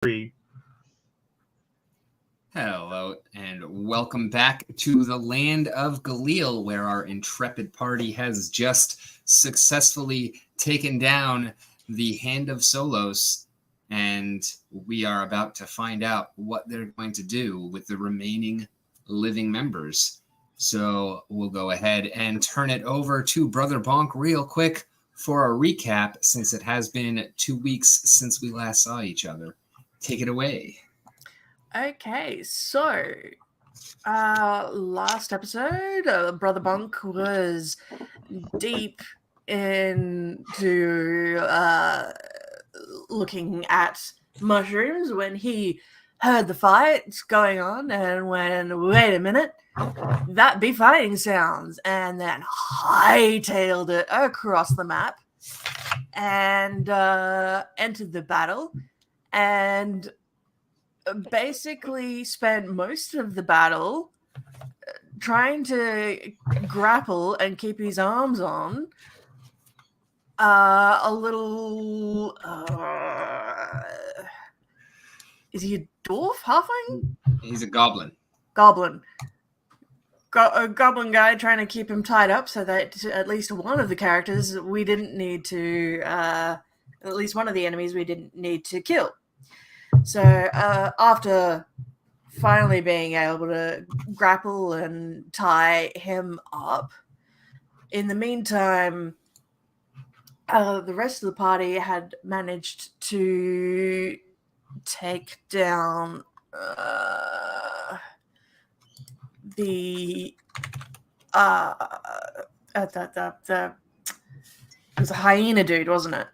3. Hello, and welcome back to the land of Galil, where our intrepid party has just successfully taken down the Hand of Solos, and we are about to find out what they're going to do with the remaining living members. So we'll go ahead and turn it over to Brother Bonk real quick for a recap, since it has been 2 weeks since we last saw each other. Take it away. Okay, so last episode, Brother Bunk was deep into looking at mushrooms when he heard the fight going on and went, wait a minute, that be fighting sounds, and then hightailed it across the map and entered the battle and basically spent most of the battle trying to grapple and keep his arms on a little is he a dwarf, halfling? He's a goblin. A goblin guy trying to keep him tied up so that at least one of the characters we didn't need to at least one of the enemies we didn't need to kill. So after finally being able to grapple and tie him up, in the meantime, the rest of the party had managed to take down it was a hyena dude, wasn't it?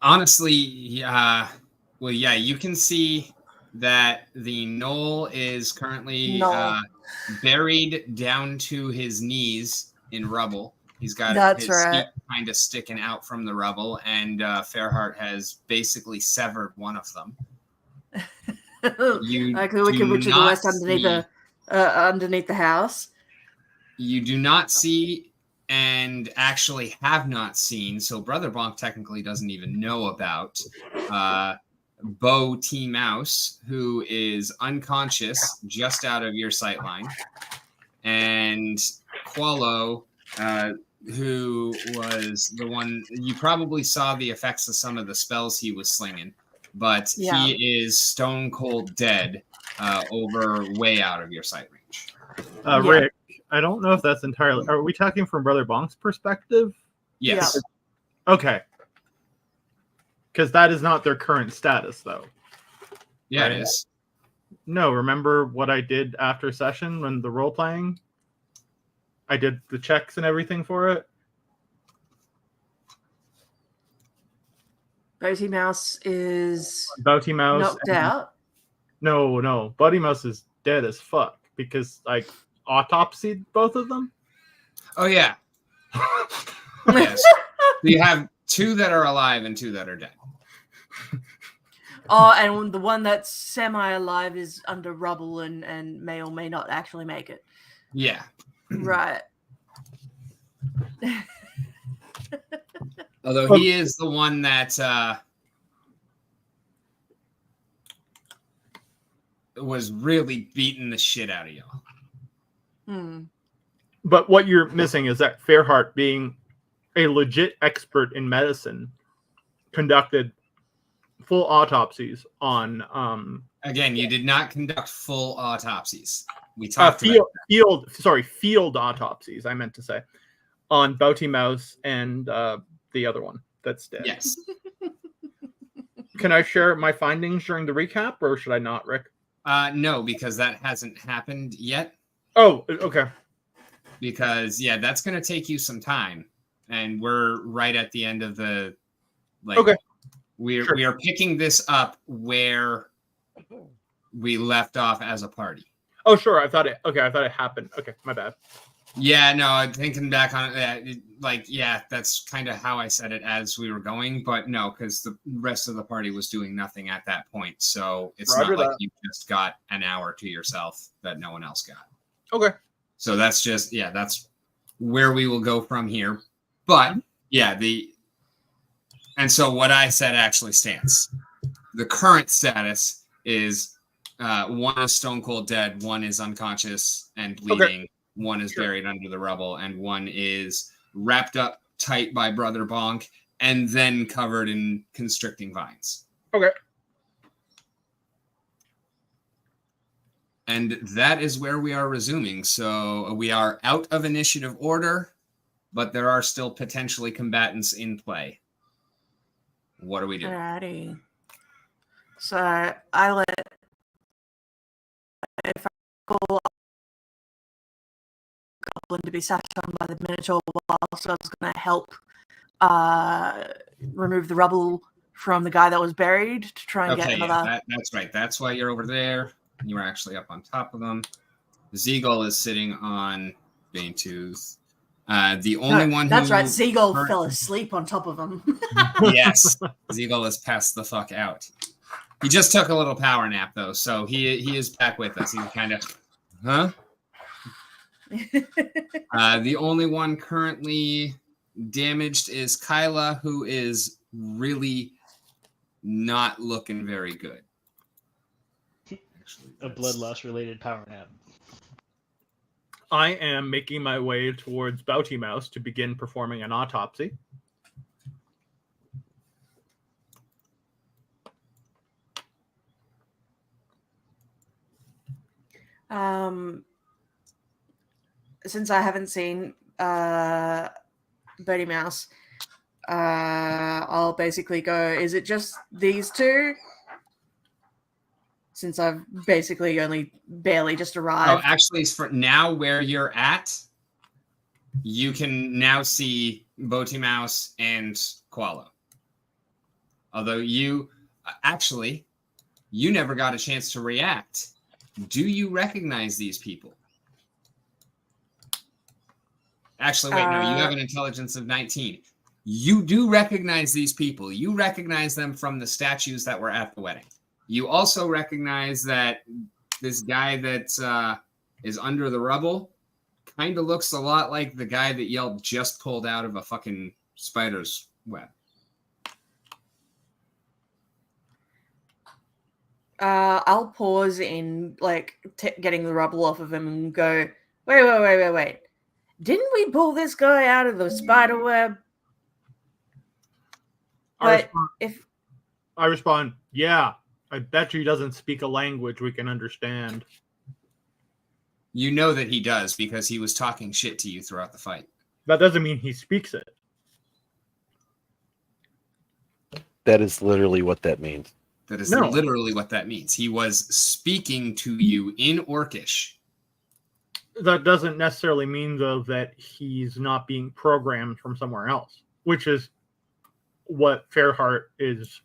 Honestly, yeah. Well, yeah, you can see that the knoll is currently buried down to his knees in rubble. He's got his feet kind of sticking out from the rubble, and Fairheart has basically severed one of them. Like the Wicked Witch of the West underneath the house. You do not see, and actually have not seen, so Brother Bonk technically doesn't even know about Bo T. Mouse, who is unconscious just out of your sightline, and Qualo, who was the one, you probably saw the effects of some of the spells he was slinging, but he is stone cold dead over way out of your sight range. Rick, I don't know if that's entirely... Are we talking from Brother Bonk's perspective? Yes. Yeah. Okay. Because that is not their current status, though. Yeah, right? It is. No, remember what I did after session when the role-playing? I did the checks and everything for it. Boaty Mouse is Boaty Mouse knocked out? No. Buddy Mouse is dead as fuck because I autopsied both of them. Oh, yeah. Yes. You have 2 that are alive and 2 that are dead. Oh, and the one that's semi-alive is under rubble and may or may not actually make it. Yeah. Right. Although he is the one that was really beating the shit out of y'all. But what you're missing is that Fairheart, being a legit expert in medicine, conducted full autopsies on again, you did not conduct full autopsies. We talked about field autopsies, I meant to say, on Boaty Mouse and the other one that's dead. Yes. Can I share my findings during the recap, or should I not, Rick? No, because that hasn't happened yet. Oh, okay. Because that's going to take you some time, and we're right at the end of the okay. We are picking this up where we left off as a party. Oh, sure. I thought it happened. Okay, my bad. Yeah, no, thinking back on it, that's kind of how I said it as we were going, but no, because the rest of the party was doing nothing at that point, so it's not like you just got an hour to yourself that no one else got. Okay. So that's just, that's where we will go from here. But, And so what I said actually stands. The current status is one is stone cold dead, one is unconscious and bleeding, one is buried under the rubble, and one is wrapped up tight by Brother Bonk and then covered in constricting vines. Okay. And that is where we are resuming. So we are out of initiative order, but there are still potentially combatants in play. What are we doing? Alrighty. So I let if I call Goblin to be sat on by the Minotaur whilst I was going to help remove the rubble from the guy that was buried to try and get another. Yeah, that's right. That's why you're over there. You were actually up on top of them. Seagull is sitting on Banetooth. The only one That's who... right. Seagull fell asleep on top of him. Yes. Seagull is passed the fuck out. He just took a little power nap, though, so he is back with us. He's kind of... Huh? The only one currently damaged is Kyla, who is really not looking very good. A blood loss related power nap. I am making my way towards Bounty Mouse to begin performing an autopsy. Since I haven't seen Birdie Mouse, I'll basically go, is it just these two? Since I've basically only barely just arrived. Oh, actually, for now where you're at, you can now see Boaty Mouse and Koala. Although you never got a chance to react. Do you recognize these people? Actually, wait, no, you have an intelligence of 19. You do recognize these people. You recognize them from the statues that were at the wedding. You also recognize that this guy that is under the rubble kind of looks a lot like the guy that Yelp just pulled out of a fucking spider's web. I'll pause in getting the rubble off of him and go, wait. Didn't we pull this guy out of the spider web? I respond, yeah. I bet you he doesn't speak a language we can understand. You know that he does because he was talking shit to you throughout the fight. That doesn't mean he speaks it. That is literally what that means. That is literally what that means. He was speaking to you in Orcish. That doesn't necessarily mean, though, that he's not being programmed from somewhere else, which is what Fairheart is.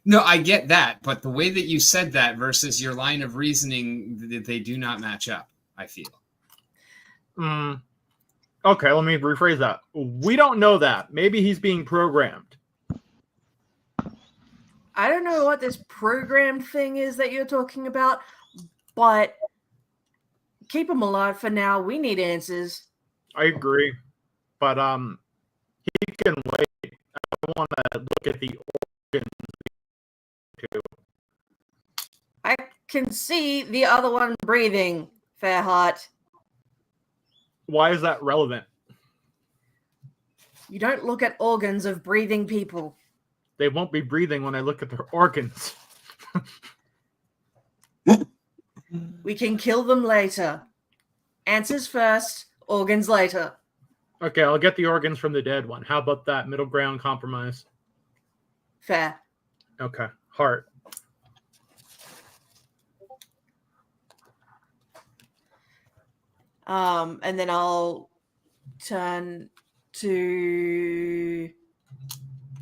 No, I get that, but the way that you said that versus your line of reasoning, they do not match up, I feel. Okay, let me rephrase that. We don't know that. Maybe he's being programmed. I don't know what this programmed thing is that you're talking about, but keep him alive for now. We need answers. I agree, but he can wait. I want to look at the organs too. I can see the other one breathing, Fairheart. Why is that relevant? You don't look at organs of breathing people. They won't be breathing when I look at their organs. We can kill them later. Answers first, organs later. Okay, I'll get the organs from the dead one. How about that? Middle ground compromise. Fair. Okay, heart. And then I'll turn to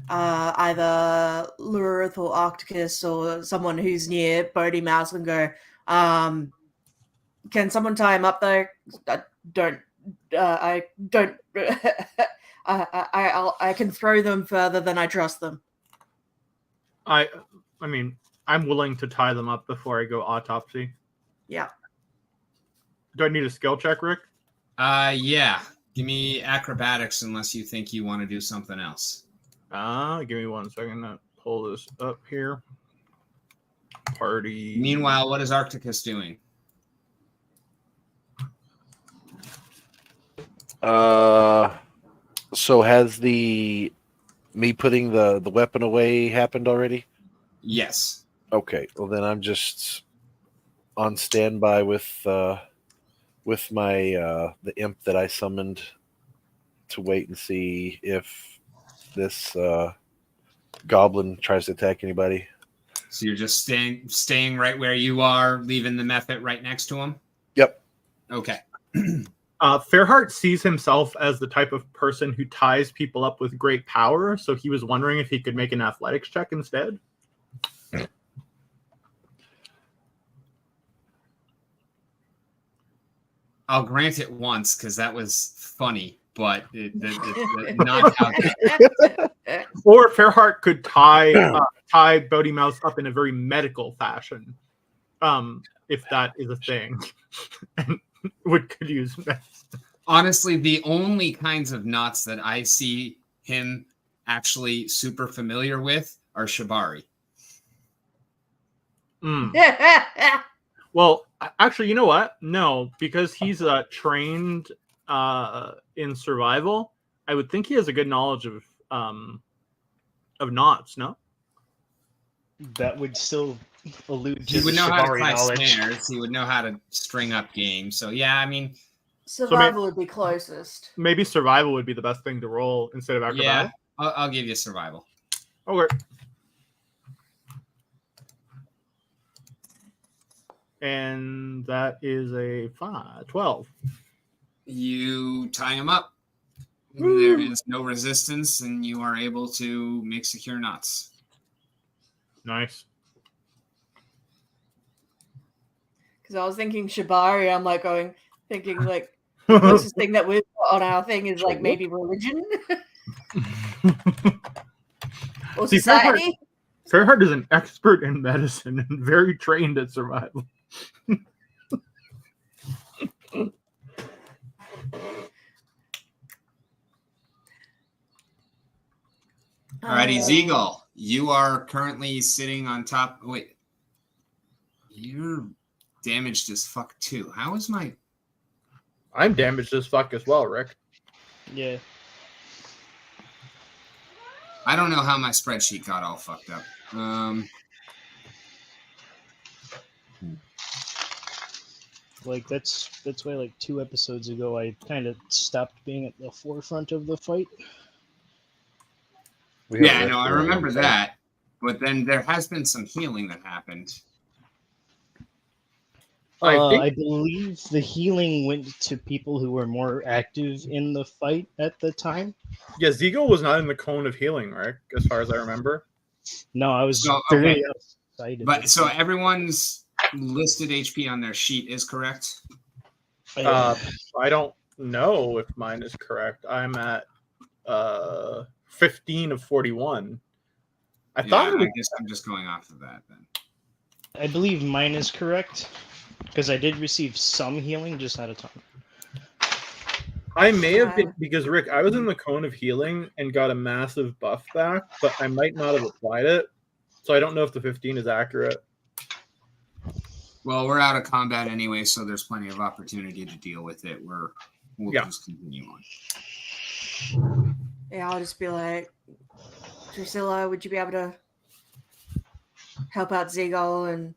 either Lurith or Arcticus or someone who's near Bodie Mouse and go, can someone tie him up though? I can throw them further than I trust them. I mean, I'm willing to tie them up before I go autopsy. Yeah. Do I need a skill check, Rick? Yeah. Give me acrobatics unless you think you want to do something else. Give me 1 second to pull this up here. Party. Meanwhile, what is Arcticus doing? So has me putting the weapon away happened already? Yes. Okay. Well, then I'm just on standby with my the imp that I summoned to wait and see if this goblin tries to attack anybody. So you're just staying right where you are, leaving the method right next to him? Yep. Okay. Fairheart sees himself as the type of person who ties people up with great power, so he was wondering if he could make an athletics check instead. I'll grant it once because that was funny, but not how. Or Fairheart could tie Bodie Mouse up in a very medical fashion, if that is a thing, and could use medicine. Honestly, the only kinds of knots that I see him actually super familiar with are shibari. Well, actually, you know what? No, because he's trained in survival. I would think he has a good knowledge of knots. No, That would still allude to He would know how to Shibari tie knowledge. snares. He would know how to string up games. So yeah, I mean, Survival would be closest. maybe survival would be the best thing to roll instead of acrobatics. yeah, I'll give you survival. Okay. And that is a 12. You tie him up. There is no resistance, and you are able to make secure knots. Nice. Because I was thinking Shibari, I'm like thinking like the closest thing that we've got on our thing is like maybe religion or See, society. Fairheart is an expert in medicine and very trained at survival. Alrighty, Zeagle, you are currently sitting on top. Wait, you're damaged as fuck too. How is my? I'm damaged as fuck as well, Rick. Yeah. I don't know how my spreadsheet got all fucked up. Like that's why like 2 episodes ago I kind of stopped being at the forefront of the fight. Yeah, no, I remember that. But then there has been some healing that happened. I believe the healing went to people who were more active in the fight at the time. Yeah, Zeagle was not in the cone of healing, Rick, as far as I remember. No, I was So, very okay. excited. But so everyone's listed HP on their sheet is correct? I don't know if mine is correct. I'm at 15 of 41. I thought I guess I'm just going off of that then. I believe mine is correct because I did receive some healing, just not a ton. I may have been, because Rick, I was in the cone of healing and got a massive buff back, but I might not have applied it. So I don't know if the 15 is accurate. Well, we're out of combat anyway, so there's plenty of opportunity to deal with it. We'll just continue on. Yeah, I'll just be like, Drusilla, would you be able to help out Zeagle and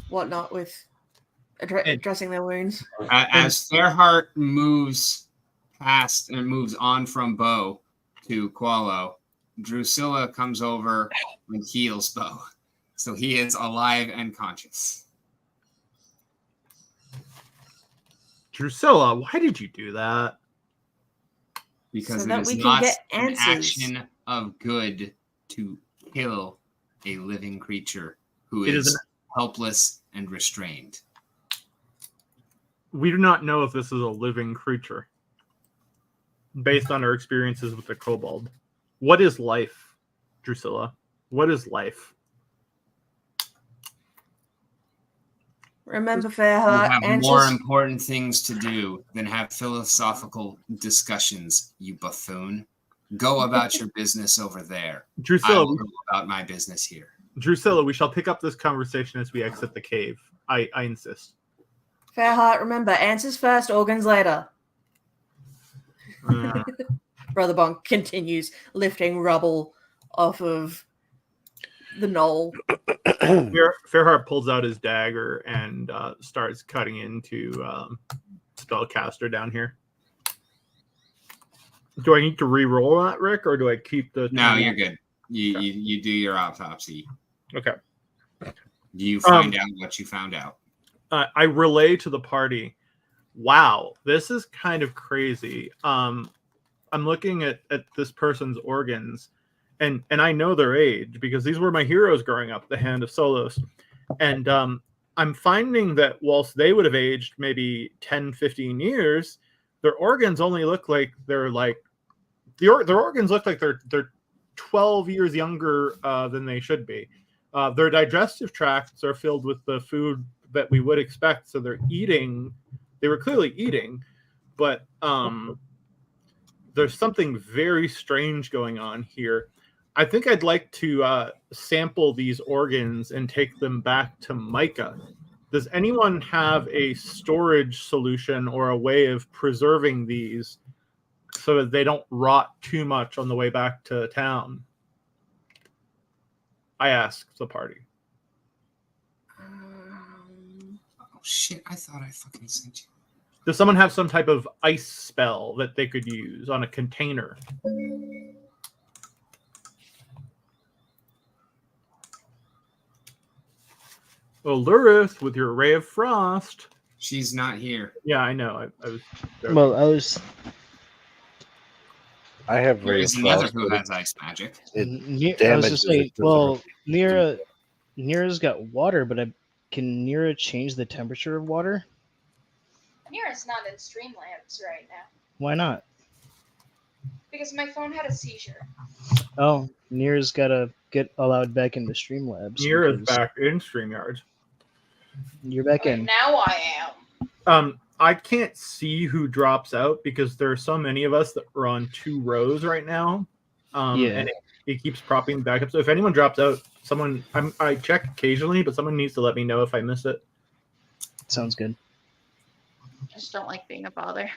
whatnot with addressing their wounds? As Fairheart moves past and moves on from Bo to Qualo, Drusilla comes over and heals Bo. So he is alive and conscious. Drusilla, why did you do that? Because So it that is we can not get an answers. action of good to kill a living creature who It is is helpless and restrained. We do not know if this is a living creature based on our experiences with the kobold. What is life, Drusilla? What is life? Remember, You Fairheart, have answers. more important things to do than have philosophical discussions, you buffoon. Go about your business over there. I Drusilla, will go about my business here. Drusilla, we shall pick up this conversation as we exit the cave. I insist. Fairheart, remember, answers first, organs later. Brother Bonk continues lifting rubble off of the knoll. Fairheart pulls out his dagger and starts cutting into spellcaster down here. Do I need to re-roll that, Rick, or do I keep the? No, you're good. You do your autopsy. Okay. Do you find out what you found out? I relay to the party. Wow, this is kind of crazy. I'm looking at this person's organs, and I know their age because these were my heroes growing up, the Hand of Solos. And I'm finding that whilst they would have aged maybe 10, 15 years, their organs only look like they're like their organs look like they're 12 years younger than they should be. Their digestive tracts are filled with the food that we would expect, so they're eating. They were clearly eating, but there's something very strange going on here. I think I'd like to sample these organs and take them back to Micah. Does anyone have a storage solution or a way of preserving these so that they don't rot too much on the way back to town? I asked the party. Oh shit! I thought I fucking sent you. Does someone have some type of ice spell that they could use on a container? Well, Lurith, with your Ray of Frost. She's not here. Yeah, I know. I was. Well, I have There Ray is of another Frost, who but has ice magic. it I was damages just saying, it, doesn't well, it? Nira's got water, but can Nira change the temperature of water? Nira's not in Streamlabs right now Why not? because my phone had a seizure. Oh, Nira's got to get allowed back into Streamlabs. Nier is because back in StreamYard. You're back Okay, in. now I am. I can't see who drops out because there are so many of us that are on 2 rows right now. Yeah. And it keeps propping back up. So if anyone drops out, I check occasionally, but someone needs to let me know if I miss it. Sounds good. I just don't like being a bother.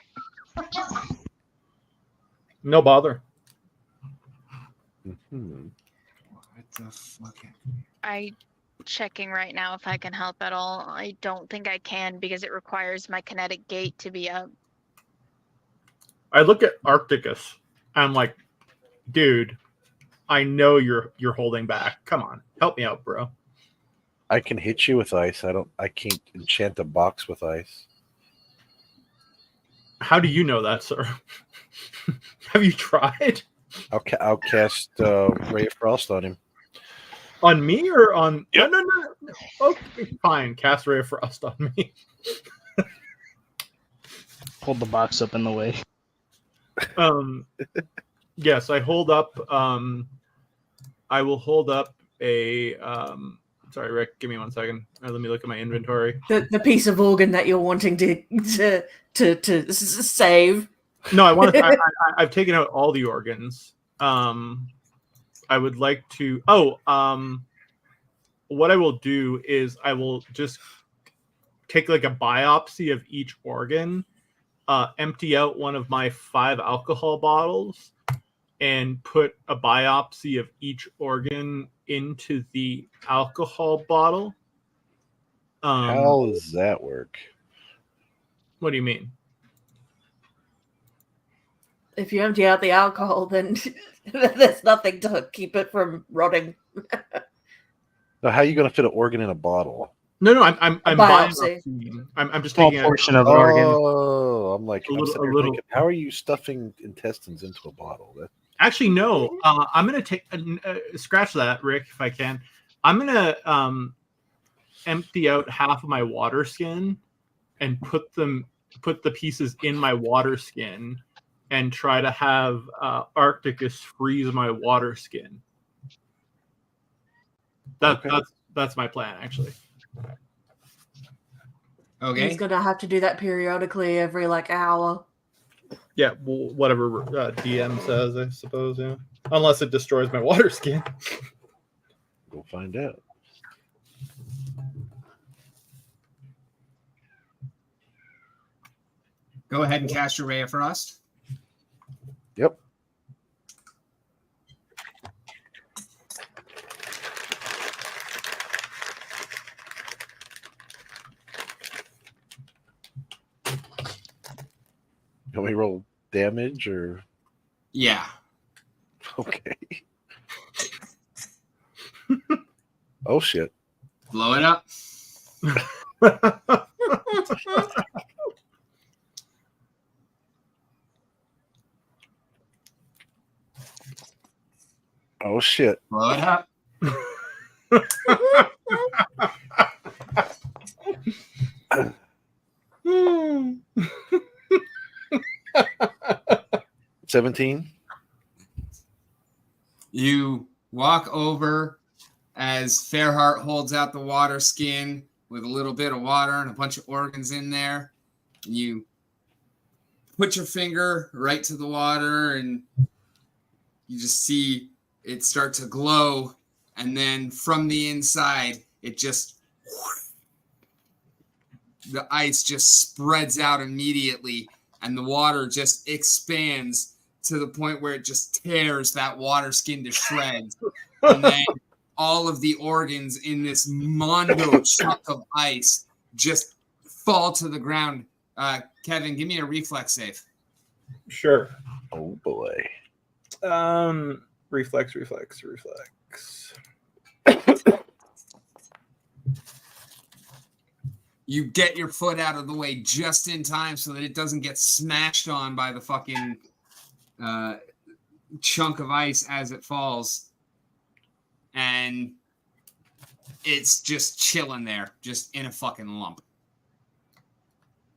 No bother. Mhm. What the fuck? I checking right now if I can help at all. I don't think I can because it requires my kinetic gate to be up. I look at Arcticus. I'm like, dude, I know you're holding back. Come on, help me out, bro. I can hit you with ice. I can't enchant a box with ice. How do you know that, sir? Have you tried? I'll cast Ray of Frost on him. On me or on? Yep. No. Okay, fine. Cast Ray of Frost on me. Hold the box up in the way. Yes, I hold up. I will hold up a. Sorry, Rick. Give me 1 second. Let me look at my inventory. The piece of organ that you're wanting to save. No, I want to. I've taken out all the organs. I would like to. What I will do is I will just take like a biopsy of each organ, empty out one of my 5 alcohol bottles, and put a biopsy of each organ into the alcohol bottle. How does that work? What do you mean? If you empty out the alcohol, then there's nothing to keep it from rotting. Now, how are you going to fit an organ in a bottle? No, I'm biopsy. I'm just Small taking portion of an organ. Oh, I'm like, A little- sitting here a little- thinking, how are you stuffing intestines into a bottle? Actually, no. I'm gonna take scratch that, Rick, if I can. I'm gonna empty out half of my water skin and put the pieces in my water skin and try to have Arcticus freeze my water skin. That's my plan, actually. Okay. He's gonna have to do that periodically every hour. Yeah, whatever DM says, I suppose. Yeah, unless it destroys my water skin. We'll find out. Go ahead and cast your Ray of Frost. Yep. Can we roll damage or? Yeah. Okay. Oh shit. Blow it up. Oh shit. Blow it up. 17. You walk over as Fairheart holds out the water skin with a little bit of water and a bunch of organs in there. You put your finger right to the water and you just see it start to glow. And then from the inside, it just, the ice just spreads out immediately and the water just expands to the point where it just tears that water skin to shreds. And then all of the organs in this mondo chunk of ice just fall to the ground. Kevin, give me a reflex save. Sure. Oh boy. Reflex. You get your foot out of the way just in time so that it doesn't get smashed on by the fucking chunk of ice as it falls. And it's just chilling there, just in a fucking lump.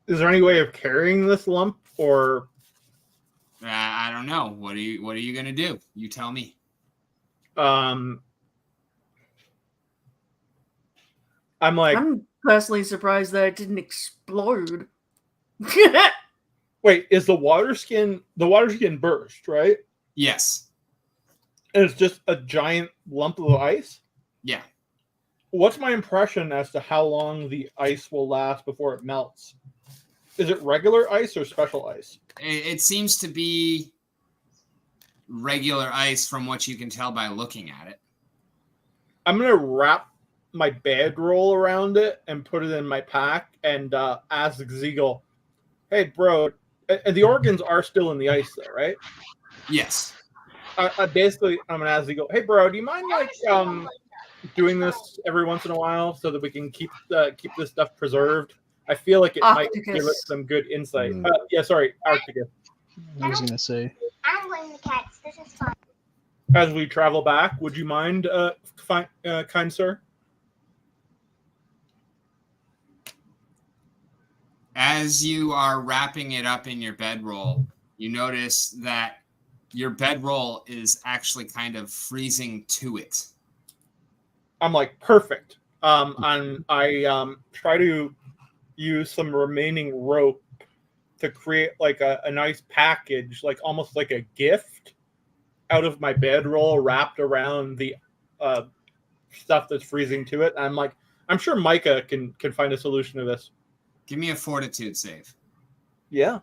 Is there any way of carrying this lump, or I don't know. What are you gonna do? You tell me. I'm personally surprised that it didn't explode. Wait, is the water skin burst, right? Yes. And it's just a giant lump of ice? Yeah. What's my impression as to how long the ice will last before it melts? Is it regular ice or special ice? It seems to be regular ice from what you can tell by looking at it. I'm going to wrap my bedroll around it and put it in my pack and ask Ziegel, hey, bro, and the organs are still in the ice though, right? Yes. Basically, I'm going to ask Ziegel, hey, bro, do you mind doing this every once in a while so that we can keep this stuff preserved? I feel like it might give us some good insight. Sorry, Arcticus. I was going to say. I'm playing the cats. This is fun. As we travel back, would you mind, kind sir? As you are wrapping it up in your bedroll, you notice that your bedroll is actually kind of freezing to it. I'm like, perfect. And I try to use some remaining rope to create like a nice package, like almost like a gift out of my bedroll wrapped around the stuff that's freezing to it. And I'm like, I'm sure Micah can find a solution to this. Give me a fortitude save. Yeah.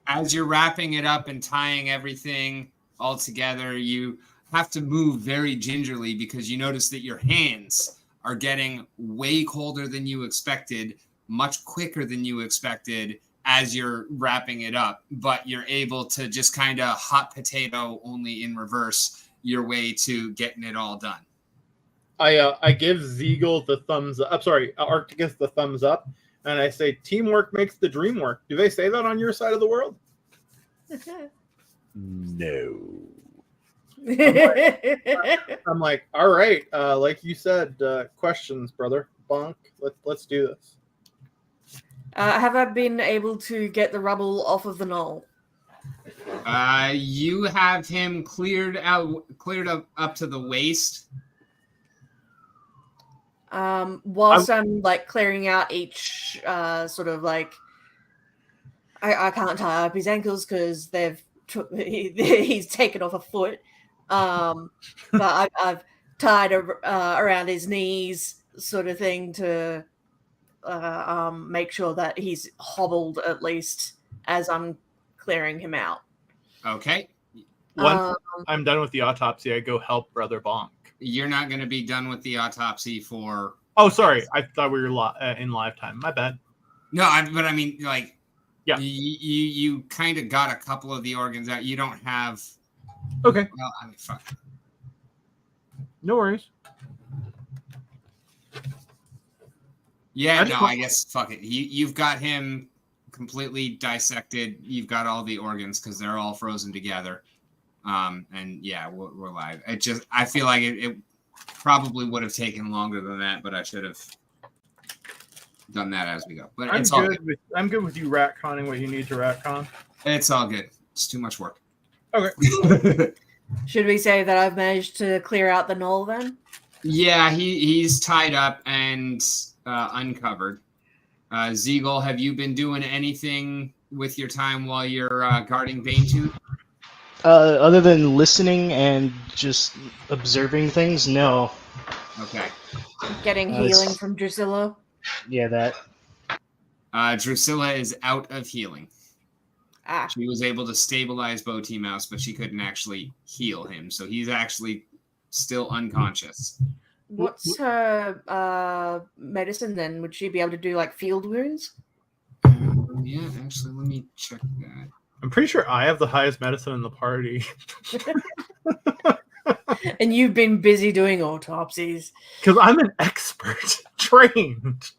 As you're wrapping it up and tying everything all together, you have to move very gingerly because you notice that your hands are getting way colder than you expected, much quicker than you expected as you're wrapping it up. But you're able to just kind of hot potato, only in reverse, your way to getting it all done. I give Ziegel the thumbs up. Sorry, Arcticus the thumbs up. And I say, teamwork makes the dream work. Do they say that on your side of the world? No. I'm like, all right. Like you said, questions, brother. Bonk. Let's do this. Have I been able to get the rubble off of the knoll? You have him cleared up to the waist. Whilst I'm like clearing out each sort of like, I can't tie up his ankles because he's taken off a foot. But I've tied around his knees, sort of thing, to make sure that he's hobbled at least as I'm clearing him out. Okay. Once I'm done with the autopsy, I go help Brother Bonk. You're not going to be done with the autopsy for... Oh, sorry. I thought we were in live time. My bad. No, but I mean, like, yeah, you kind of got a couple of the organs out. You don't have... Okay. Well, I mean, fuck. No worries. Yeah, no, I guess fuck it. You've got him completely dissected. You've got all the organs because they're all frozen together. And yeah, we're live. I feel like it probably would have taken longer than that, but I should have done that as we go. But it's all good. I'm good with you retconning what you need to retcon. It's all good. It's too much work. Okay. Should we say that I've managed to clear out the knoll then? Yeah, he's tied up and uncovered. Zeagle, have you been doing anything with your time while you're guarding Banetooth? Other than listening and just observing things, no. Okay. Getting healing from Drusilla? Yeah, that. Drusilla is out of healing. Ah. She was able to stabilize Boaty Mouse, but she couldn't actually heal him. So he's actually still unconscious. What's her medicine then? Would she be able to do like field wounds? Yeah, actually, let me check that. I'm pretty sure I have the highest medicine in the party. And you've been busy doing autopsies. Because I'm an expert, trained.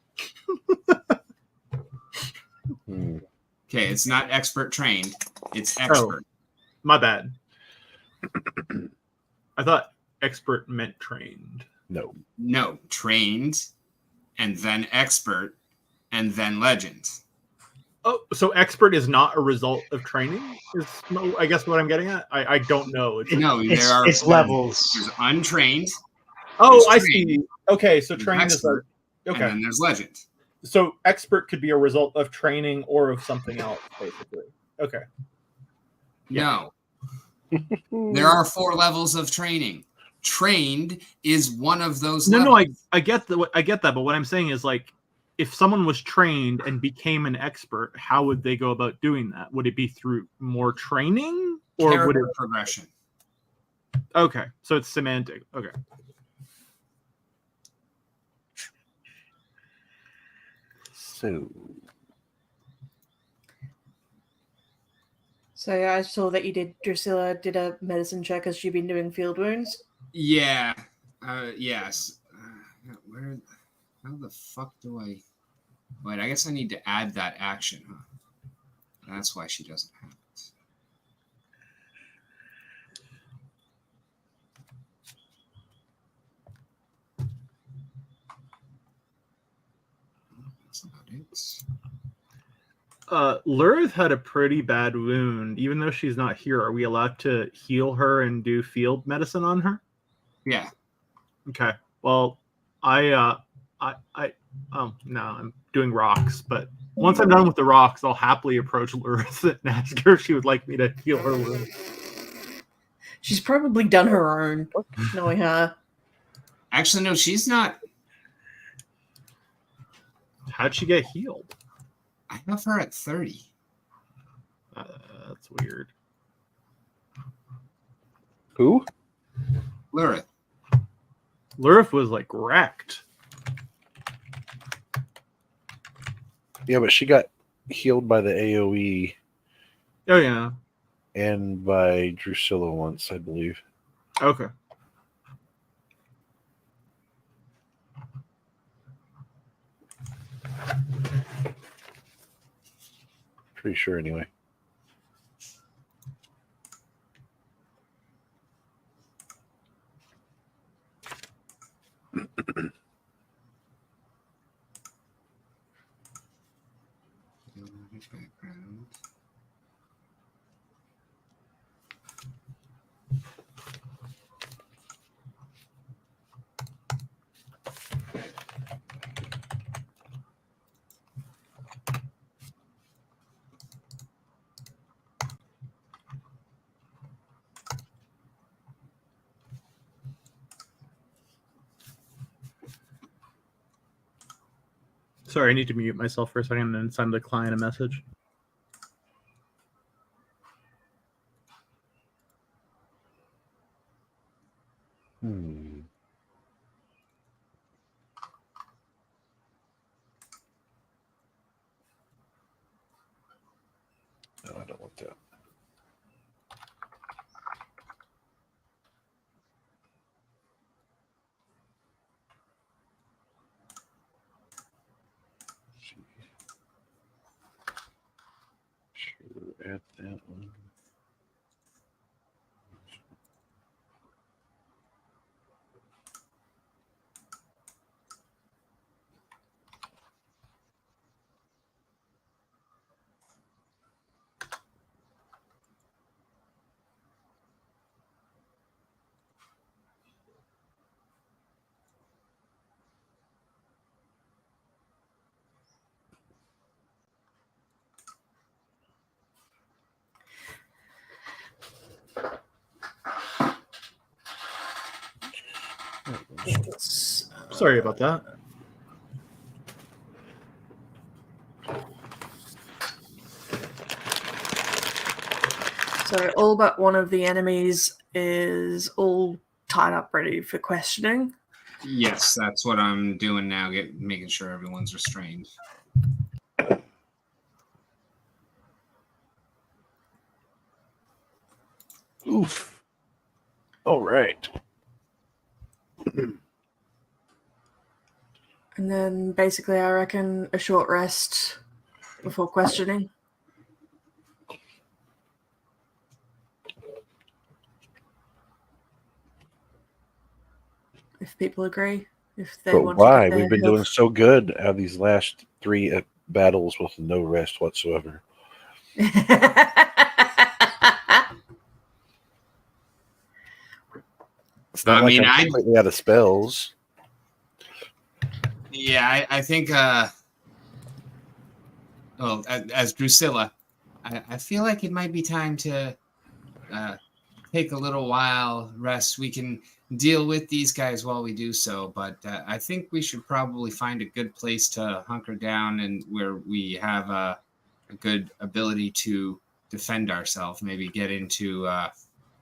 Okay, it's not expert trained. It's expert. Oh, my bad. I thought expert meant trained. No, trained, and then expert, and then legend. Oh, so expert is not a result of training? Is I guess what I'm getting at? I don't know. It's levels. There's untrained. Oh, I see. Okay, so trained is like, okay. And then there's legend. So expert could be a result of training or of something else, basically. Okay. No. There are 4 levels of training. Trained is one of those levels. No, I get that, but what I'm saying is, like, if someone was trained and became an expert, how would they go about doing that? Would it be through more training, or character would it progression? Okay, so it's semantic. Okay. So I saw that Drusilla did a medicine check. Has she been doing field wounds? Yeah. Yes. How the fuck do I... Wait, I guess I need to add that action, huh? That's why she doesn't have it. That's not it. Lurith had a pretty bad wound. Even though she's not here, are we allowed to heal her and do field medicine on her? Yeah. Okay. Well, I'm doing rocks, but once I'm done with the rocks, I'll happily approach Lurith and ask her if she would like me to heal her wound. She's probably done her own, knowing her. Actually, no, she's not. How'd she get healed? I have her at 30. That's weird. Who? Lurith. Lurith was like wrecked. Yeah, but she got healed by the AoE. Oh yeah. And by Drusilla once, I believe. Okay. Pretty sure anyway. Background. Sorry, I need to mute myself for a second and send the client a message. Hmm. No, I don't want that. Sure, add that one. Sorry about that. So all but one of the enemies is all tied up, ready for questioning. Yes, that's what I'm doing now. Making sure everyone's restrained. Oof. All right. And then basically, I reckon a short rest before questioning. If people agree, if they But want why? to get We've been doing so good out of these last 3 battles with no rest whatsoever. It's not I'm completely out of spells. Yeah, I think. Well, as Drusilla, I feel like it might be time to take a little while, rest. We can deal with these guys while we do so, but I think we should probably find a good place to hunker down and where we have a good ability to defend ourselves. Maybe get into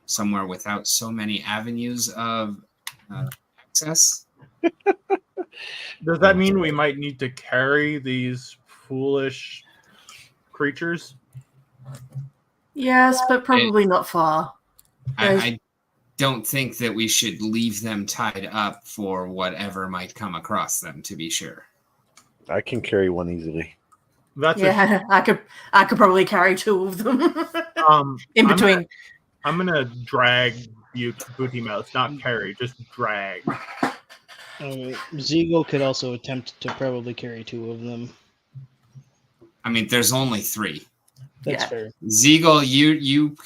somewhere without so many avenues of access. Does that mean we might need to carry these foolish creatures? Yes, but probably not far. I don't think that we should leave them tied up for whatever might come across them, to be sure. I can carry one easily. I could probably carry 2 of them. In between. I'm gonna drag Booty Mouse, not carry, just drag. Ziegel could also attempt to probably carry 2 of them. I mean, there's only 3. That's fair. Ziegel, you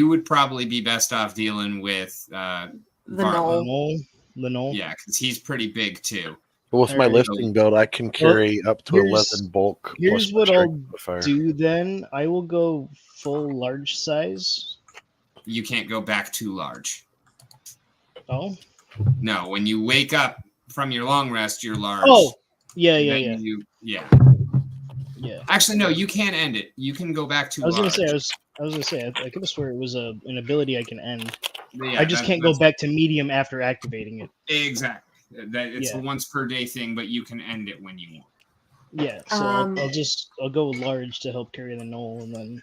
would probably be best off dealing with the Knoll. The Knoll. Yeah, because he's pretty big too. Well, with my lifting belt, I can carry up to 11 bulk. Here's what I'll do then. I will go full large size. You can't go back too large. Oh? No, when you wake up from your long rest, you're large. Oh, yeah. Yeah. Actually, no, you can't end it. You can go back to. I was gonna say. I could have swear it was an ability I can end. Yeah, I just can't go back to medium after activating it. Exactly. It's a once per day thing, but you can end it when you want. Yeah. So I'll go large to help carry the Knoll, and then.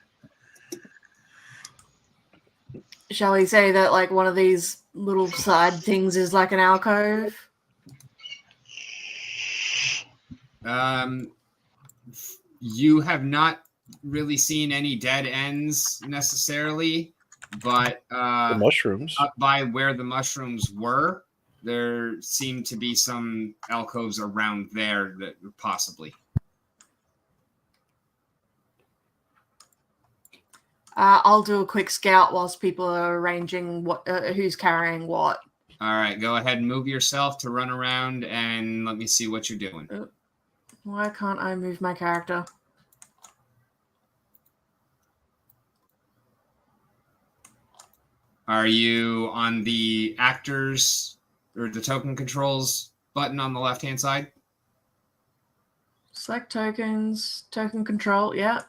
Shall we say that like one of these little side things is like an alcove? You have not really seen any dead ends necessarily, but the mushrooms up by where the mushrooms were, there seemed to be some alcoves around there that possibly. I'll do a quick scout whilst people are arranging what who's carrying what. All right, go ahead and move yourself to run around and let me see what you're doing. Why can't I move my character? Are you on the actors or the token controls button on the left-hand side? Select tokens, token control. Yeah.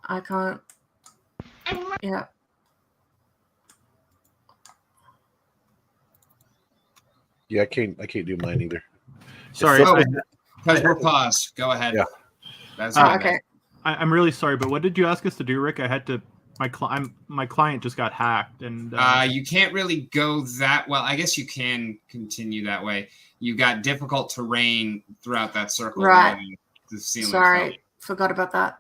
I can't. Yeah. Yeah, I can't do mine either. Sorry, So- Because we're paused. Go ahead. Yeah. That's Oh, my okay. bad. I'm really sorry, but what did you ask us to do, Rick? I had to. My client just got hacked, and You can't really go that well. I guess you can continue that way. You got difficult terrain throughout that circle. Right. and The ceiling Sorry, fell. forgot about that.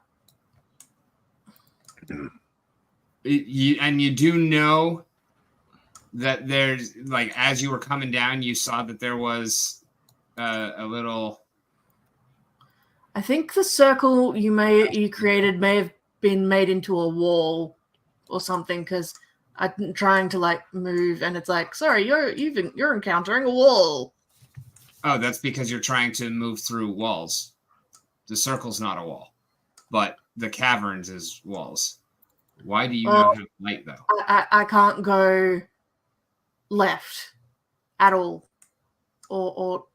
You do know that there's like as you were coming down, you saw that there was a little. I think the circle you created may have been made into a wall or something, because I'm trying to like move and it's like, sorry, you're encountering a wall. Oh, that's because you're trying to move through walls. The circle's not a wall, but the caverns is walls. Why do you not have light though? I can't go left at all, or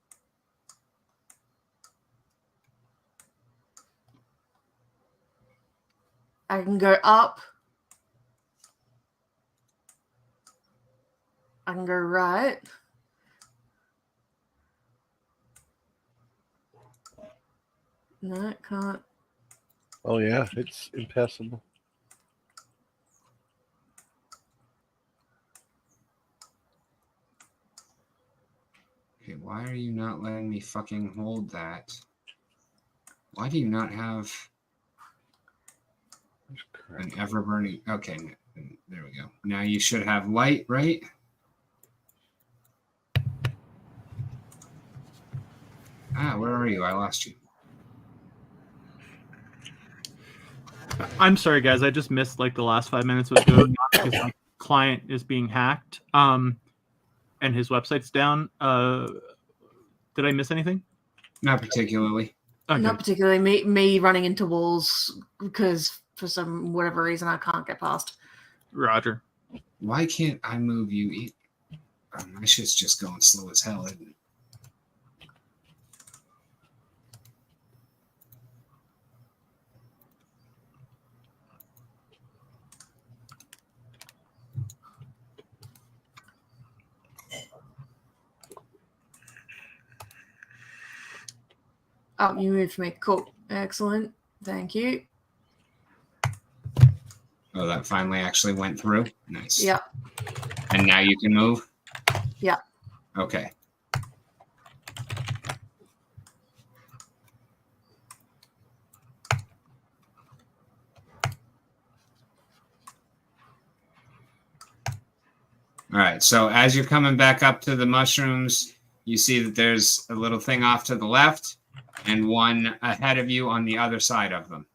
I can go up. I can go right. No, it can't. Oh yeah, it's impassable. Okay, why are you not letting me fucking hold that? Why do you not have an ever burning? Okay, there we go. Now you should have light, right? Where are you? I lost you. I'm sorry, guys. I just missed like the last 5 minutes of going on because my client is being hacked. And his website's down. Did I miss anything? Not particularly. Okay. Not particularly me running into walls because for some whatever reason I can't get past. Roger. Why can't I move you? My shit's just going slow as hell, isn't it? Oh, you moved me. Cool. Excellent. Thank you. Oh, that finally actually went through. Nice. Yeah. And now you can move? Yeah. Okay. All right. So as you're coming back up to the mushrooms, you see that there's a little thing off to the left and one ahead of you on the other side of them.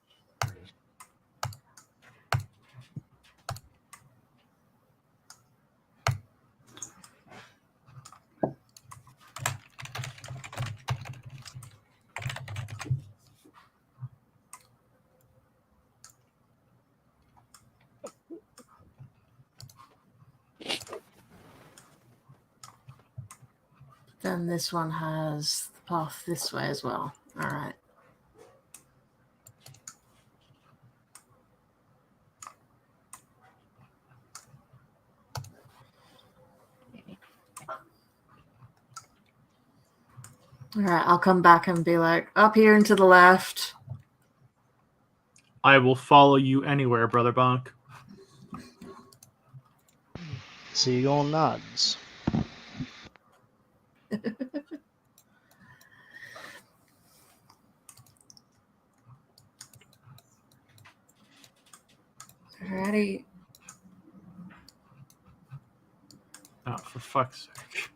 Then this one has the path this way as well. All right. All right, I'll come back and be like, up here and to the left. I will follow you anywhere, Brother Bonk. So you going nods. Alrighty. Oh, for fuck's sake.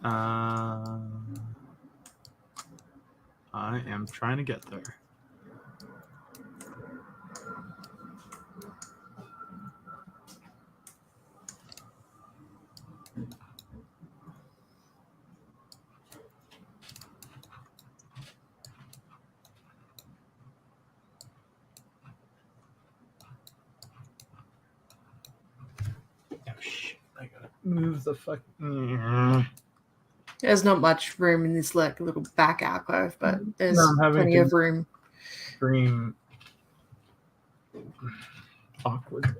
I am trying to get there. Oh shit! I gotta move the fuck. There's not much room in this like little back alcove, but there's No, I'm having plenty to- of room. Extreme awkward.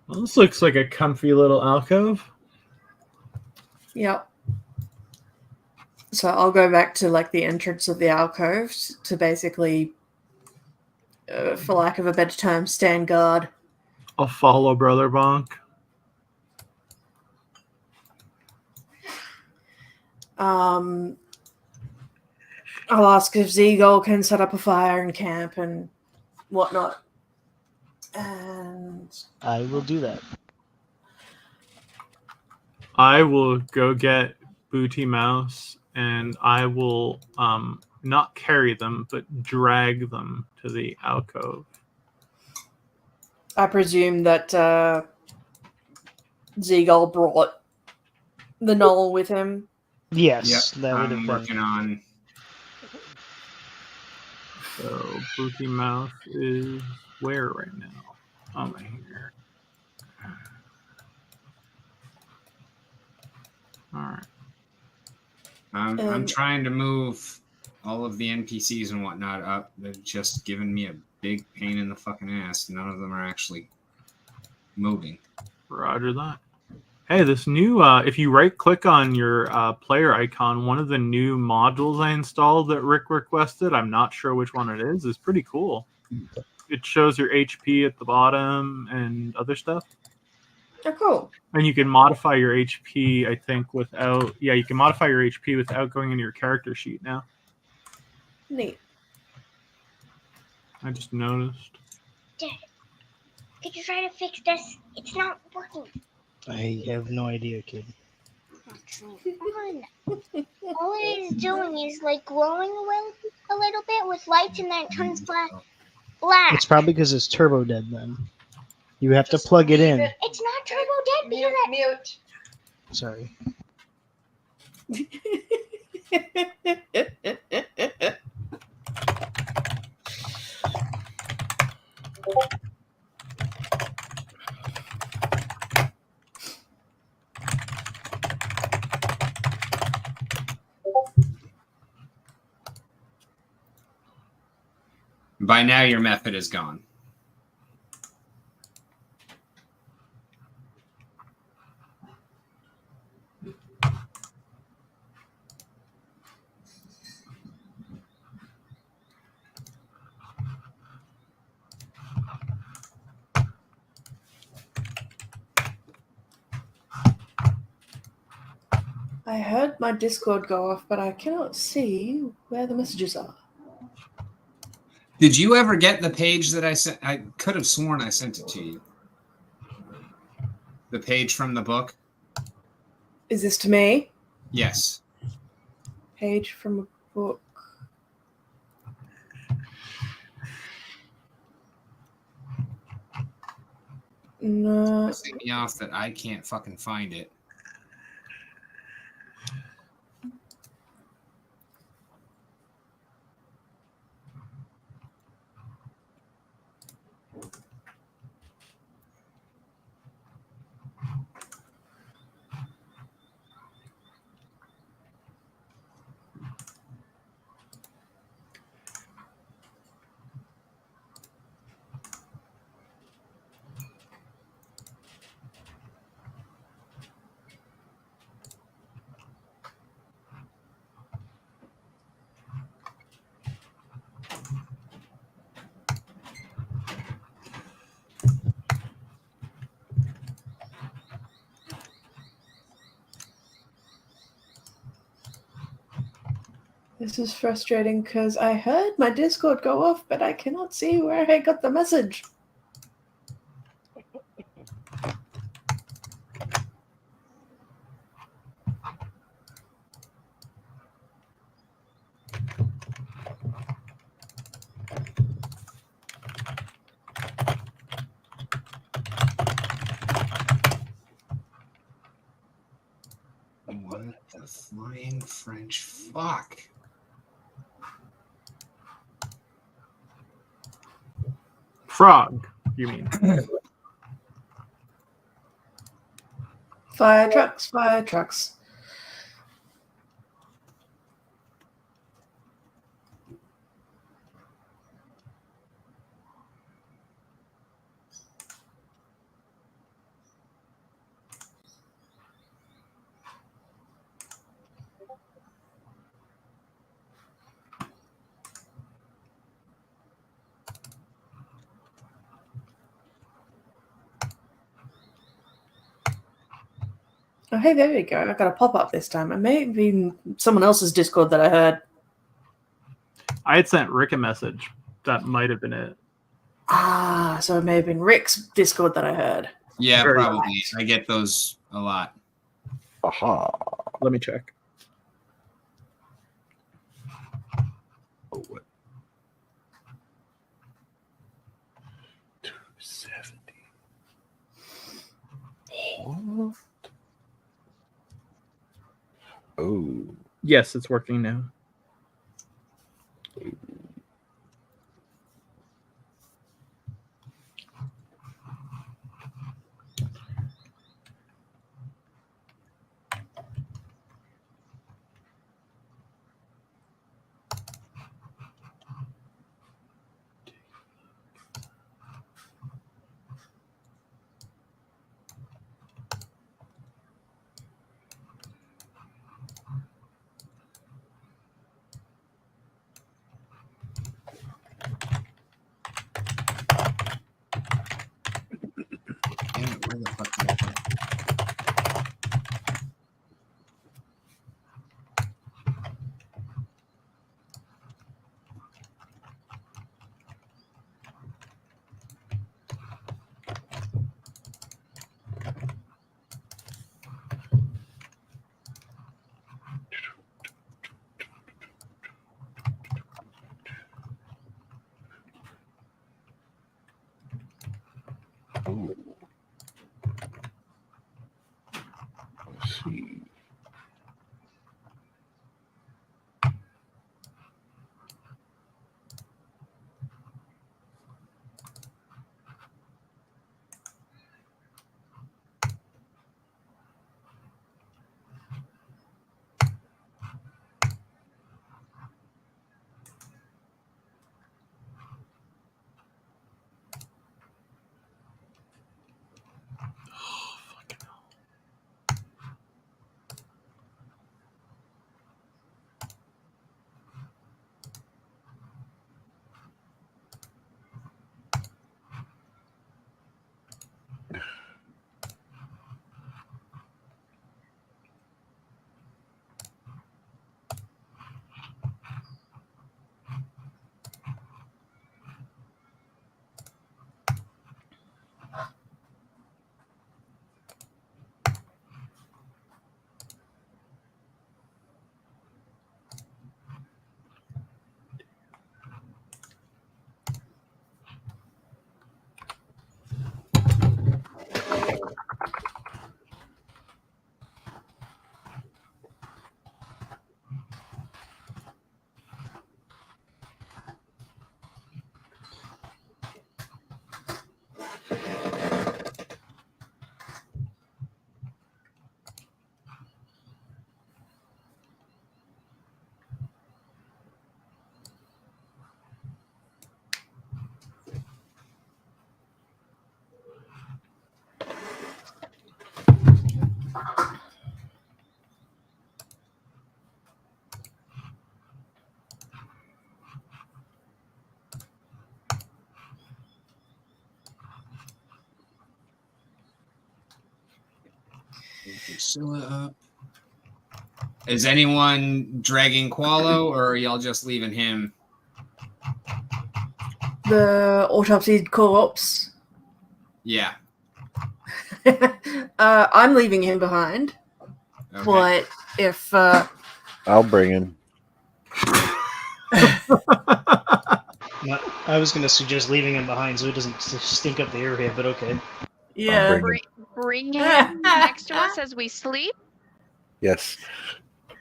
Well, this looks like a comfy little alcove. Yep. So I'll go back to like the entrance of the alcove to basically, for lack of a better term, stand guard. I'll follow Brother Bonk. I'll ask if Zeagull can set up a fire in camp and whatnot. And I will do that. I will go get Booty Mouse, and I will not carry them, but drag them to the alcove. I presume that Zeagull brought the knoll with him. Yes, Yep, that would I'm have working been. on. So Booty Mouse is where right now? Oh, my here. All right. I'm trying to move all of the NPCs and whatnot up. They're just giving me a big pain in the fucking ass. None of them are actually moving. Roger that. Hey, this new, if you right-click on your player icon, one of the new modules I installed that Rick requested, I'm not sure which one it is pretty cool. It shows your HP at the bottom and other stuff. Oh, cool. And you can modify your HP, I think, without... Yeah, you can modify your HP without going into your character sheet now. Neat. I just noticed. Dad, could you try to fix this? It's not working. I have no idea, kid. Come on. All it is doing is like glowing a little bit with lights, and then it turns black. It's probably because it's turbo dead then. You have to plug it in. It's not turbo dead because Mute. Sorry. By now, your method is gone. I heard my Discord go off, but I cannot see where the messages are. Did you ever get the page that I sent? I could have sworn I sent it to you. The page from the book? Is this to me? Yes. Page from a book. No. Pissing me off that I can't fucking find it. This is frustrating because I heard my Discord go off, but I cannot see where I got the message. What the flying French fuck? Frog, you mean? Fire trucks, fire trucks. Oh, hey, there we go. I got a pop-up this time. It may have been someone else's Discord that I heard. I had sent Rick a message. That might have been it. Ah, so it may have been Rick's Discord that I heard. Yeah, Very probably. nice. I get those a lot. Aha. Let me check. Oh, what? 270. What? Oh. Yes, it's working now. Damn it, where the fuck did I go? Oh. Let's see. Drusilla up. Is anyone dragging Qualo, or are y'all just leaving him? The autopsy corpse. Yeah. I'm leaving him behind. Okay. But if I'll bring him. I was going to suggest leaving him behind so it doesn't stink up the area, but okay. yeah, Bring him next to us as we sleep? Yes.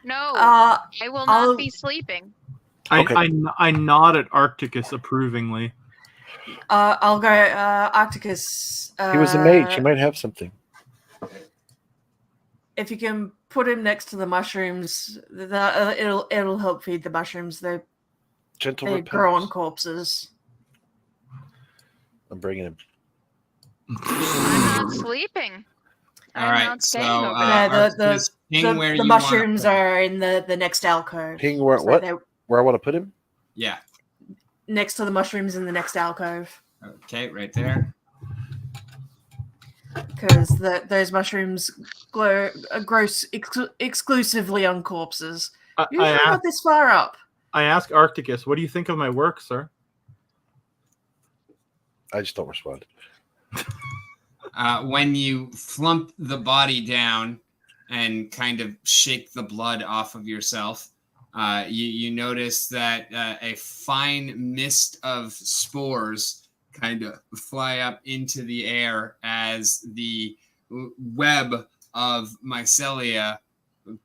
No, I'll I will not be sleeping. Okay. I nod at Arcticus approvingly. I'll go Arcticus. He was a mage. He might have something. if you can put him next to the mushrooms, it'll help feed the mushrooms. They Gentle grow on repentance. corpses. I'm bringing him. I'm not sleeping. All I'm right, not so staying over Arcticus, ping where The you wanna mushrooms put him. are in the next alcove. Ping where So what? they're Where I want to put him? Yeah. next to the mushrooms in the next alcove. Okay, right there. Because those mushrooms grow exclusively on corpses. You I never got this far up. ask Arcticus, what do you think of my work, sir? I just don't respond. When you flump the body down and kind of shake the blood off of yourself, you notice that a fine mist of spores kind of fly up into the air as the web of mycelia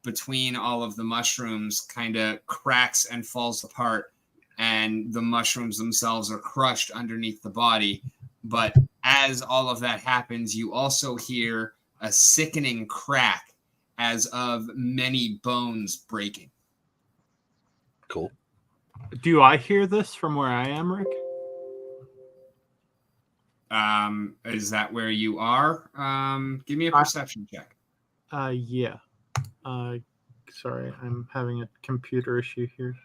between all of the mushrooms kind of cracks and falls apart, and the mushrooms themselves are crushed underneath the body. But as all of that happens, you also hear a sickening crack as of many bones breaking. Cool. Do I hear this from where I am, Rick? Is that where you are? Give me a perception check. Yeah. Sorry, I'm having a computer issue here.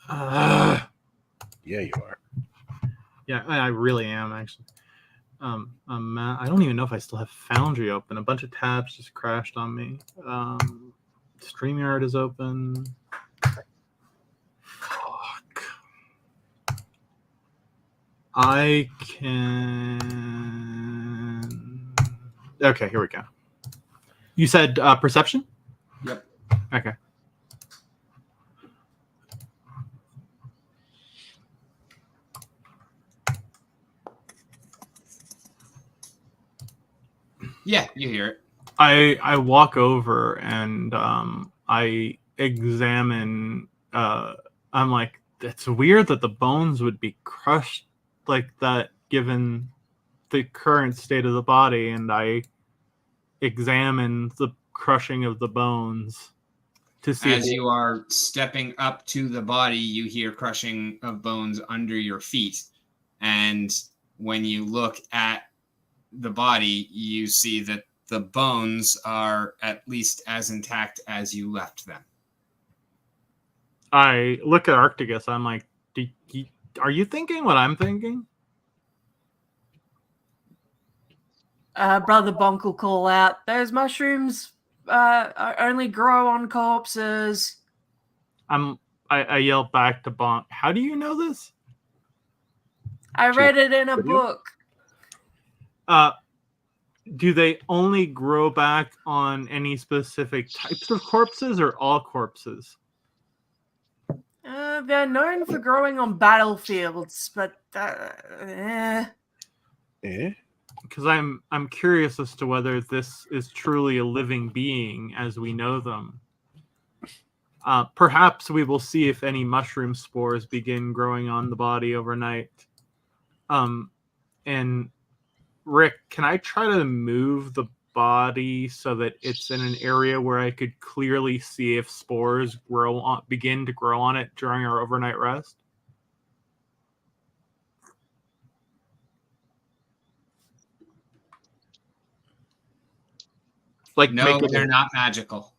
Yeah, you are. Yeah, I really am actually. I don't even know if I still have Foundry open. A bunch of tabs just crashed on me. StreamYard is open. Fuck. I can. Okay, here we go. You said perception? Yep. Okay. Yeah, you hear it. I walk over and I examine. I'm like, it's weird that the bones would be crushed like that given the current state of the body, and I examine the crushing of the bones to see. As you are stepping up to the body, you hear crushing of bones under your feet, and when you look at the body, you see that the bones are at least as intact as you left them. I look at Arcticus. I'm like, are you thinking what I'm thinking? Brother Bonk will call out, those mushrooms only grow on corpses. I yell back to Bonk, how do you know this? I read it in a book. Do they only grow back on any specific types of corpses or all corpses? They're known for growing on battlefields, but Because I'm curious as to whether this is truly a living being as we know them. Perhaps we will see if any mushroom spores begin growing on the body overnight. And Rick, can I try to move the body so that it's in an area where I could clearly see if spores begin to grow on it during our overnight rest? Like, no, they're not magical.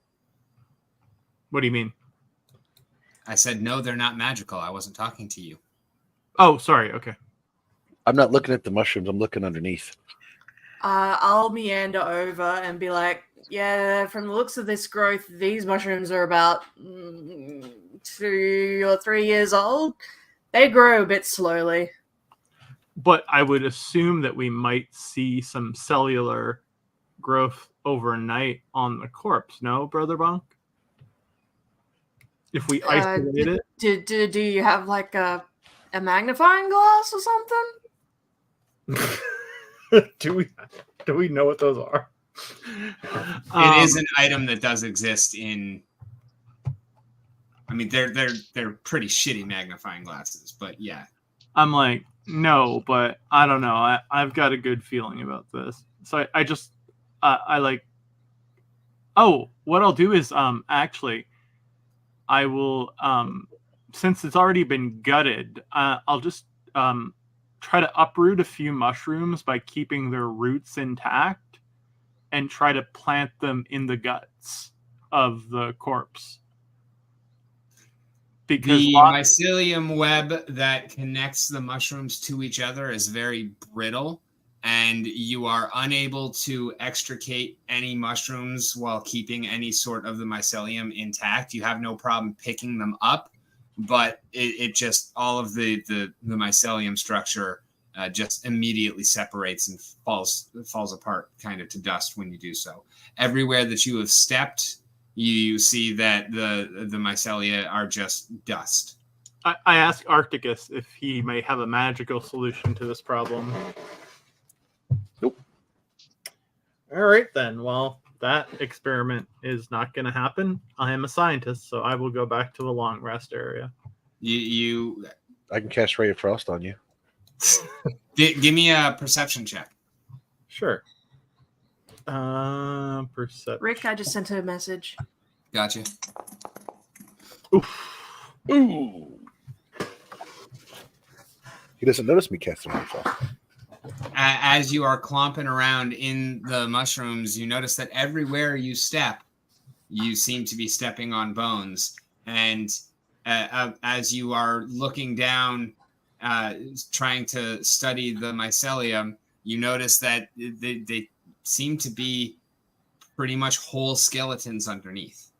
What do you mean? I said, no, they're not magical. I wasn't talking to you. Oh, sorry. Okay. I'm not looking at the mushrooms. I'm looking underneath. I'll meander over and be like, yeah, from the looks of this growth, these mushrooms are about 2 or 3 years old. They grow a bit slowly. But I would assume that we might see some cellular growth overnight on the corpse. No, Brother Bonk? If we isolate it? Do you have like a magnifying glass or something? Do we know what those are? It is an item that does exist in. I mean, they're pretty shitty magnifying glasses, but yeah. I'm like, no, but I don't know. I've got a good feeling about this. So I like. Oh, what I'll do is actually, I will since it's already been gutted, I'll just try to uproot a few mushrooms by keeping their roots intact, and try to plant them in the guts of the corpse. Because the mycelium web that connects the mushrooms to each other is very brittle, and you are unable to extricate any mushrooms while keeping any sort of the mycelium intact. You have no problem picking them up, but it just, all of the mycelium structure just immediately separates and falls apart kind of to dust when you do so. Everywhere that you have stepped, you see that the mycelia are just dust. I ask Arcticus if he may have a magical solution to this problem. Nope. All right, then. Well, that experiment is not going to happen. I am a scientist, so I will go back to the long rest area. I can cast Ray of Frost on you. Give me a perception check. Sure. Perception. Rick, I just sent her a message. Gotcha. Oof. Ooh. He doesn't notice me casting Ray of Frost. As you are clomping around in the mushrooms, you notice that everywhere you step, you seem to be stepping on bones. And as you are looking down, trying to study the mycelium, you notice that they seem to be pretty much whole skeletons underneath.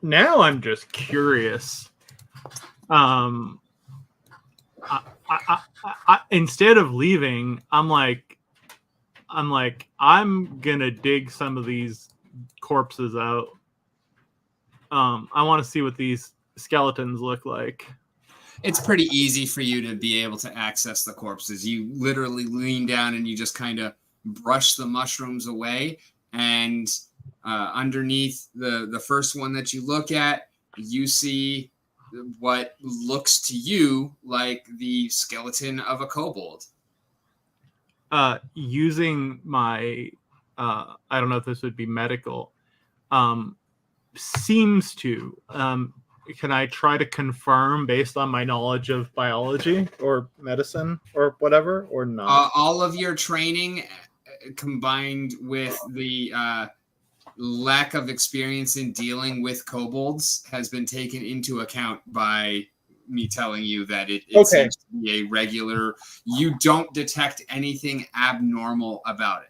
Now I'm just curious. Instead of leaving, I'm gonna dig some of these corpses out. I want to see what these skeletons look like. It's pretty easy for you to be able to access the corpses. You literally lean down and you just kind of brush the mushrooms away. And underneath the first one that you look at, you see what looks to you like the skeleton of a kobold. Using my, I don't know if this would be medical, seems to, can I try to confirm based on my knowledge of biology or medicine or whatever, or not? All of your training combined with the lack of experience in dealing with kobolds has been taken into account by me telling you that it Okay. seems to be a regular, you don't detect anything abnormal about it.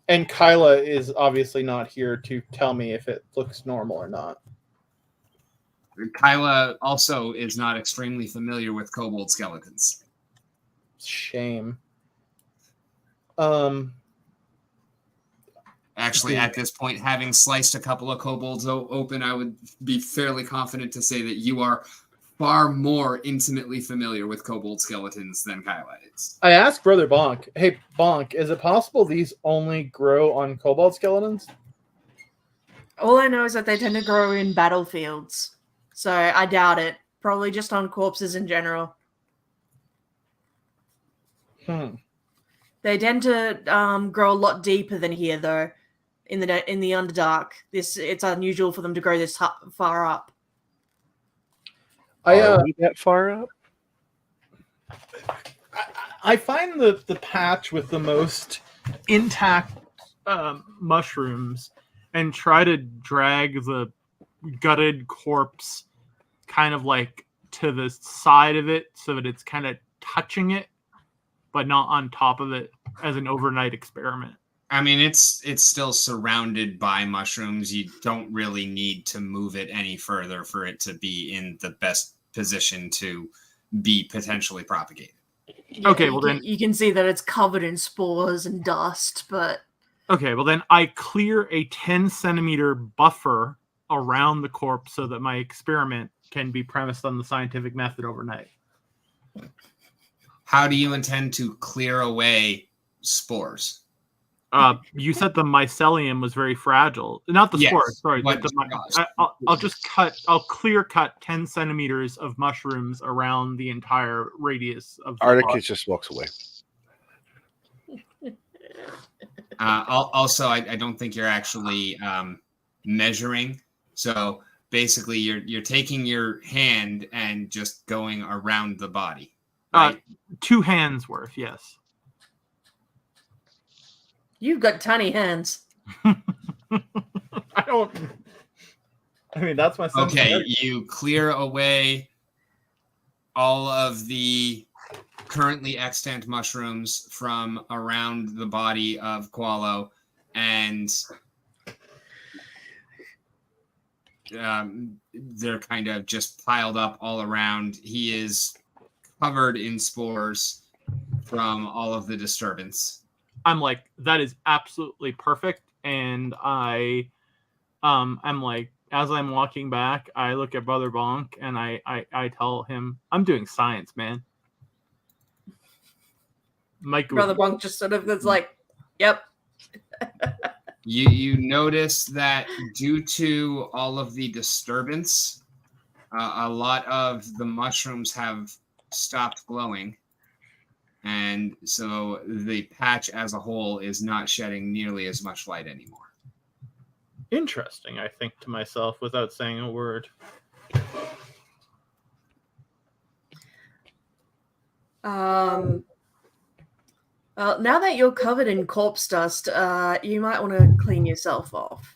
And Kyla is obviously not here to tell me if it looks normal or not. Kyla also is not extremely familiar with kobold skeletons. Shame. Actually, at this point, having sliced a couple of kobolds open, I would be fairly confident to say that you are far more intimately familiar with kobold skeletons than Kyla is. I asked Brother Bonk, hey, Bonk, is it possible these only grow on kobold skeletons? All I know is that they tend to grow in battlefields. So I doubt it. Probably just on corpses in general. They tend to grow a lot deeper than here, though. In the Underdark, it's unusual for them to grow this far up. Are we that far up? I find the patch with the most intact mushrooms and try to drag the gutted corpse kind of like to the side of it so that it's kind of touching it, but not on top of it as an overnight experiment. I mean, it's still surrounded by mushrooms. You don't really need to move it any further for it to be in the best position to be potentially propagated. Yeah, Okay, well then you can see that it's covered in spores and dust, but okay, well then I clear a 10-centimeter buffer around the corpse so that my experiment can be premised on the scientific method overnight. How do you intend to clear away spores? You said the mycelium was very fragile. Not the Yes, spores, sorry. but I'll clear cut 10 centimeters of mushrooms around the entire radius of the Arcticus body. just walks away. Also, I don't think you're actually measuring. So basically, you're taking your hand and just going around the body. Right? 2 hands worth, yes. You've got tiny hands. I mean, that's my sense. Okay, you clear away all of the currently extant mushrooms from around the body of Qualo, and they're kind of just piled up all around. He is covered in spores from all of the disturbance. I'm like, that is absolutely perfect. And I'm like, as I'm walking back, I look at Brother Bonk and I tell him, I'm doing science, man. Mike Brother Bonk just sort of is like, yep. You notice that due to all of the disturbance, a lot of the mushrooms have stopped glowing. And so the patch as a whole is not shedding nearly as much light anymore. Interesting, I think to myself without saying a word. Well, now that you're covered in corpse dust, you might want to clean yourself off.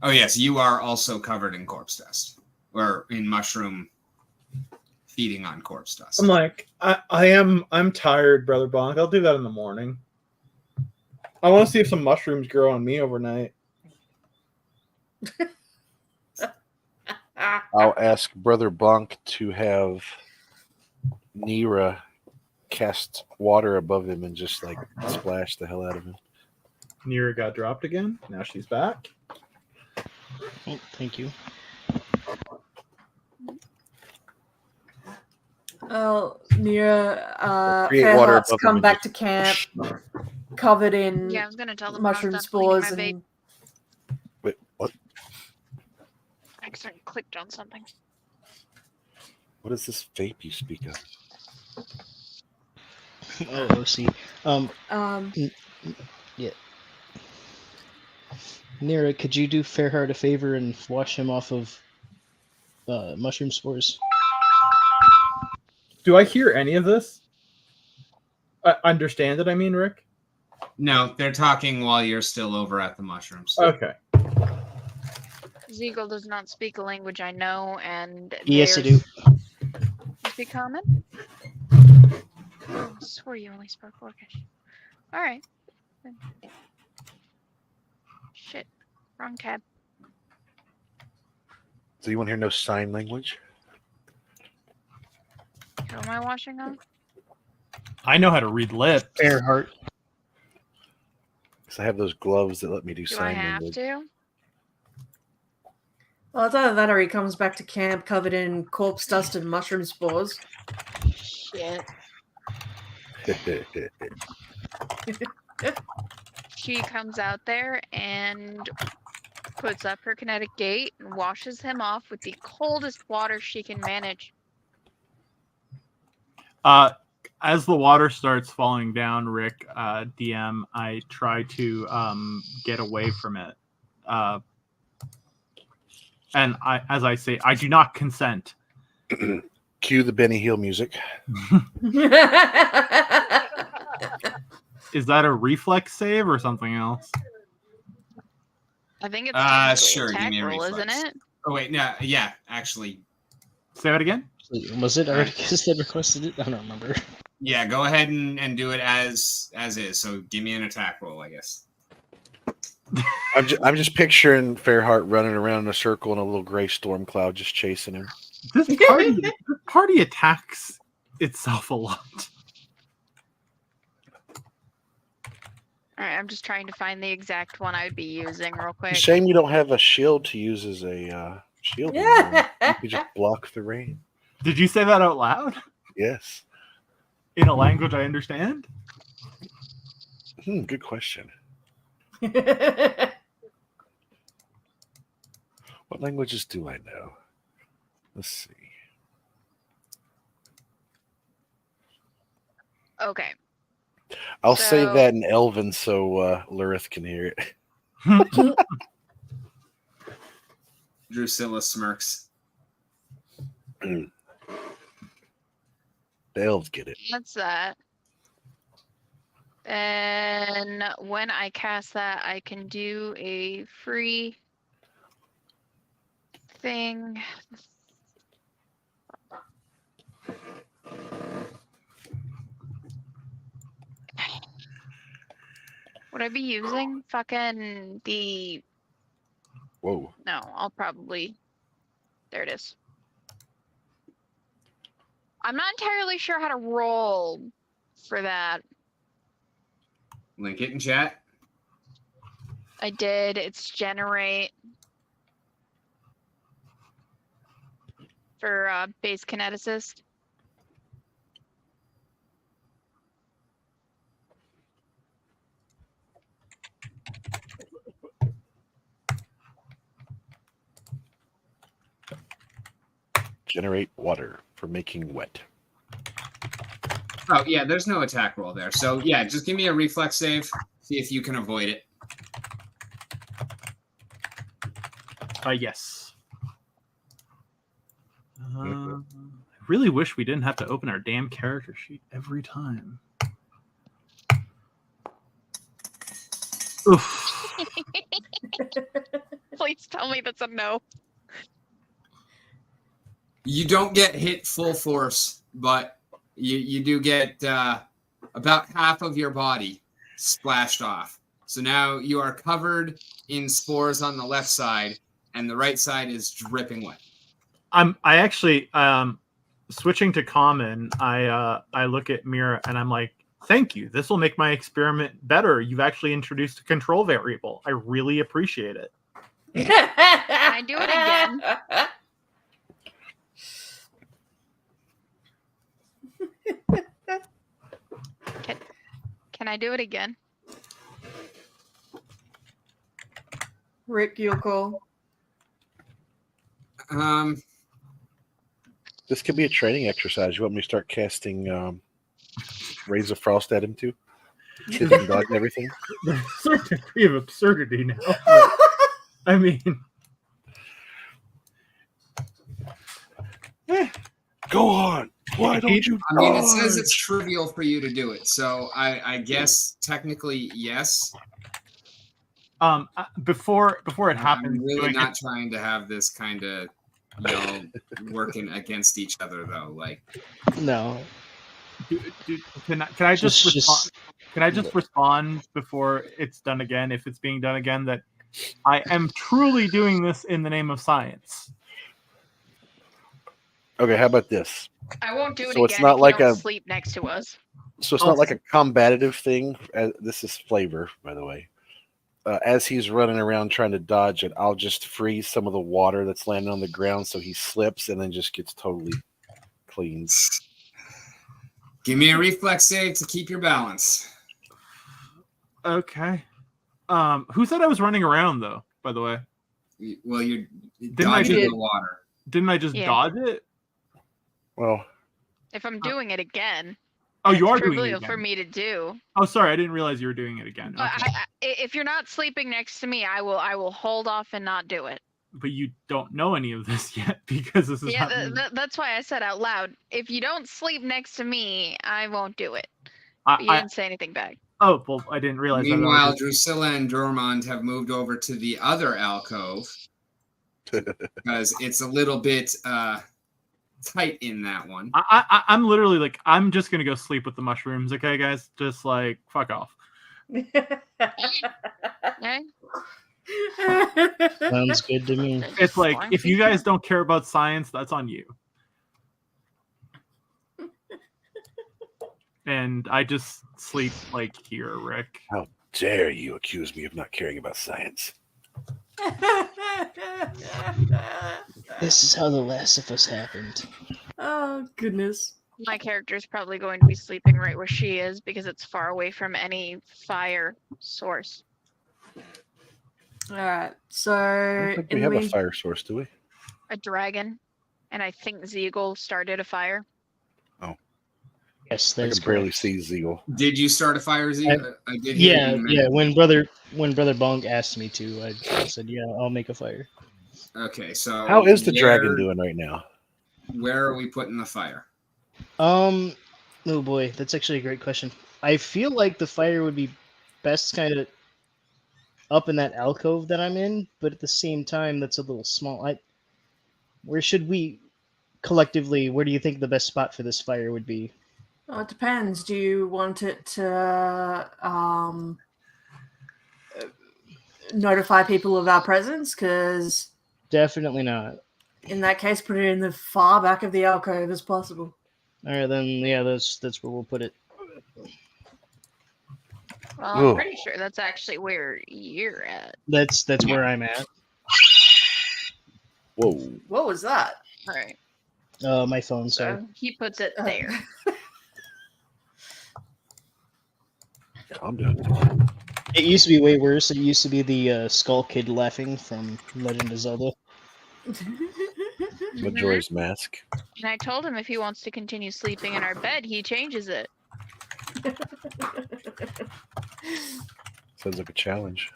Oh, yes, you are also covered in corpse dust. Or in mushroom feeding on corpse dust. I'm like, I'm tired, Brother Bonk. I'll do that in the morning. I want to see if some mushrooms grow on me overnight. I'll ask Brother Bonk to have Nira cast water above him and just like splash the hell out of him. Nira got dropped again. Now she's back. Oh, thank you. Oh, Nira, Create water Fairheart's above come them back and to camp, covered in Yeah, I was gonna tell them mushroom to stop cleaning spores my vape. and Wait, what? I accidentally clicked on something. What is this vape you speak of? Oh, see. Yeah. Nira, could you do Fairheart a favor and wash him off of mushroom spores? Do I hear any of this? Understand it, I mean, Rick? No, they're talking while you're still over at the mushrooms. Okay. Zeagle does not speak a language I know, and Yes, I do. You speak common? Oh, I swore you only spoke Orcish. Alright. Shit. Wrong tab. So you want to hear no sign language? Who am I washing off? I know how to read lips. Fairheart. Because I have those gloves that let me do Do I sign have language. to? well, it's either that or he comes back to camp covered in corpse dust and mushroom spores. Shit. She comes out there and puts up her kinetic gate and washes him off with the coldest water she can manage. As the water starts falling down, Rick, DM, I try to get away from it. And as I say, I do not consent. Cue the Benny Hill music. Is that a reflex save or something else? I think it's technically Sure, give attack me a roll, isn't reflex. it? Oh, wait, no, yeah, actually. Say that again? Was it Articus that requested it? I don't remember. Yeah, go ahead and do it as is. So give me an attack roll, I guess. I'm just picturing Fairheart running around in a circle in a little gray storm cloud, just chasing him. This party attacks itself a lot. Alright, I'm just trying to find the exact one I'd be using real quick. Shame you don't have a shield to use as a shield. Yeah. You could just block the rain. Did you say that out loud? Yes. In a language I understand? Good question. What languages do I know? Let's see. Okay. I'll say So- that in Elven so Lurith can hear it. Drusilla smirks. The elves get it. That's that. And when I cast that, I can do a free thing. Would I be using fucking the... Whoa. No, I'll probably... There it is. I'm not entirely sure how to roll for that. Link it in chat. I did. It's generate for base kineticist. Generate water for making wet. Oh, yeah, there's no attack roll there. So, yeah, just give me a reflex save. See if you can avoid it. Yes. I really wish we didn't have to open our damn character sheet every time. Oof. Please tell me that's a no. You don't get hit full force, but you do get about half of your body splashed off. So now you are covered in spores on the left side, and the right side is dripping wet. I actually switching to common. I look at Mira and I'm like, thank you. This will make my experiment better. You've actually introduced a control variable. I really appreciate it. Can I do it again? Can I do it again? Rick, you'll call. This could be a training exercise. You want me to start casting Rays of Frost at him too? Hit him dodge and everything? There's a certain degree of absurdity now. I mean, go on. Why don't you? I mean, it says it's trivial for you to do it, so I guess technically yes. before it happens, I'm really not trying to have this kind of working against each other though. Like, No. Can I just respond? Just- Can I just respond before it's done again? If it's being done again, that I am truly doing this in the name of science. Okay, how about this? I won't do it So again. it's not if like you don't a- sleep next to us. So it's not like a combative thing. This is flavor, by the way. As he's running around trying to dodge it, I'll just freeze some of the water that's landing on the ground so he slips and then just gets totally cleaned. give me a reflex save to keep your balance. Okay. Who said I was running around though? By the way, Well, you're Didn't I dodging do- the water. didn't I just Yeah. dodge it? Well, If I'm doing it again, Oh, you it's are doing it trivial again. for me to do. Oh, sorry, I didn't realize you were doing it again. But Okay. if you're not sleeping next to me, I will hold off and not do it. But you don't know any of this yet because this is Yeah, happening. that's why I said out loud. If you don't sleep next to me, I won't do it. But you I, didn't say anything back. oh, well, I didn't realize that. Meanwhile, Drusilla and Dormond have moved over to the other alcove because it's a little bit tight in that one. I'm literally like, I'm just gonna go sleep with the mushrooms, okay, guys? Just like, fuck off. Okay? Sounds good to me. It's like, if you guys don't care about science, that's on you. And I just sleep like here, Rick. how dare you accuse me of not caring about science? This is how The Last of Us happened. Oh, goodness. My character is probably going to be sleeping right where she is because it's far away from any fire source. All right. I So, don't think we in have the a fire source, do we? A dragon, and I think Zeagle started a fire. Yes, that I is can barely correct. see Zeal. Did you start a fire, Z? I did hear Yeah, you yeah. mention- When brother Bonk asked me to, I said, "Yeah, I'll make a fire." Okay, so How is the dragon doing right now? Where are we putting the fire? Oh boy, that's actually a great question. I feel like the fire would be best kind of up in that alcove that I'm in, but at the same time, that's a little small. Where should we collectively? Where do you think the best spot for this fire would be? Well, it depends. Do you want it to notify people of our presence? Because Definitely not. in that case, put it in the far back of the alcove as possible. All right, then. Yeah, that's where we'll put it. Well, I'm Ugh. pretty sure that's actually where you're at. That's where I'm at. Whoa. What was that? Right. My phone. Sorry. So he puts it there. Calm down. It used to be way worse. It used to be the Skull Kid laughing from Legend of Zelda. Majora's Mask. And I told him if he wants to continue sleeping in our bed, he changes it. Sounds like a challenge.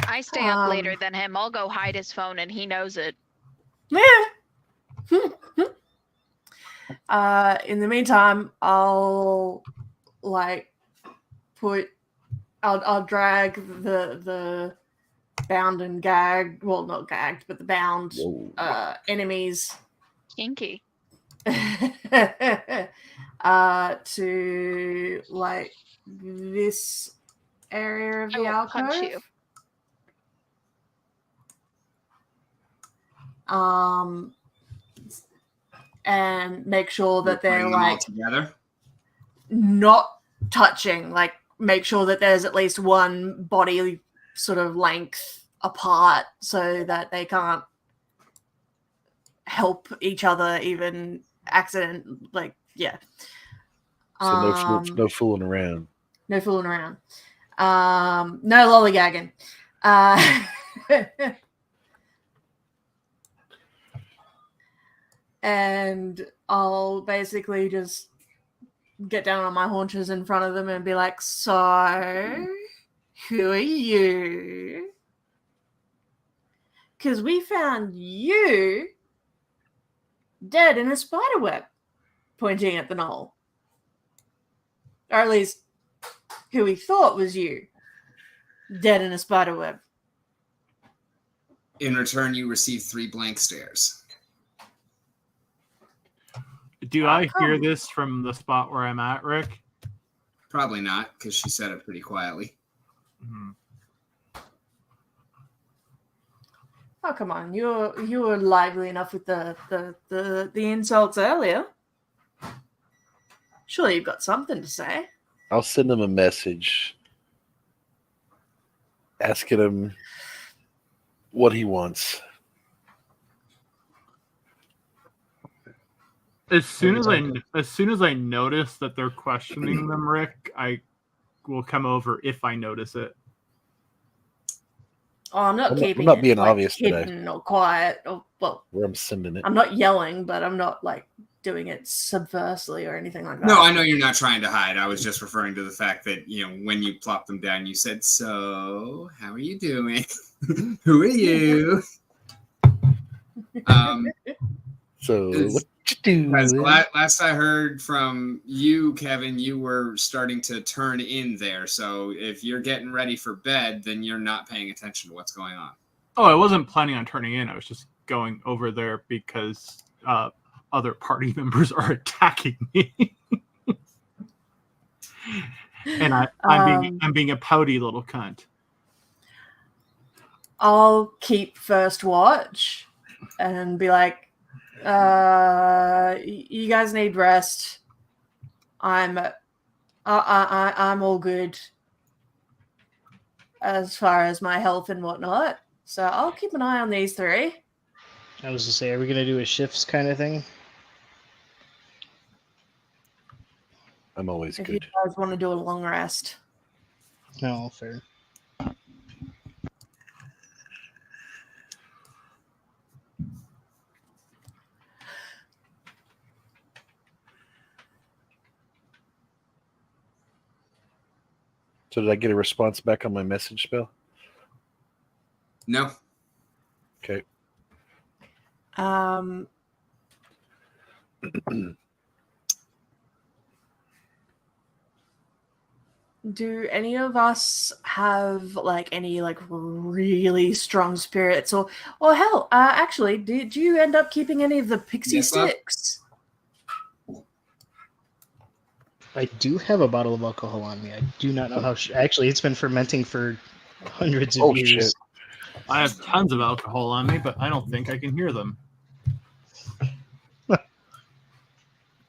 I stay up later than him. I'll go hide his phone and he knows it. In the meantime, I'll drag the bound and gagged, well, not gagged, but the bound enemies Kinky. to this area of I the will alcove. punch you. And make sure that they're Putting them all together. not touching, make sure that there's at least one body sort of length apart so that they can't help each other even accident, yeah. So no fooling around. No fooling around. No lollygagging. And I'll basically just get down on my haunches in front of them and be like, so, who are you? Because we found you dead in a spider web, pointing at the knoll. Or at least, who we thought was you, dead in a spider web. In return, you receive 3 blank stares. Do I hear this from the spot where I'm at, Rick? Probably not, because she said it pretty quietly. Mm-hmm. Oh, come on. You were lively enough with the insults earlier. Surely you've got something to say. I'll send him a message asking him what he wants. As soon as I notice that they're questioning them, Rick, I will come over if I notice it. Oh, I'm not I'm not being obvious hidden today. or quiet. Or, well, where I'm sending it. I'm not yelling, but I'm not doing it subversely or anything like that. No, I know you're not trying to hide. I was just referring to the fact that, when you plopped them down, you said, so, how are you doing? Who are you? So, what you do? Last I heard from you, Kevin, you were starting to turn in there. So if you're getting ready for bed, then you're not paying attention to what's going on. Oh, I wasn't planning on turning in. I was just going over there because other party members are attacking me. And I'm being a pouty little cunt. I'll keep first watch and be like, you guys need rest. I'm all good as far as my health and whatnot. So I'll keep an eye on these 3. I was to say, are we gonna do a shifts kind of thing? I'm always if good. you guys want to do a long rest. No, fair. So did I get a response back on my message spell? No. Okay. Do any of us have like any like really strong spirits or hell, actually, did you end up keeping any of the pixie Yes, love. sticks? I do have a bottle of alcohol on me. I do not know how. Actually, it's been fermenting for hundreds of Oh, years. shit. I have tons of alcohol on me, but I don't think I can hear them. Well,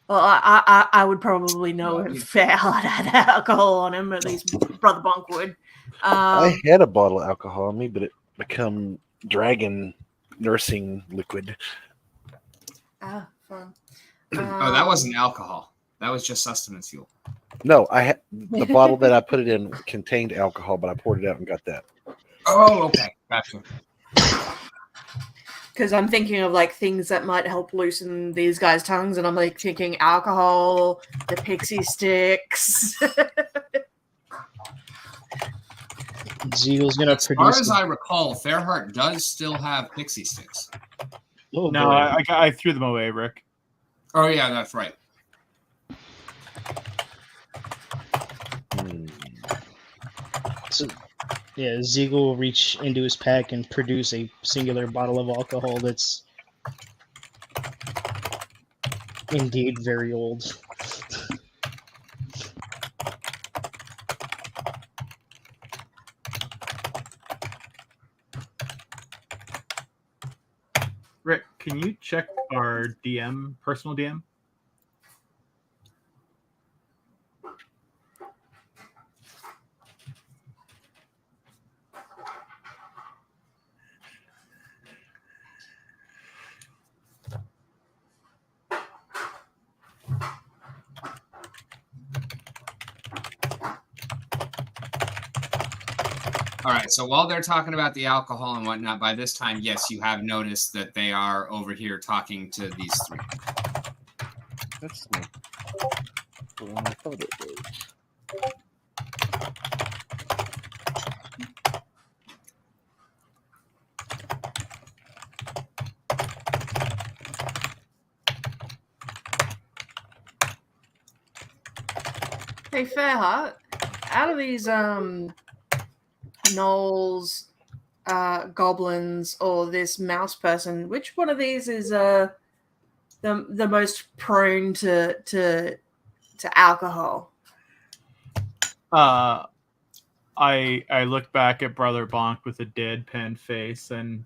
I would probably know if Fairheart had alcohol on him, at least Brother Bonk would. I had a bottle of alcohol on me, but it become dragon nursing liquid. Fun. Oh, that wasn't alcohol. That was just sustenance fuel. No, I had the bottle that I put it in contained alcohol, but I poured it out and got that. Oh, okay. Gotcha. Because I'm thinking of like things that might help loosen these guys' tongues, and I'm like thinking alcohol, the pixie sticks. Zeal's gonna As far as I recall, Fairheart does still have pixie sticks. Oh, No, boy. I threw them away, Rick. Oh, yeah, that's right. So, yeah, Zeagle will reach into his pack and produce a singular bottle of alcohol that's indeed very old. Rick, can you check our DM, personal DM? All right. So while they're talking about the alcohol and whatnot, by this time, yes, you have noticed that they are over here talking to these three. That's not what I thought it was. Hey, Fairheart, out of these gnolls, goblins, or this mouse person, which one of these is the most prone to alcohol? I look back at Brother Bonk with a deadpan face, and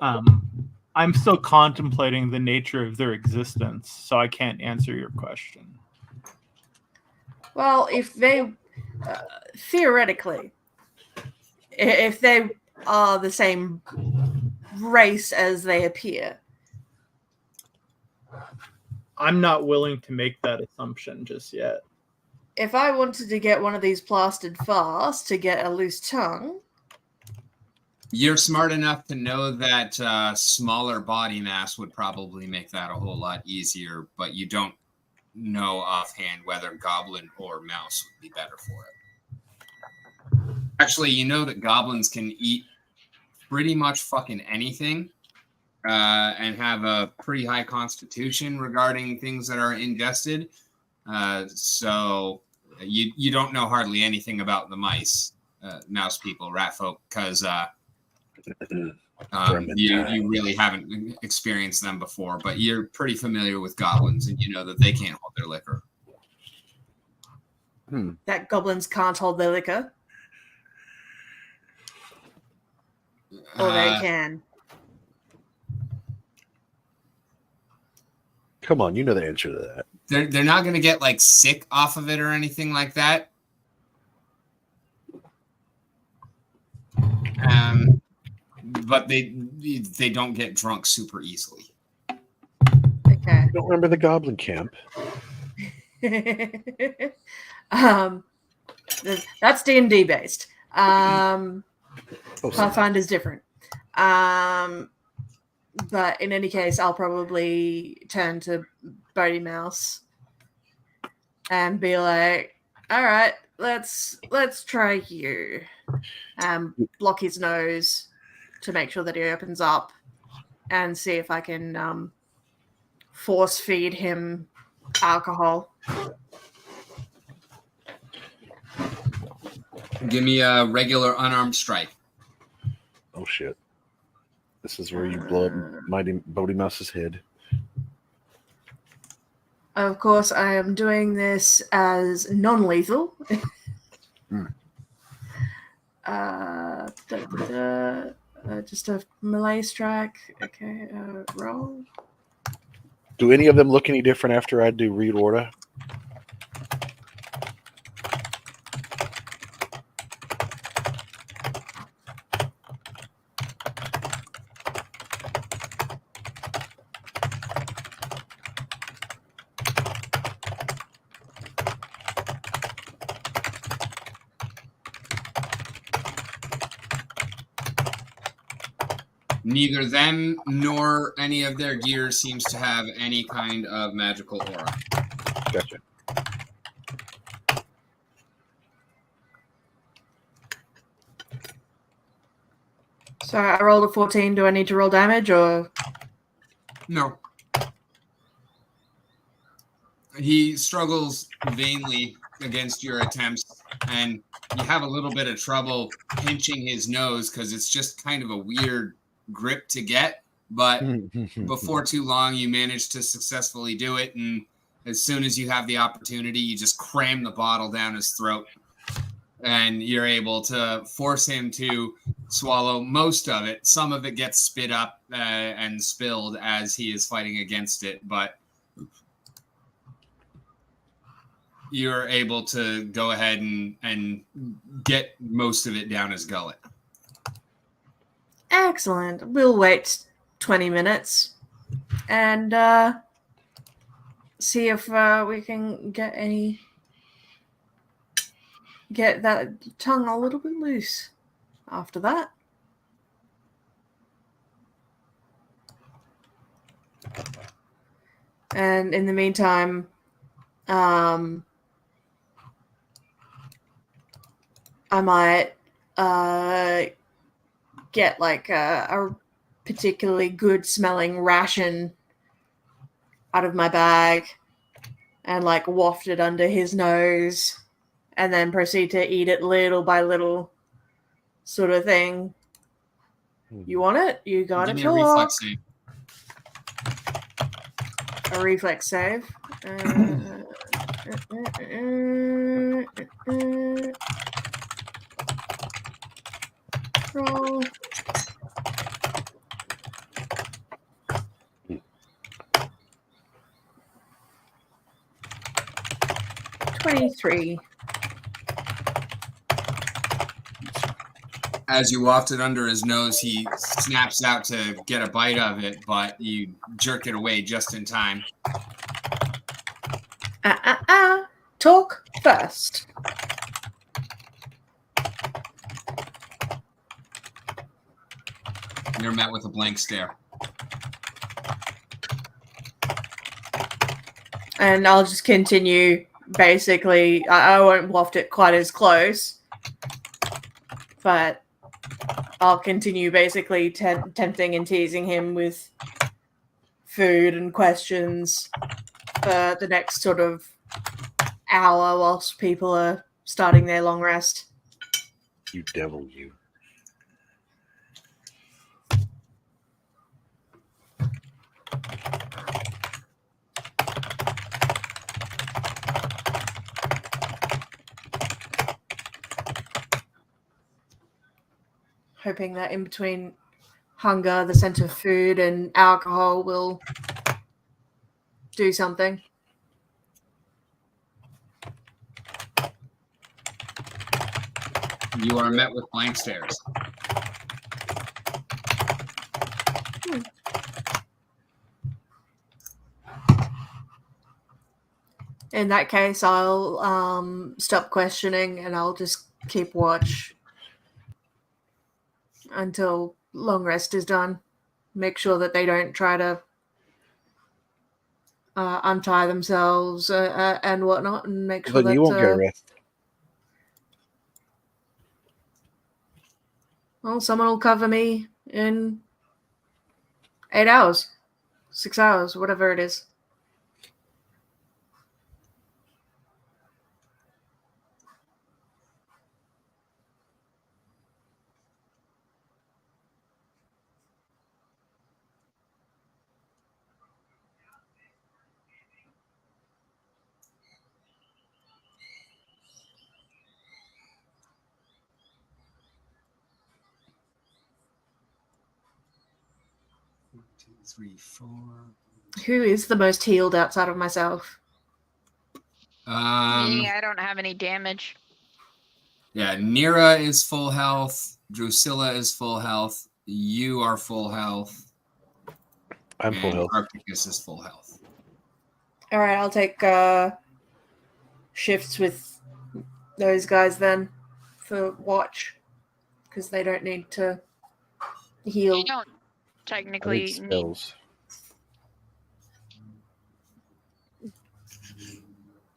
I'm still contemplating the nature of their existence, so I can't answer your question. Well, if they theoretically, if they are the same race as they appear, I'm not willing to make that assumption just yet. if I wanted to get one of these plastered fast to get a loose tongue, You're smart enough to know that smaller body mass would probably make that a whole lot easier, but you don't know offhand whether goblin or mouse would be better for it. Actually, you know that goblins can eat pretty much fucking anything and have a pretty high constitution regarding things that are ingested. So you don't know hardly anything about the mice, mouse people, rat folk, because you really haven't experienced them before, but you're pretty familiar with goblins, and you know that they can't hold their liquor. that goblins can't hold their liquor, or they can. Come on, you know the answer to that. They're not going to get like sick off of it or anything like that. But they don't get drunk super easily. Okay. You don't remember the goblin camp? That's D&D based. Pathfinder's different. But in any case, I'll probably turn to Bodie Mouse and be like, all right, let's try you. Block his nose to make sure that he opens up, and see if I can force feed him alcohol. Give me a regular unarmed strike. Oh shit! This is where you blow up Mighty Bodie Mouse's head. Of course, I am doing this as non-lethal. Just a melee strike. Okay, roll. Do any of them look any different after I do read order? Neither them nor any of their gear seems to have any kind of magical aura. Gotcha. So I rolled a 14. Do I need to roll damage or? No. He struggles vainly against your attempts, and you have a little bit of trouble pinching his nose because it's just kind of a weird grip to get. But before too long, you manage to successfully do it, and as soon as you have the opportunity, you just cram the bottle down his throat, and you're able to force him to swallow most of it. Some of it gets spit up and spilled as he is fighting against it, but you're able to go ahead and get most of it down his gullet. Excellent. We'll wait 20 minutes and see if we can get that tongue a little bit loose after that. And in the meantime, I might get like a particularly good smelling ration out of my bag and like waft it under his nose and then proceed to eat it little by little, sort of thing. You want it? You gotta Give me a talk. reflex save. A reflex save. Roll. 23. As you waft it under his nose, he snaps out to get a bite of it, but you jerk it away just in time. Talk first. You're met with a blank stare. And I'll just continue. Basically, I won't waft it quite as close, but I'll continue basically tempting and teasing him with food and questions for the next sort of hour whilst people are starting their long rest. You devil, you. Hoping that in between hunger, the scent of food, and alcohol will do something. You are met with blank stares. In that case, I'll stop questioning and I'll just keep watch until long rest is done. Make sure that they don't try to untie themselves and whatnot, and make sure Then that you won't get a rest. Well, someone will cover me in 8 hours, 6 hours, whatever it is. One, 2, 3, 4. Who is the most healed outside of myself? Me, I don't have any damage. Yeah, Nira is full health. Drusilla is full health. You are full health. I'm full and health. Arcticus is full health. All right, I'll take shifts with those guys then for watch because they don't need to heal. You don't I need technically need. spells.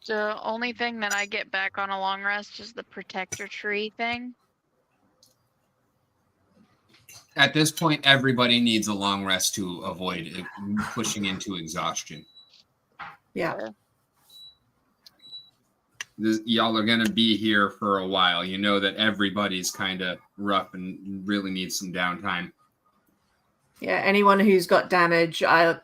The only thing that I get back on a long rest is the protector tree thing. At this point, everybody needs a long rest to avoid pushing into exhaustion. Yeah. Y'all are going to be here for a while. You know that everybody's kind of rough and really needs some downtime. Yeah, anyone who's got damage, I'm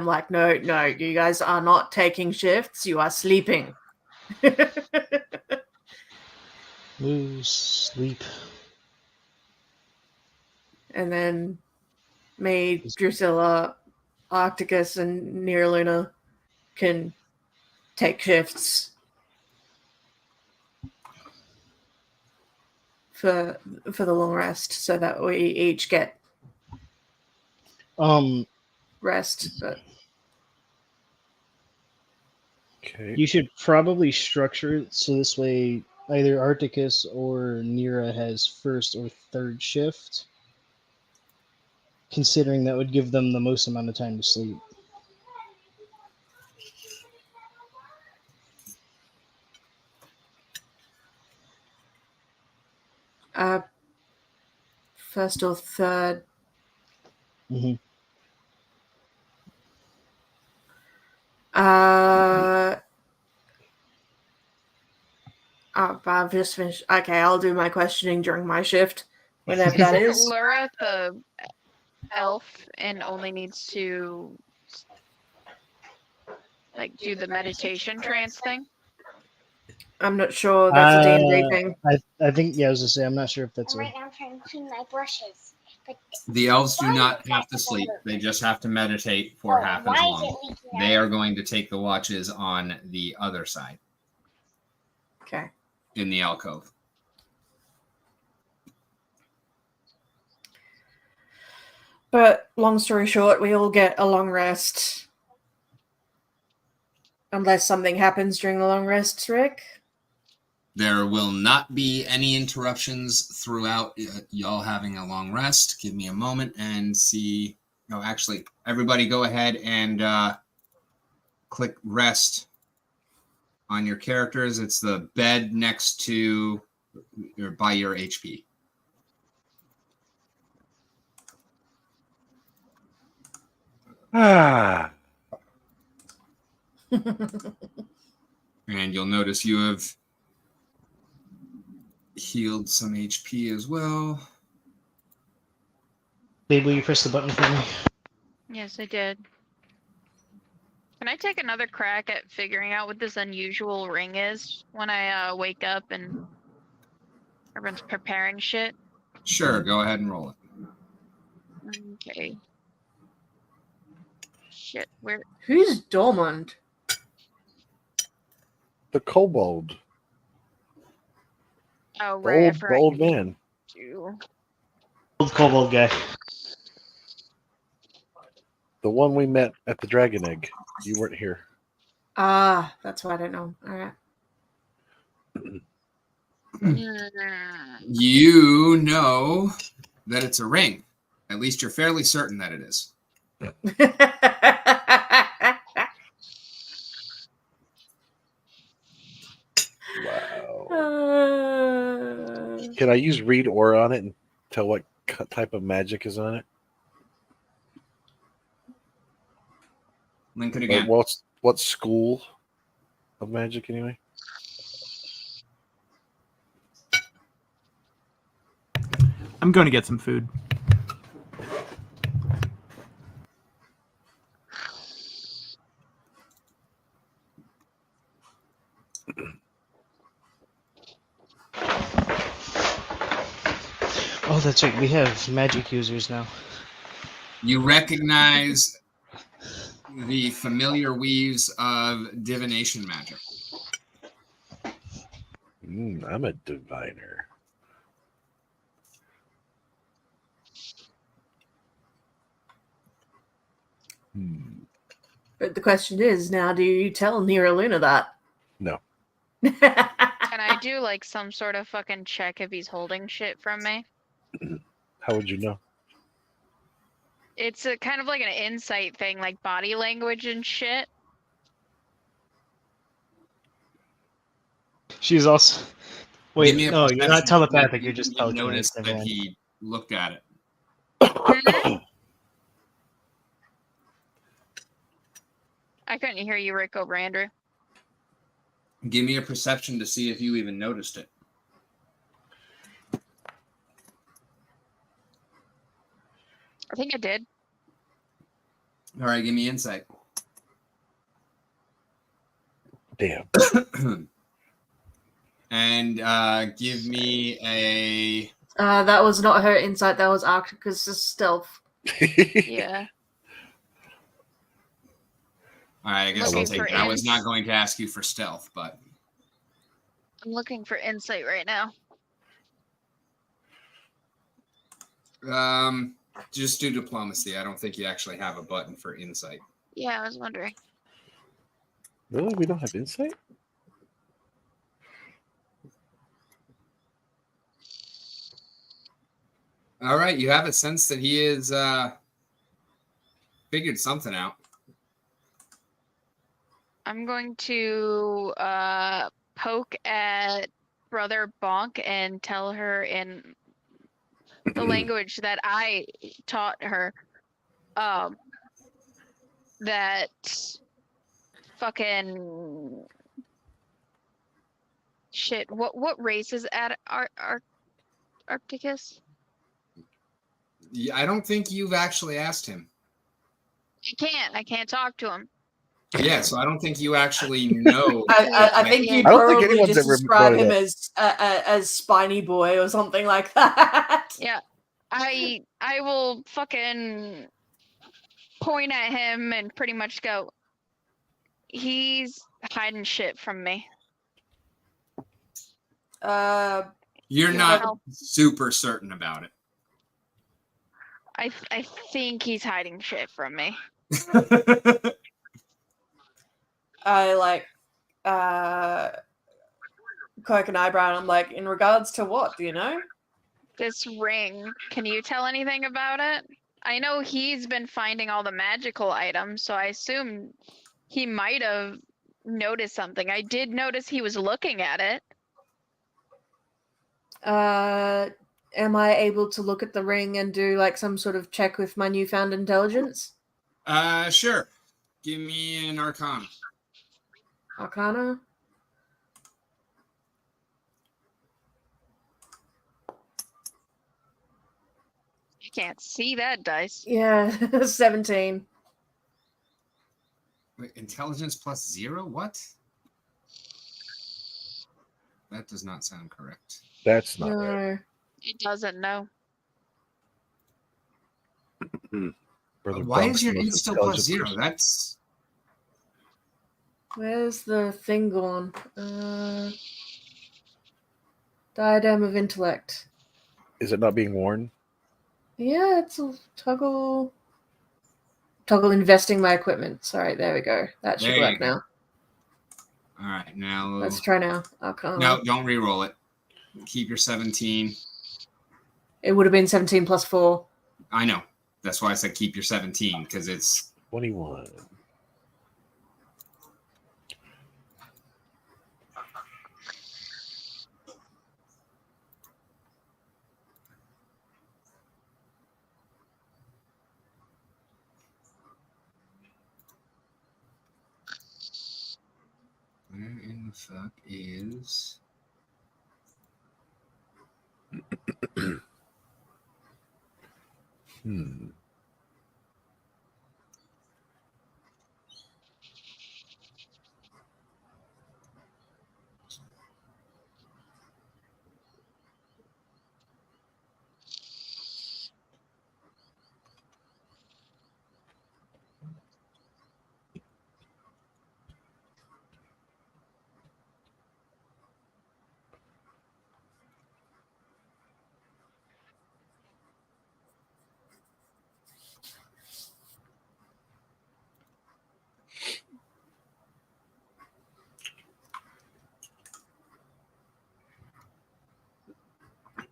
like, no, you guys are not taking shifts. You are sleeping. Lose sleep. And then me, Drusilla, Arcticus, and Nearluna can take shifts for the long rest, so that we each get rest. But Okay. you should probably structure it so this way either Arcticus or Nira has first or third shift, considering that would give them the most amount of time to sleep. first or third. Mm-hmm. I've just finished. Okay, I'll do my questioning during my shift, whenever that is. Laura, the elf, and only needs to like do the meditation trance thing. I'm not sure that's a D&D thing. I think, yeah, I was going to say, I'm not sure if that's Right now I'm trying to clean my brushes. But The elves do not have to sleep. They just have to meditate for half as why is it long. leaking They out? are going to take the watches on the other side Okay. in the alcove. But long story short, we all get a long rest. Unless something happens during the long rest, Rick. There will not be any interruptions throughout y'all having a long rest. Give me a moment and see. No, actually, everybody go ahead and click rest on your characters. It's the bed next to or by your HP. Ah. And you'll notice you have healed some HP as well. Babe, will you press the button for me? Yes, I did. Can I take another crack at figuring out what this unusual ring is when I wake up and everyone's preparing shit? Sure, go ahead and roll it. Okay. Shit, where? Who's Dormond? The kobold. Oh, right. I The forgot old you man. do. Old kobold guy. The one we met at the Dragon Egg. You weren't here. Ah, that's why I don't know. All right. You know that it's a ring. At least you're fairly certain that it is. Wow. Can I use read aura on it and tell what type of magic is on it? Link it Or again. what school of magic anyway? I'm going to get some food. Oh, that's right. We have magic users now. You recognize the familiar weaves of divination magic. I'm a diviner. But the question is now, do you tell Nira Luna that? No. Can I do like some sort of fucking check if he's holding shit from me? How would you know? It's a kind of like an insight thing, like body language and shit. She's also. Give Wait, me a no, you're not perception telepathic. check You're if just you telekinetic. noticed Never that mind. he looked at it. I couldn't hear you, Rick over Andrew. Give me a perception to see if you even noticed it. I think I did. All right, give me insight. Damn. And give me a. That was not her insight. That was Arctica's stealth. Yeah. All right, I guess I'll Looking take for it. I was not ins. going to ask you for stealth, but I'm looking for insight right now. just do diplomacy. I don't think you actually have a button for insight. Yeah, I was wondering. Really? We don't have insight? All right, you have a sense that he is figured something out. I'm going to poke at Brother Bonk and tell her in the language that I taught her that fucking shit. What race is at Arcticus? Yeah, I don't think you've actually asked him. I can't talk to him. Yeah, so I don't think you actually know. I think you I don't think probably anyone's just ever describe brought it him as Spiny Boy or something like that. Yeah. I will fucking point at him and pretty much go, he's hiding shit from me. Uh, You're Yeah, not I'll- super certain about it. I think he's hiding shit from me. I like cock an eyebrow and I'm like, in regards to what, do you know? This ring, can you tell anything about it? I know he's been finding all the magical items, so I assume he might have noticed something. I did notice he was looking at it. Am I able to look at the ring and do like some sort of check with my newfound intelligence? Sure. Give me an Arcana. Arcana? You can't see that dice. Yeah, 17. Wait, intelligence plus 0? What? That does not sound correct. That's not right. No. It doesn't know. Brother Why Bronk's is your the most int still plus intelligent 0? person. That's Where's the thing gone? Diadem of Intellect. Is it not being worn? Yeah, it's a toggle investing my equipment. Sorry, there we go. That should There you work go. now. all right. Now, Let's try now. Arcana. no, don't re-roll it. Keep your 17. It would have been 17 plus 4. I know. That's why I said keep your 17 because it's 21. fuck is...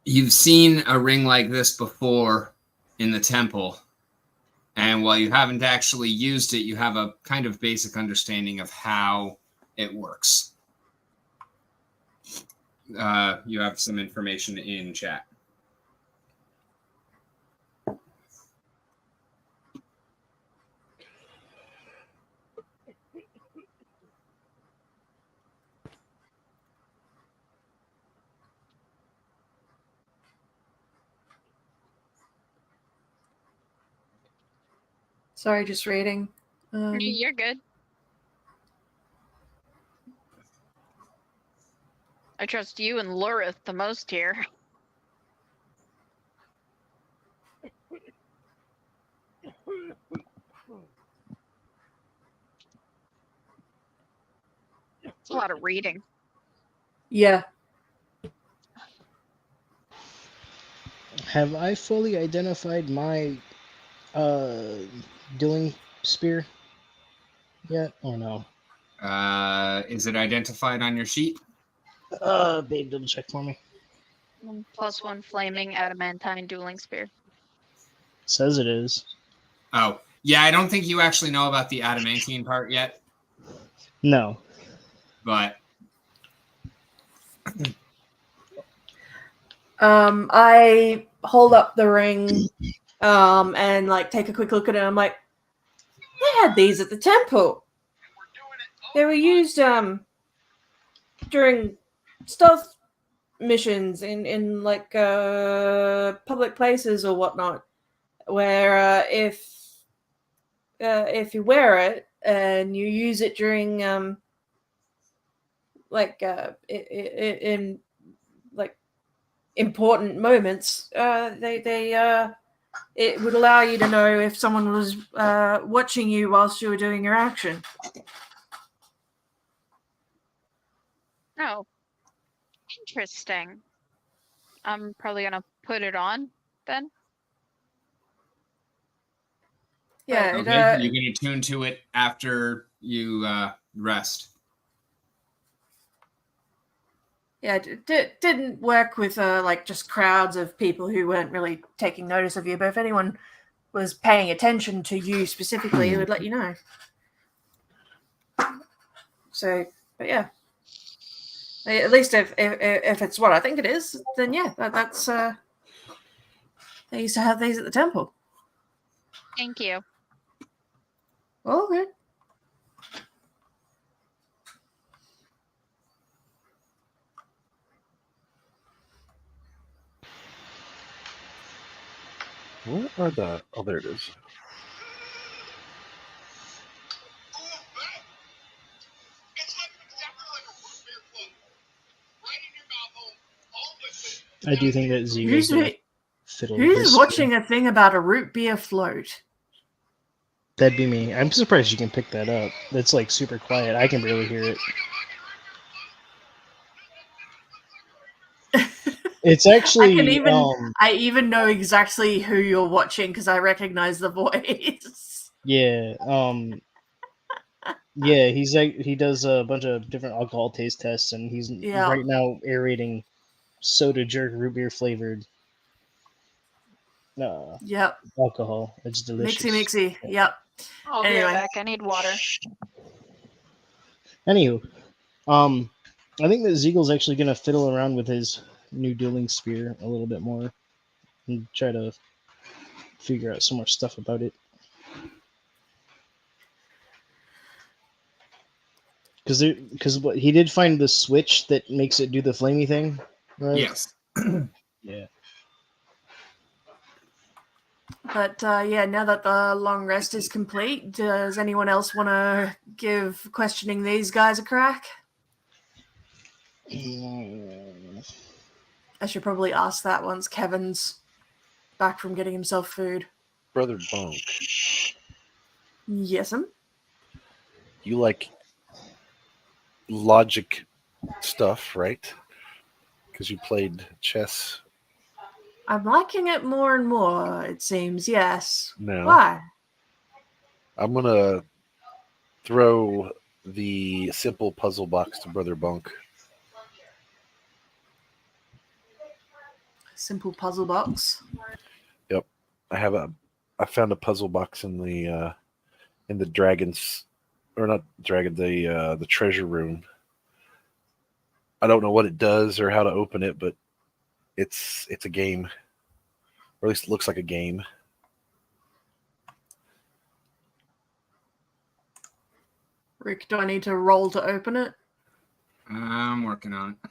You've seen a ring like this before in the temple, and while you haven't actually used it, you have a kind of basic understanding of how it works. You have some information in chat. Sorry, just reading. You're good. I trust you and Lurith the most here. It's a lot of reading. Yeah. Have I fully identified my dueling spear yet, or no? Is it identified on your sheet? Babe, double check for me. +1 flaming adamantine dueling spear. Says it is. Oh, yeah, I don't think you actually know about the adamantine part yet, No. but I hold up the ring and like take a quick look at it. I'm like, they had these at the temple. They were used during stealth missions in like public places or whatnot, where if you wear it and you use it during in like important moments, it would allow you to know if someone was watching you whilst you were doing your action. Oh, interesting. I'm probably gonna put it on then. Yeah, okay, you're going to tune to it after you rest. Yeah, it didn't work with like just crowds of people who weren't really taking notice of you. But if anyone was paying attention to you specifically, it would let you know. So, but yeah, at least if it's what I think it is, then yeah, that's they used to have these at the temple. Thank you. Oh, okay. What are the? Oh, there it is. I do think that Zego's gonna fiddle with Who's his watching a thing about a root beer float? That'd be me. I'm surprised you can pick that up. That's like super quiet. I can barely hear it. It's actually. I even know exactly who you're watching because I recognize the voice. Yeah. Yeah. He's like he does a bunch of different alcohol taste tests, and he's right now aerating soda jerk root beer flavored. Yep. Alcohol. It's delicious. Mixy. Yep. I'll be right back. I need water. Anywho, I think that Zeagle's actually gonna fiddle around with his new dueling spear a little bit more and try to figure out some more stuff about it. Because what he did find the switch that makes it do the flamey thing, right? Yes. Yeah. But yeah, now that the long rest is complete, does anyone else want to give questioning these guys a crack? I should probably ask that once Kevin's back from getting himself food. Brother Bonk, Yes'm. you like logic stuff, right? Because you played chess. I'm liking it more and more, it seems, yes. No. Why? I'm gonna throw the simple puzzle box to Brother Bonk. Simple puzzle box. Yep, I found a puzzle box in the dragons, or not dragon, the treasure room. I don't know what it does or how to open it, but it's a game, or at least it looks like a game. Rick, do I need to roll to open it? I'm working on it.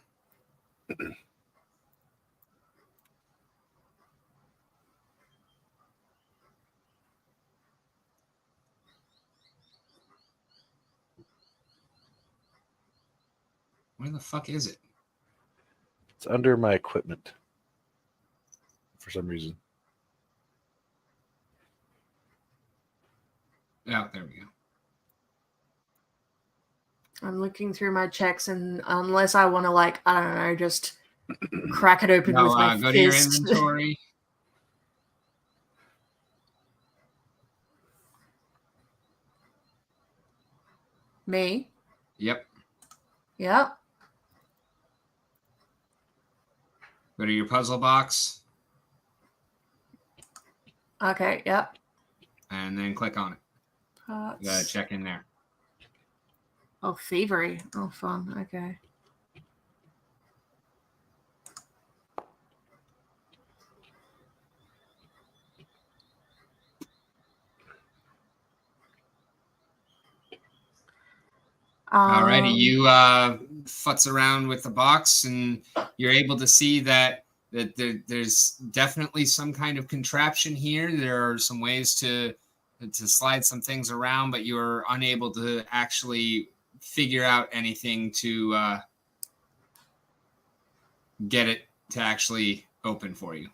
Where the fuck is it? It's under my equipment for some reason. Oh, there we go. I'm looking through my checks, and unless I want to, like, I don't know, just crack it open No, with my go to your fist. inventory. Me? Yep. Yep. Go to your puzzle box Okay, yep. and then click on it. You gotta Parts. check in there. Oh, thievery. Oh, fun. Okay. Alrighty, you futz around with the box, and you're able to see that there's definitely some kind of contraption here. There are some ways to slide some things around, but you're unable to actually figure out anything to get it to actually open for you.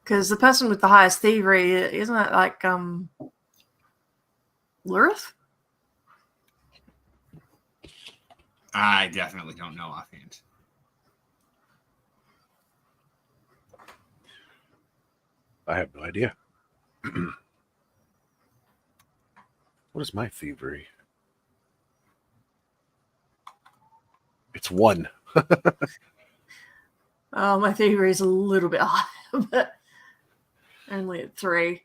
Because the person with the highest thievery, isn't it like Lurith? I definitely don't know offhand. I have no idea. What is my thievery? It's 1. Oh, my thievery is a little bit higher, but only at 3.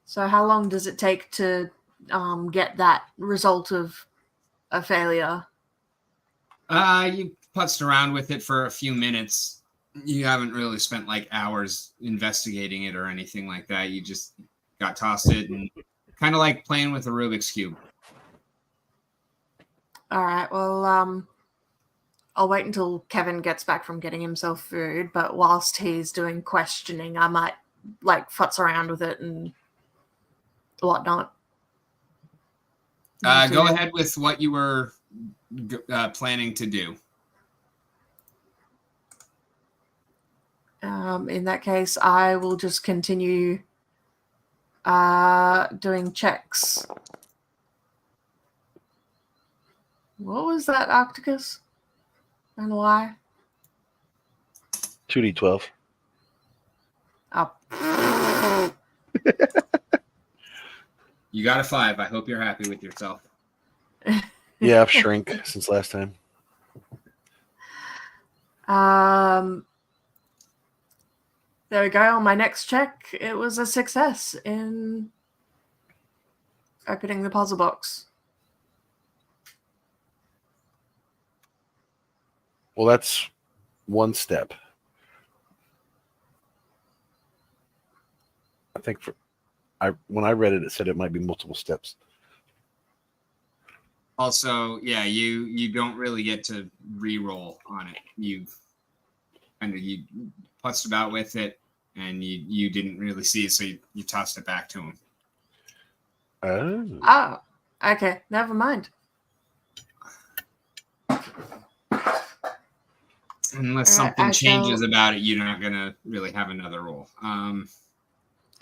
So how long does it take to get that result of a failure? You putzed around with it for a few minutes. You haven't really spent like hours investigating it or anything like that. You just got tossed it, and kind of like playing with a Rubik's Cube. All right, well, I'll wait until Kevin gets back from getting himself food, but whilst he's doing questioning, I might like futz around with it and whatnot. Go ahead with what you were planning to do. In that case, I will just continue doing checks. What was that, Octicus? And why? 2d12. Oh. You got a 5. I hope you're happy with yourself. Yeah, I've shrink since last time. There we go. On my next check, it was a success in opening the puzzle box. Well, that's 1 step. I think when I read it, it said it might be multiple steps. Also, yeah, you don't really get to re-roll on it. You putzed about with it, and you didn't really see it, so you tossed it back to him. Oh. Oh, okay. Never mind. Unless something changes about it, you're not gonna really have another roll. All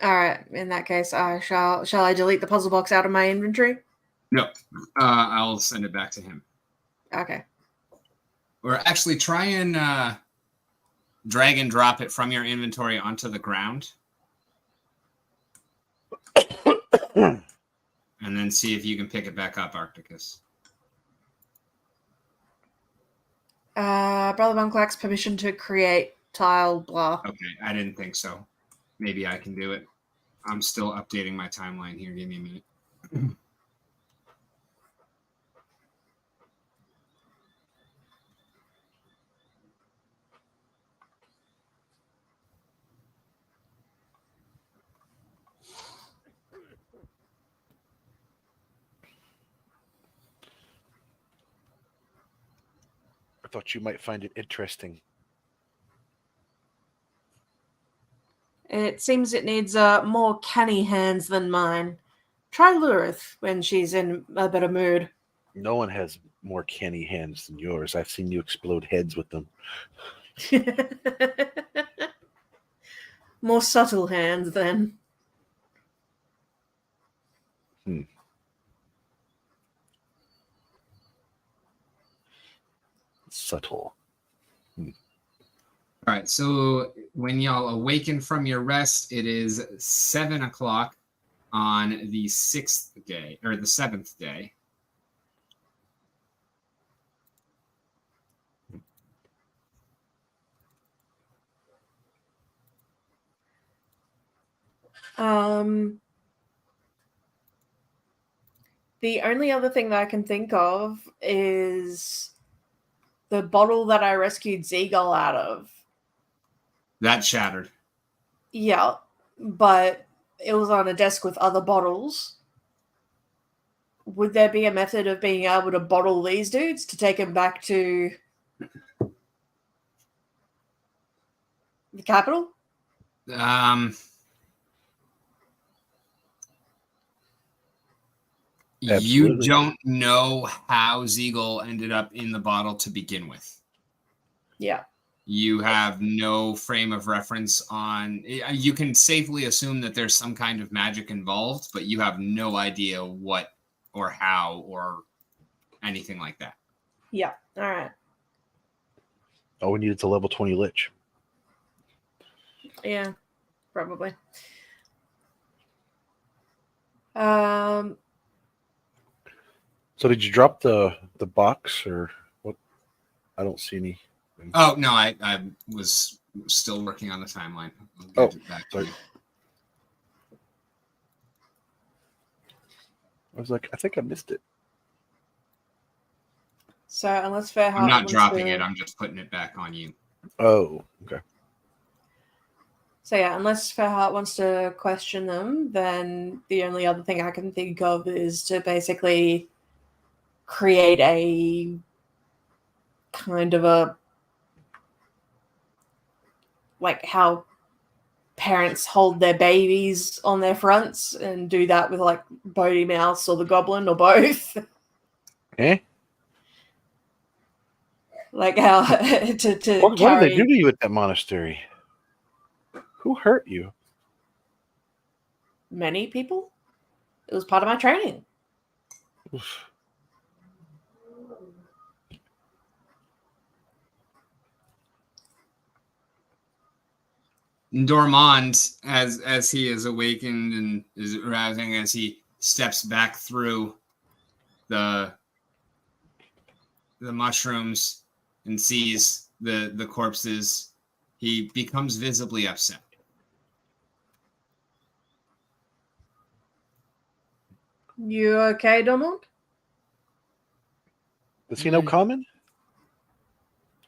right. In that case, shall I delete the puzzle box out of my inventory? No, I'll send it back to him. Okay. Or actually, try and drag and drop it from your inventory onto the ground, and then see if you can pick it back up, Arcticus. Brother Monk lacks permission to create tile blah. Okay, I didn't think so. Maybe I can do it. I'm still updating my timeline here. Give me a minute. I thought you might find it interesting. It seems it needs more canny hands than mine. Try Lurith when she's in a better mood. No one has more canny hands than yours. I've seen you explode heads with them. More subtle hands, then. Subtle. All right, so when y'all awaken from your rest, it is 7 o'clock on the 6th day, or the 7th day. The only other thing that I can think of is the bottle that I rescued Seagull out of. That shattered. Yeah, but it was on a desk with other bottles. Would there be a method of being able to bottle these dudes to take them back to the capital? You don't know how Zeagle ended up in the bottle to begin with. Yeah. You have no frame of reference on. You can safely assume that there's some kind of magic involved, but you have no idea what or how or anything like that. Yeah. All right. All we need is a level 20 lich. Yeah, probably. So did you drop the box or what? I don't see any. Oh no, I was still working on the timeline. I'll get it back to you. I was like, I think I missed it. So unless Fairheart I'm not wants dropping to... it. I'm just putting it back on you. Oh, okay. So yeah, unless Fairheart wants to question them, then the only other thing I can think of is to basically create a kind of a, like how parents hold their babies on their fronts, and do that with like Bodie Mouse or the Goblin or both. Eh? Like how to What did carry... they do to you at that monastery? Who hurt you? Many people. It was part of my training. Oof. Dormand, as he is awakened and is arousing, as he steps back through the mushrooms and sees the corpses, he becomes visibly upset. You okay, Donald? Does he know common?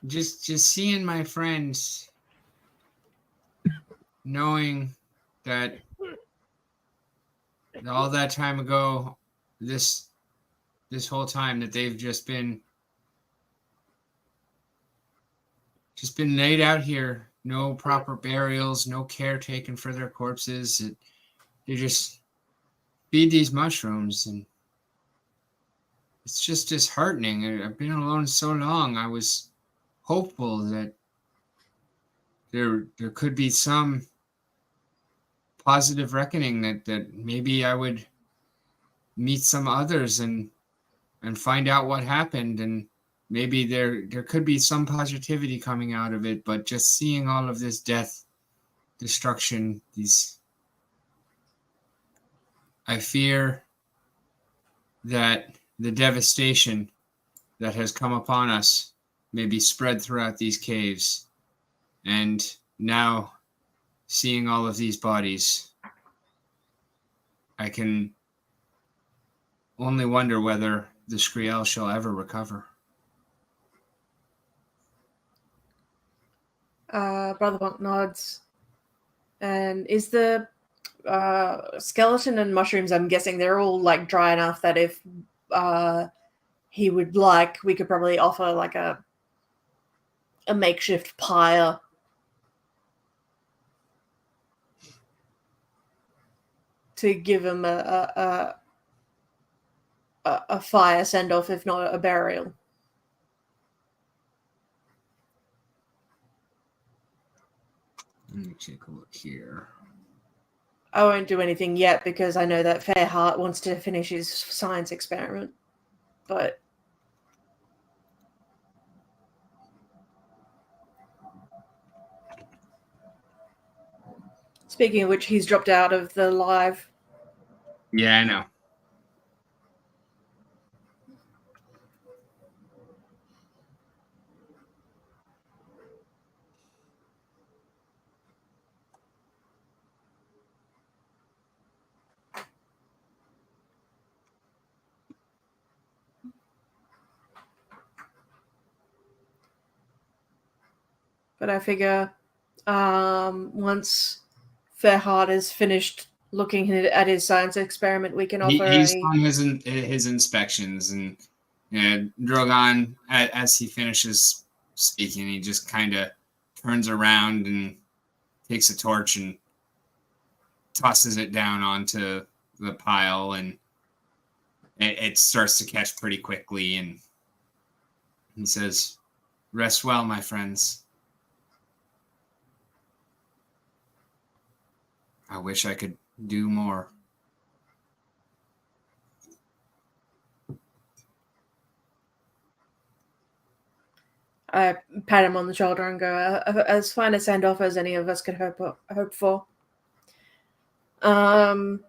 just seeing my friends, knowing that all that time ago, this whole time that they've just been laid out here, no proper burials, no care taken for their corpses. They just feed these mushrooms, and it's just disheartening. I've been alone so long. I was hopeful that there could be some positive reckoning, that maybe I would meet some others and find out what happened, and maybe there could be some positivity coming out of it. But just seeing all of this death, destruction, I fear that the devastation that has come upon us may be spread throughout these caves. And now, seeing all of these bodies, I can only wonder whether the Skriel shall ever recover. Brother Monk nods. And is the skeleton and mushrooms, I'm guessing they're all like dry enough that if he would like, we could probably offer like a makeshift pyre. To give him a fire send-off, if not a burial. Let me take a look here. I won't do anything yet because I know that Fairheart wants to finish his science experiment. But speaking of which, he's dropped out of the live. Yeah, I know. But I figure once Fairheart is finished looking at his science experiment, we can offer He's on his inspections, and Drogon, as he finishes speaking, he just kind of turns around and takes a torch and tosses it down onto the pile, and it starts to catch pretty quickly, and he says, "Rest well, my friends. I wish I could do more." I pat him on the shoulder and go, as fine a send-off as any of us could hope for. And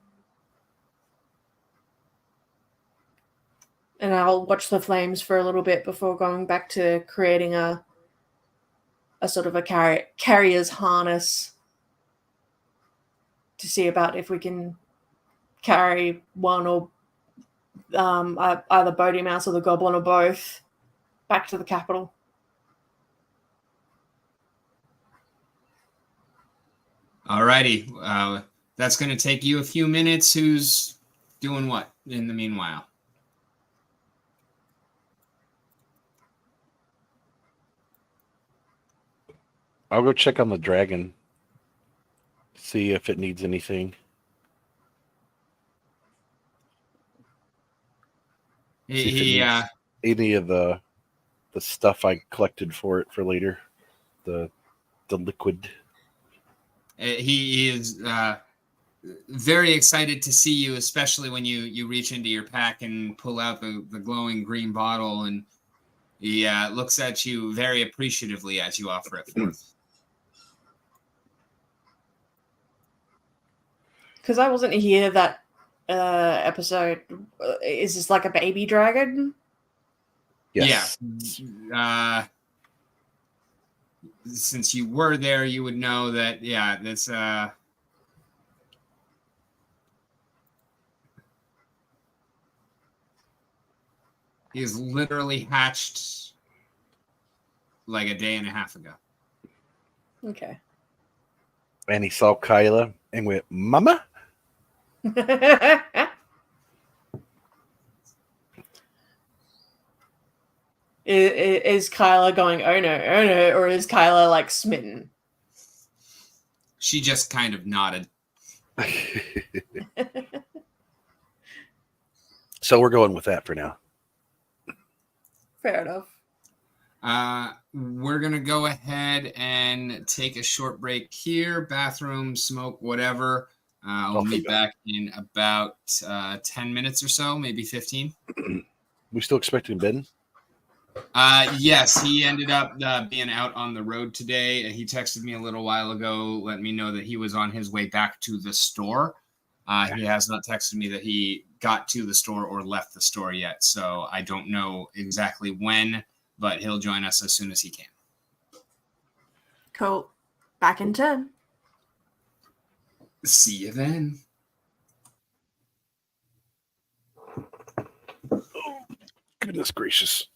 I'll watch the flames for a little bit before going back to creating a sort of a carrier's harness to see about if we can carry one or either Bodie Mouse or the Goblin or both back to the capital. Alrighty, that's going to take you a few minutes. Who's doing what in the meanwhile? I'll go check on the dragon, see if it needs anything. Any of the stuff I collected for it for later, the liquid. He is very excited to see you, especially when you reach into your pack and pull out the glowing green bottle, and he looks at you very appreciatively as you offer it forth. Because I wasn't here that episode. Is this like a baby dragon? Yes. Yeah. Since you were there, you would know that. Yeah, this. He is literally hatched like a day and a half ago. Okay. And he saw Kyla and went, "Mama." Is Kyla going, oh no, or is Kyla like smitten? She just kind of nodded. So we're going with that for now. Fair enough. We're gonna go ahead and take a short break here. Bathroom, smoke, whatever. We'll meet back in about 10 minutes or so, maybe 15. We still expecting Ben? Yes, he ended up being out on the road today. He texted me a little while ago, letting me know that he was on his way back to the store. He has not texted me that he got to the store or left the store yet, so I don't know exactly when, but he'll join us as soon as he can. Cool. Back in 10. See you then. Goodness gracious.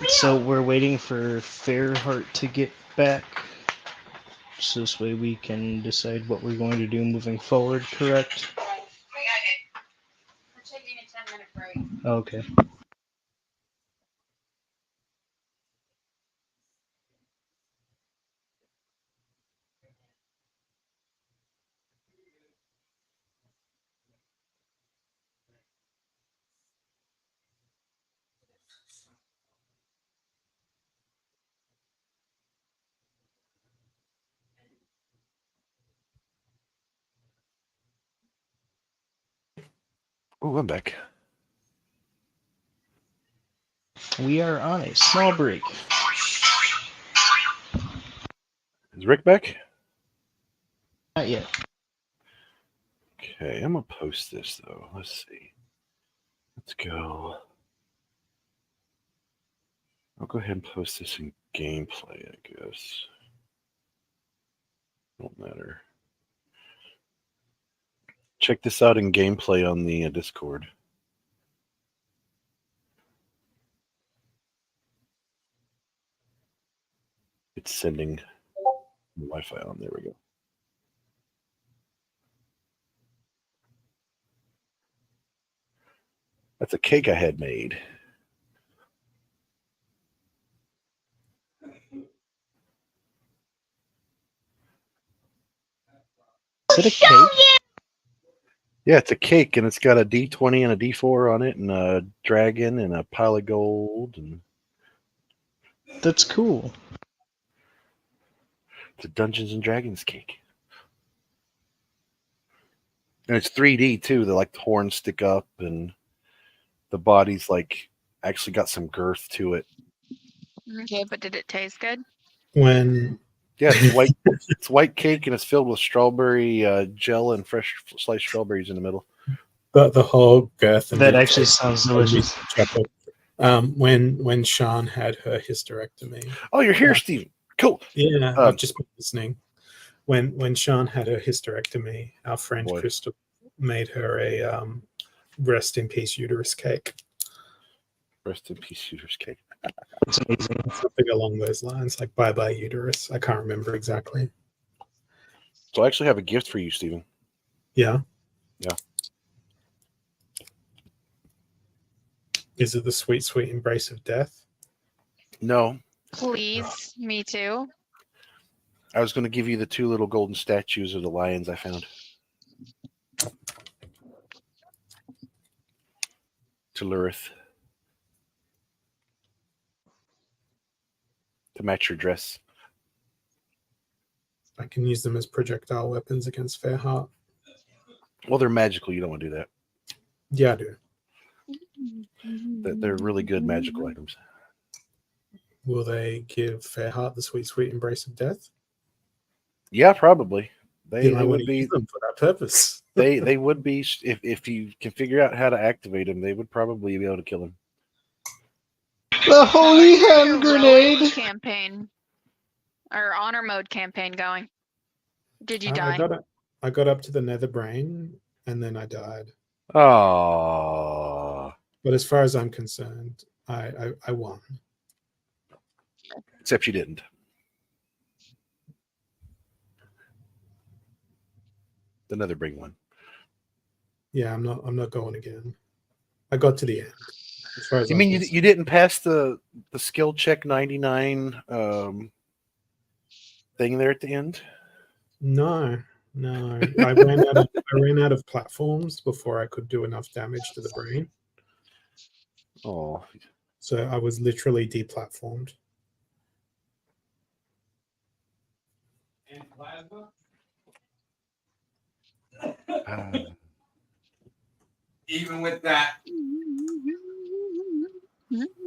So we're waiting for Fairheart to get back. So this way we can decide what we're going to do moving forward, correct? We're taking a 10-minute break. Okay. Oh, I'm back. We are on a small break. Is Rick back? Not yet. Okay, I'm gonna post this though. Let's see. Let's go. I'll go ahead and post this in gameplay, I guess. Don't matter. Check this out in gameplay on the Discord. It's sending the Wi-Fi on. There we go. That's a cake I had made. Is it a cake? Yeah, it's a cake, and it's got a D20 and a D4 on it, and a dragon, and a pile of gold, and That's cool. it's a Dungeons and Dragons cake. And it's 3D too. The like the horns stick up, and the body's like actually got some girth to it. Okay, but did it taste good? When Yeah, it's white. It's white cake, and it's filled with strawberry gel and fresh sliced strawberries in the middle. the whole girth and That the- actually sounds delicious. when Sean had her hysterectomy. Oh, you're here, Steve. Cool. Yeah, I've just been listening. When Sean had her hysterectomy, our friend Boy. Crystal made her a rest in peace uterus cake. Rest in peace, shooter's cake. It's amazing. Something along those lines, like bye bye uterus. I can't remember exactly. So I actually have a gift for you, Stephen. Yeah. Yeah. Is it the sweet, sweet embrace of death? No, Please, me too. I was going to give you the 2 little golden statues of the lions I found. To Lurith. To match your dress. I can use them as projectile weapons against Fairheart. Well, they're magical. You don't want to do that. Yeah, I do. They're really good magical items. Will they give Fairheart the sweet, sweet embrace of death? Yeah, probably. They You might want would to be. use them for that purpose. They would be if you can figure out how to activate them. They would probably be able to kill him. The holy How's your hand grenade! relic campaign or honor mode campaign going? Did you die? I got up to the nether brain and then I died. Oh, But as far as I'm concerned, I won. except you didn't. The nether brain one. Yeah, I'm not going again. I got to the end. As far as You I'm mean concerned. you didn't pass the skill check 99 thing there at the end? No. I ran out of platforms before I could do enough damage to the brain. Oh, So I was literally deplatformed.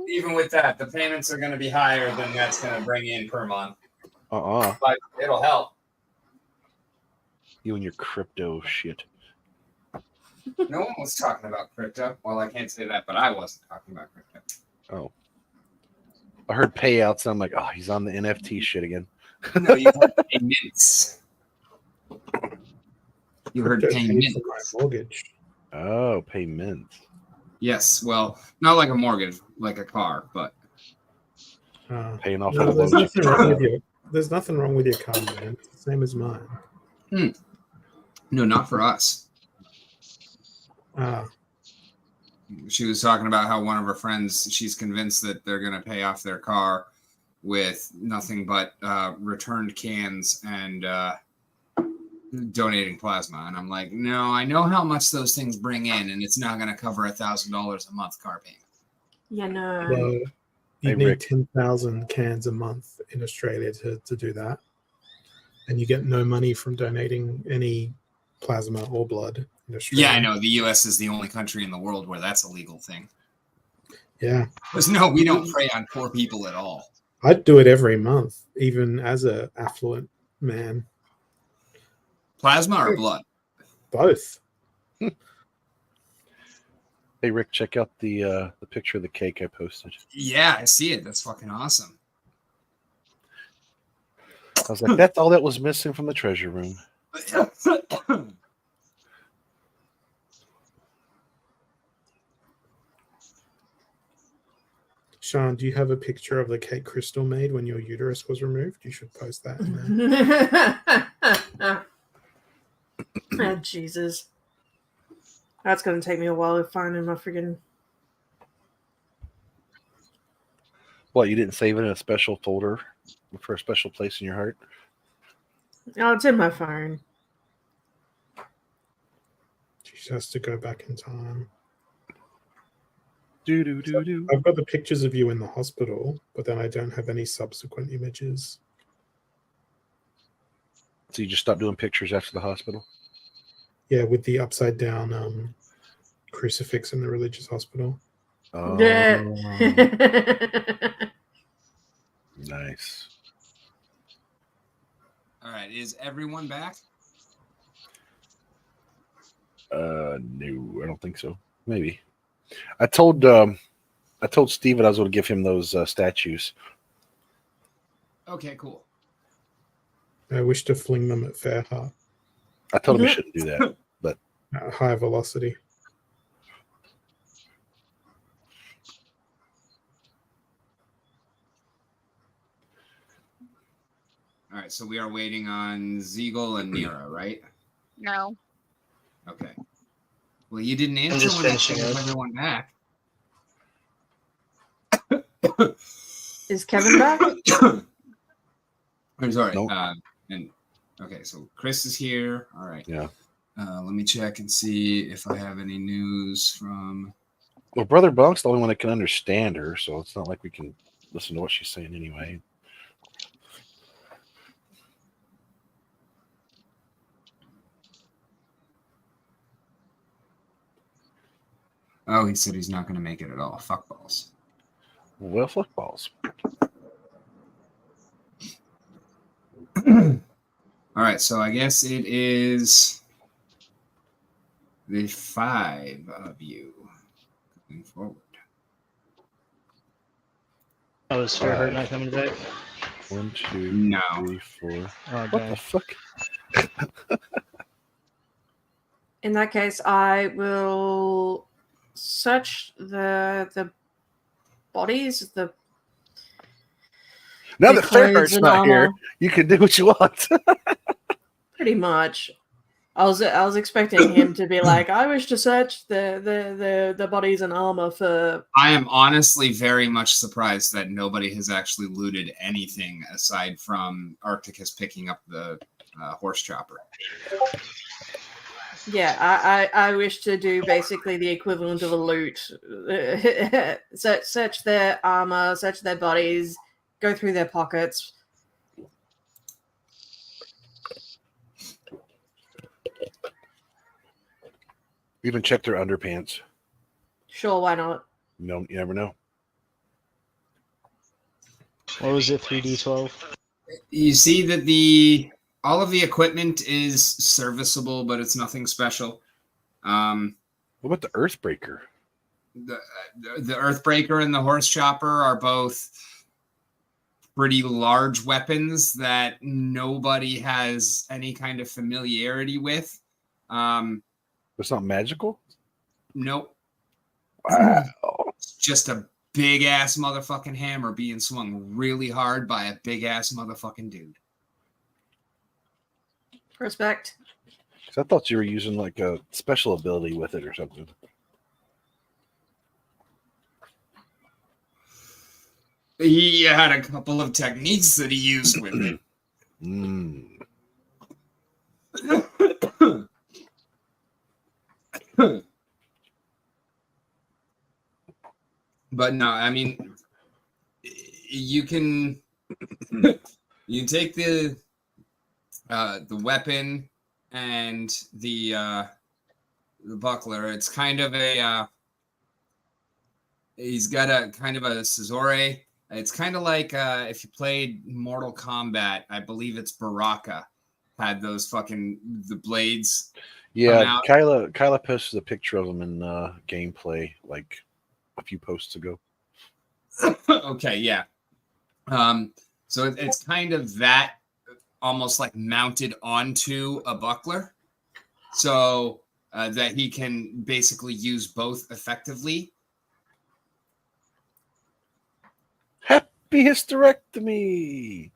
Even with that, the payments are going to be higher than that's going to bring in per month. But it'll help. You and your crypto shit. No one was talking about crypto. Well, I can't say that, but I wasn't talking about crypto. Oh, I heard payouts. And I'm like, oh, he's on the NFT shit again. No, you heard payments. You heard Crypto paid payments. for my mortgage. Oh, payments. Yes, well, not like a mortgage, like a car, but Paying off No, all the there's loans. nothing wrong with your. There's nothing wrong with your card, man. It's the same as mine. No, not for us. Ah, She was talking about how one of her friends, she's convinced that they're going to pay off their car with nothing but returned cans and donating plasma. And I'm like, no, I know how much those things bring in, and it's not going to cover $1,000 a month car payment. Yeah, no. well, you Hey, need Rick. 10,000 cans a month in Australia to do that, and you get no money from donating any plasma or blood in Australia. Yeah, I know. The U.S. is the only country in the world where that's a legal thing. Yeah, Because no, we don't prey on poor people at all. I'd do it every month, even as a affluent man. Plasma or blood? Both. Hey Rick, check out the picture of the cake I posted. Yeah, I see it. That's fucking awesome. I was like, that's all that was missing from the treasure room. Sean, do you have a picture of the cake Crystal made when your uterus was removed? You should post that in there. Oh, Jesus. That's going to take me a while to find in my friggin'. What, you didn't save it in a special folder for a special place in your heart? Oh, it's in my phone. She has to go back in time. Do do do do. I've got the pictures of you in the hospital, but then I don't have any subsequent images. So you just stopped doing pictures after the hospital? Yeah, with the upside down crucifix in the religious hospital. Oh, Yeah. nice. All right, is everyone back? No, I don't think so. Maybe. I told Steven I was going to give him those statues. Okay, cool. I wish to fling them at Fairheart I told him he shouldn't do that. at high velocity. All right, so we are waiting on Ziegel and Nira, right? No. Okay. Well, you didn't answer just when I finishing said up. everyone back. Is Kevin back? I'm sorry. Nope. And okay, so Chris is here. All right. Yeah. Let me check and see if I have any news from. Well, Brother Bunk's the only one that can understand her, so it's not like we can listen to what she's saying anyway. Oh, he said he's not going to make it at all. Fuck balls. Well, fuck balls. All right, so I guess it is the 5 of you going forward. Oh, is Fairheart not coming back? 1, 2, No. 3, 4. Oh, What dang. the fuck? In that case, I will search the bodies, Now the that clothes Fairheart's and not here, armor. you can do what you want. Pretty much. I was expecting him to be like, I wish to search the bodies and armor for. I am honestly very much surprised that nobody has actually looted anything aside from Arcticus picking up the horse chopper. Yeah, I wish to do basically the equivalent of a loot. Search their armor, search their bodies, go through their pockets. Even check their underpants. Sure, why not? No, you never know. What was it? 3D12. You see that all of the equipment is serviceable, but it's nothing special. What about the Earthbreaker? The Earthbreaker and the horse chopper are both pretty large weapons that nobody has any kind of familiarity with. It's not magical? Nope. Wow. It's just a big ass motherfucking hammer being swung really hard by a big ass motherfucking dude. Respect. 'Cause I thought you were using like a special ability with it or something. He had a couple of techniques that he used with it. But no, I mean, you can take the weapon and the buckler. It's kind of a he's got a kind of a Scizore. It's kind of like if you played Mortal Kombat, I believe it's Baraka had those fucking the blades. Yeah, Kyla posted a picture of them in gameplay like a few posts ago. Okay, yeah. So it's kind of that, almost like mounted onto a buckler, so that he can basically use both effectively. Happy hysterectomy.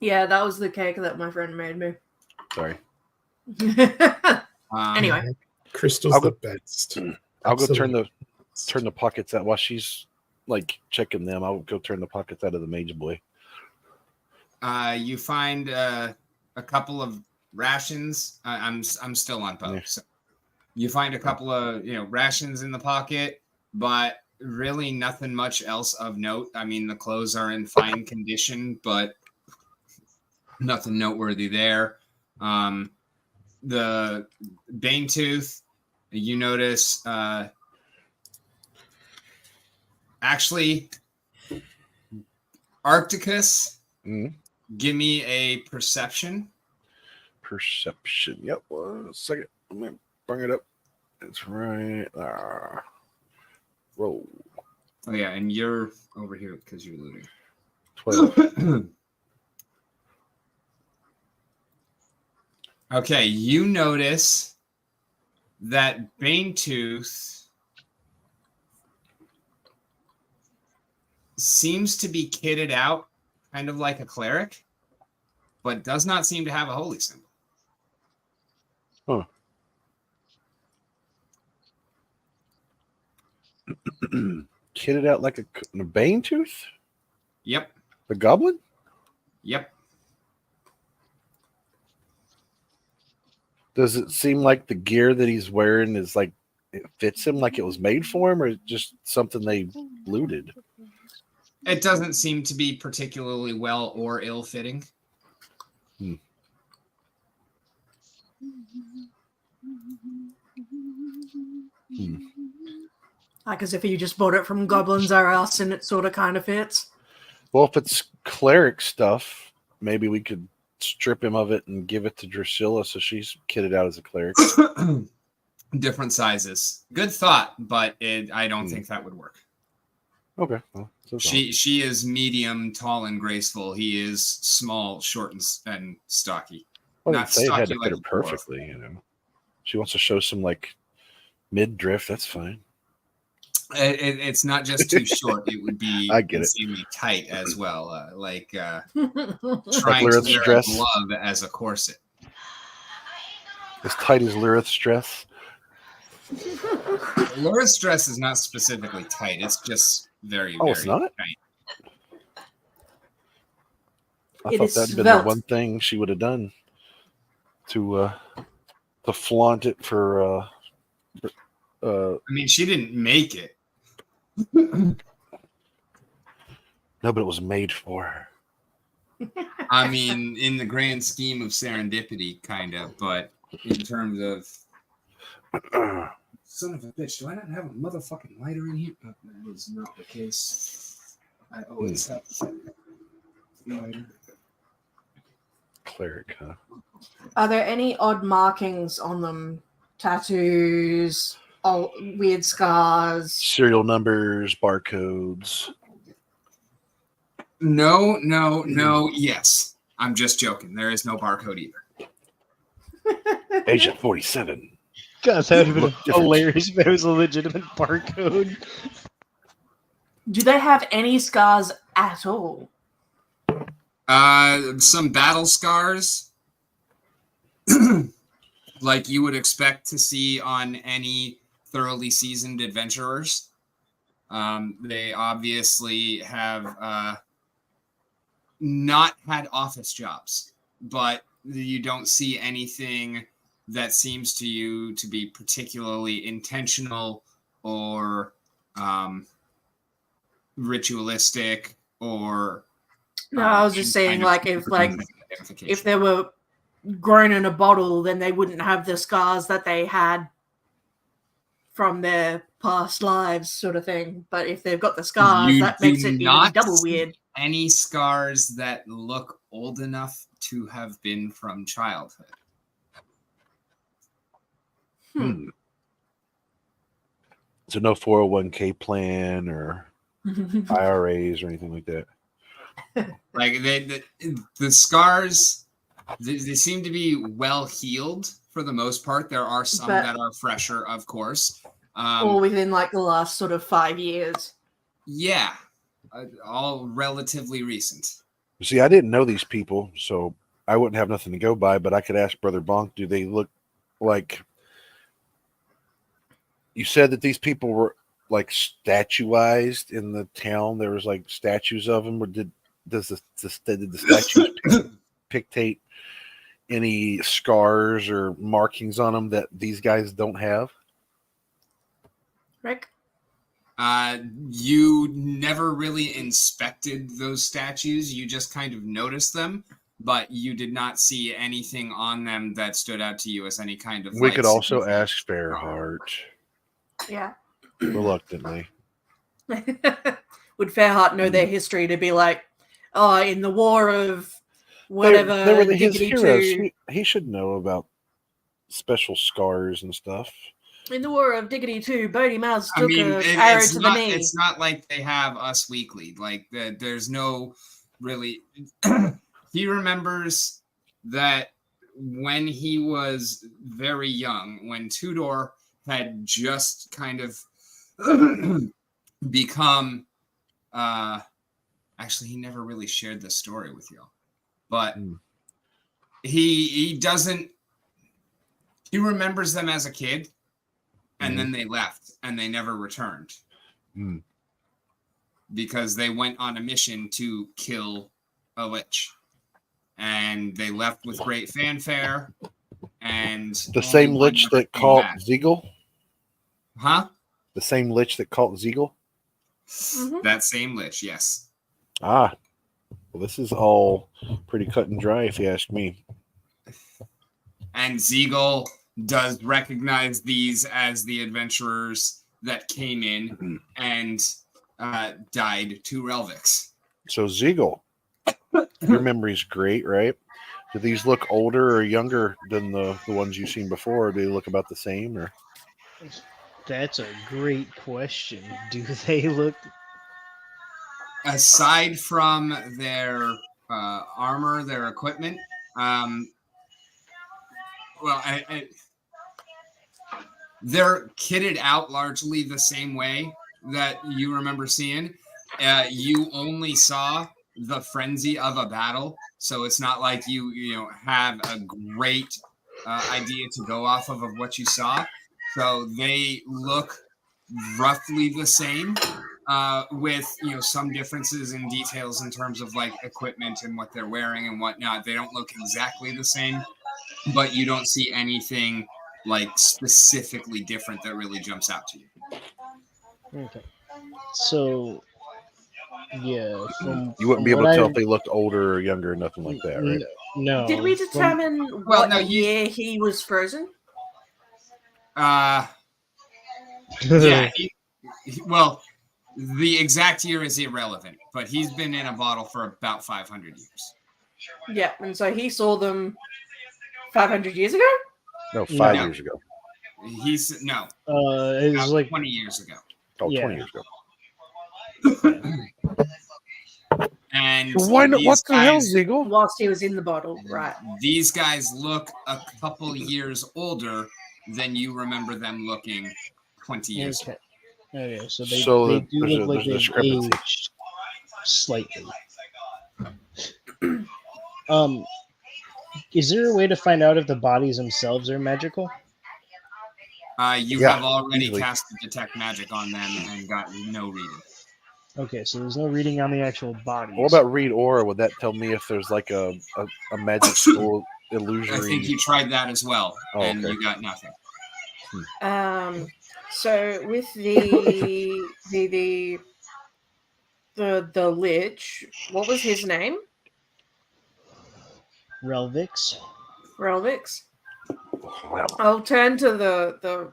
Yeah, that was the cake that my friend made me. Sorry. Anyway, Crystal's the best. I'll go turn Absolutely. the pockets out while she's like checking them. I'll go turn the pockets out of the mage boy. You find a couple of rations. I'm still on post. Yeah. So you find a couple of rations in the pocket, but really nothing much else of note. I mean, the clothes are in fine condition, but nothing noteworthy there. The Bane Tooth, you notice. Actually, Arcticus, give me a perception. Perception. Yep. 1 second. Let me bring it up. It's right there. Roll. Oh yeah, and you're over here because you're looting. 12. Okay, you notice that Banetooth seems to be kitted out kind of like a cleric, but does not seem to have a holy symbol. Huh. Kitted out like a Bane Tooth? Yep. The goblin? Yep. Does it seem like the gear that he's wearing is like it fits him like it was made for him, or just something they looted? It doesn't seem to be particularly well or ill-fitting. Like as if you just bought it from Goblins R Us and it sort of kind of fits. Well, if it's cleric stuff, maybe we could strip him of it and give it to Drusilla so she's kitted out as a cleric. Different sizes. Good thought, but I don't think that would work. Okay. Well, she is medium, tall, and graceful. He is small, short, and stocky. Well, Not say it had to stocky fit her like a dwarf. perfectly, you know. She wants to show some like mid-drift, that's fine. It's not just too short. It would be I get it. insanely tight as well. Like trying Lyrith's to wear dress. a glove as a corset. As tight as Lyrith's dress. Laura's dress is not specifically tight. It's just very, very it's not? tight. I It thought is that'd been the svelte. one thing she would have done to flaunt it for I mean, she didn't make it. no, but it was made for her. I mean, in the grand scheme of serendipity, kind of, but in terms of son of a bitch, do I not have a motherfucking lighter in here? Oh, that is not the case. I always have a lighter. Cleric, huh? Are there any odd markings on them? Tattoos, weird scars? Serial numbers, barcodes. No, yes. I'm just joking. There is no barcode either. Agent 47. God, that would have been Look different. hilarious if it was a legitimate barcode. Do they have any scars at all? Some battle scars, like you would expect to see on any thoroughly seasoned adventurers. They obviously have not had office jobs, but you don't see anything that seems to you to be particularly intentional or ritualistic or No, I was just saying, like, if they were grown in a bottle, then they wouldn't have the scars that they had from their past lives, sort of thing. But if they've got the scars, that makes it even double weird. Any scars that look old enough to have been from childhood. So no 401k plan or IRAs or anything like that. Like the scars, they seem to be well healed for the most part. There are some that are fresher, of course. Or within like the last sort of 5 years. Yeah, all relatively recent. See, I didn't know these people, so I wouldn't have nothing to go by, but I could ask Brother Bonk, do they look like... You said that these people were like statuized in the town. There was like statues of them. Or did the statues dictate any scars or markings on them that these guys don't have? Rick? You never really inspected those statues. You just kind of noticed them, but you did not see anything on them that stood out to you as any kind of... We could also ask Fairheart. Yeah. Reluctantly. Would Fairheart know their history to be like, oh, in the war of whatever, they were his Diggity heroes. 2. He should know about special scars and stuff. In the war of Diggity 2, Bodie Mouse took an it's arrow to the not, knee. It's not like they have Us Weekly. Like, there's no really... He remembers that when he was very young, when Tudor had just kind of become... actually, he never really shared this story with you. But he doesn't... He remembers them as a kid, and then they left, and they never returned. Because they went on a mission to kill a lich. And they left with great fanfare. And the same lich that caught Ziegel? Huh? The same lich that caught Ziegel? Mm-hmm. That same lich, yes. Ah. Well, this is all pretty cut and dry, if you ask me. And Ziegel does recognize these as the adventurers that came in and died to Relvix. So Ziegel, your memory's great, right? Do these look older or younger than the ones you've seen before? Or do they look about the same? Or that's a great question. Do they look... Aside from their armor, their equipment, they're kitted out largely the same way that you remember seeing. You only saw the frenzy of a battle, so it's not like you have a great idea to go off of what you saw. So they look roughly the same, with some differences in details in terms of like equipment and what they're wearing and whatnot. They don't look exactly the same, but you don't see anything like specifically different that really jumps out to you. Okay. So, yeah. You wouldn't be able to tell if they looked older or younger or nothing like that, right? No. Did we determine year he was frozen? Yeah. Well, the exact year is irrelevant, but he's been in a bottle for about 500 years. Yeah, and so he saw them 500 years ago? No, 5 years ago. It was like 20 years ago. Oh, yeah. 20 years ago. And why not? What the hell, Ziegel? Whilst he was in the bottle, right? These guys look a couple years older, than you remember them looking 20 years ago. Okay, so they So do there's look like a they've discrepancy. aged slightly. Is there a way to find out if the bodies themselves are magical? You Yeah, have already easily. cast detect magic on them and got no reading. Okay, so there's no reading on the actual bodies. What about read aura? Would that tell me if there's like a magic school illusory? I think you tried that as well, Oh, and okay. you got nothing. So with the lich, what was his name? Relvix? Relvix. Well, I'll turn to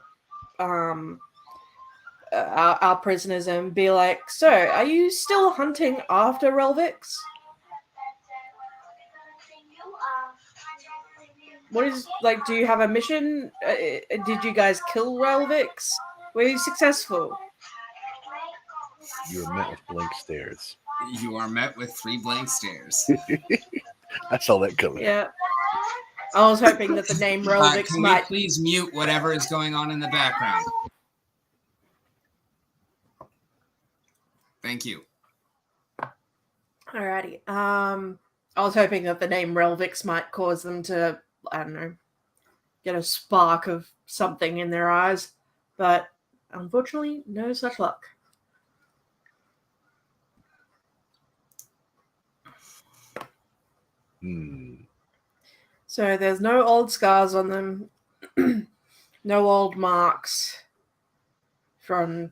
our prisoners and be like, so are you still hunting after Relvix? What is, like, do you have a mission? Did you guys kill Relvix? Were you successful? you were met with blank stares. You are met with 3 blank stares. I saw that coming. Yeah. I was hoping that the name Relvix Can might... we please mute whatever is going on in the background? Thank you. Alrighty. I was hoping that the name Relvix might cause them to, I don't know, get a spark of something in their eyes, but unfortunately, no such luck. So there's no old scars on them, no old marks from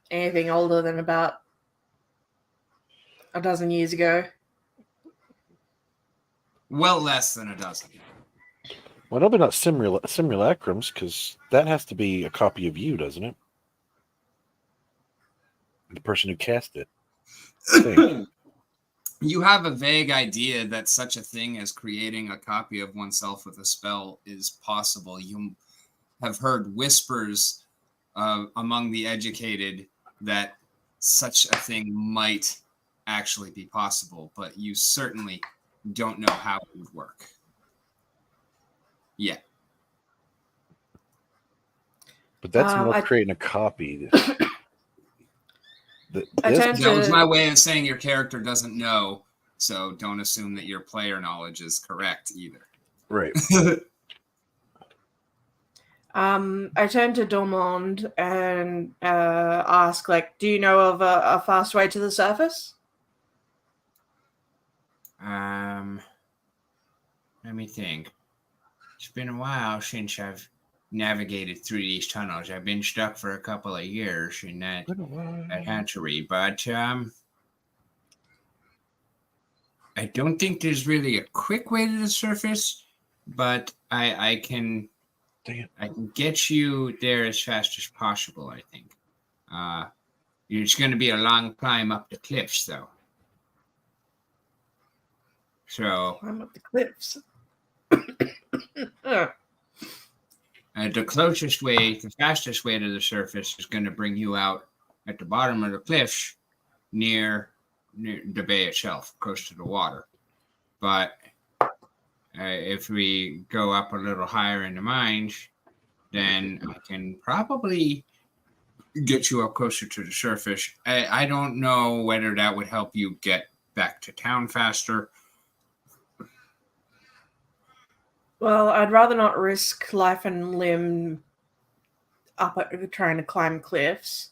anything older than about a dozen years ago. Well, less than a dozen. Well, no, they're not simulacrums, because that has to be a copy of you, doesn't it? The person who cast it. You have a vague idea that such a thing as creating a copy of oneself with a spell is possible. You have heard whispers among the educated that such a thing might actually be possible, but you certainly don't know how it would work. Yeah. But that's more creating a copy. That was my way of saying your character doesn't know, so don't assume that your player knowledge is correct either. Right. I turn to Dormond and ask, like, do you know of a fast way to the surface? Let me think. It's been a while since I've navigated through these tunnels. I've been stuck for a couple of years in that hatchery, but I don't think there's really a quick way to the surface, but I can get you there as fast as possible, I think. It's going to be a long climb up the cliffs, though. So Climb up the cliffs. the closest way, the fastest way to the surface is going to bring you out at the bottom of the cliffs near the bay itself, close to the water. But if we go up a little higher in the mines, then I can probably get you up closer to the surface. I don't know whether that would help you get back to town faster. Well, I'd rather not risk life and limb up trying to climb cliffs.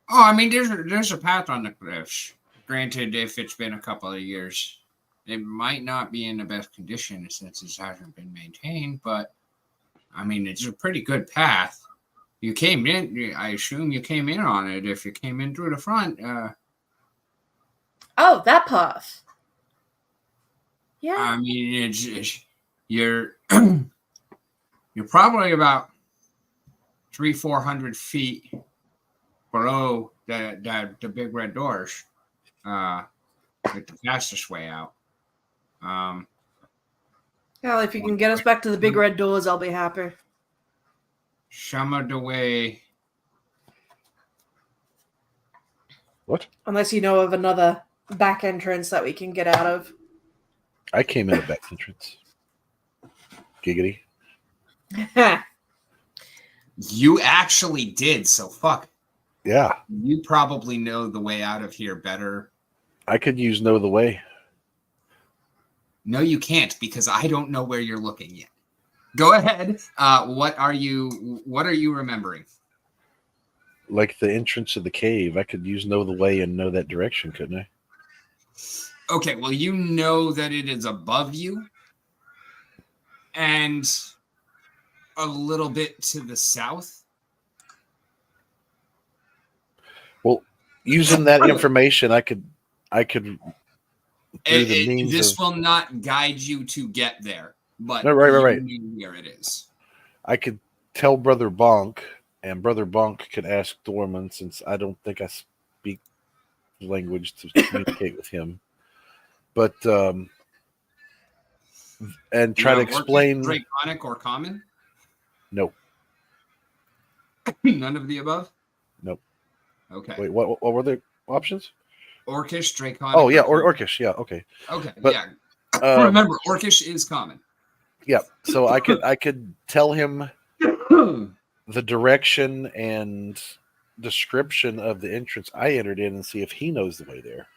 Oh, I mean, there's a path on the cliffs. Granted, if it's been a couple of years, it might not be in the best condition since it hasn't been maintained, but I mean, it's a pretty good path. You came in, I assume you came in on it if you came in through the front. Oh, that path. Yeah. I mean, you're you're probably about 300-400 feet below the big red doors, like the fastest way out. Well, if you can get us back to the big red doors, I'll be happy. Some of the way. What? Unless you know of another back entrance that we can get out of. I came in the back entrance. Giggity. You actually did, so fuck. Yeah, You probably know the way out of here better. I could use know the way. No, you can't, because I don't know where you're looking yet. Go ahead. What are you remembering? Like the entrance of the cave, I could use know the way and know that direction, couldn't I? Okay, well, you know that it is above you and a little bit to the south. Well, using that information, I could through the means This of will not guide you to get there, but No, right. you know where it is. I could tell Brother Bonk, and Brother Bonk could ask Dorman, since I don't think I speak language to communicate with him. But and try to explain. Draconic or common? Nope. None of the above? Nope. Okay. Wait, what were the options? Orcish, Draconic. Oh yeah, Orcish. Yeah, okay. Okay, But, yeah. Remember, Orcish is common. Yeah, so I could tell him the direction and description of the entrance I entered in and see if he knows the way there.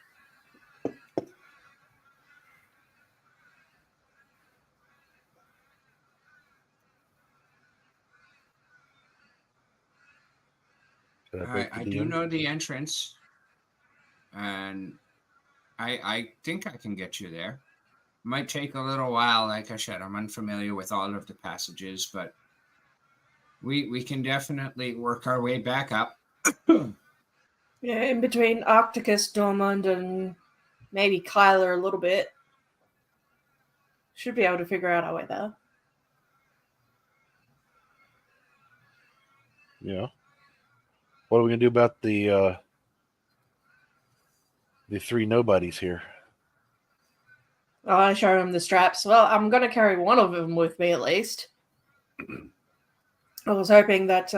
All right, I do know the entrance, and I think I can get you there. Might take a little while, like I said. I'm unfamiliar with all of the passages, but we can definitely work our way back up. Yeah, in between Arcticus, Dormund, and maybe Kyler a little bit. Should be able to figure out our way there. Yeah. What are we gonna do about the three nobodies here? Oh, I show him the straps. Well, I'm going to carry one of them with me at least. I was hoping that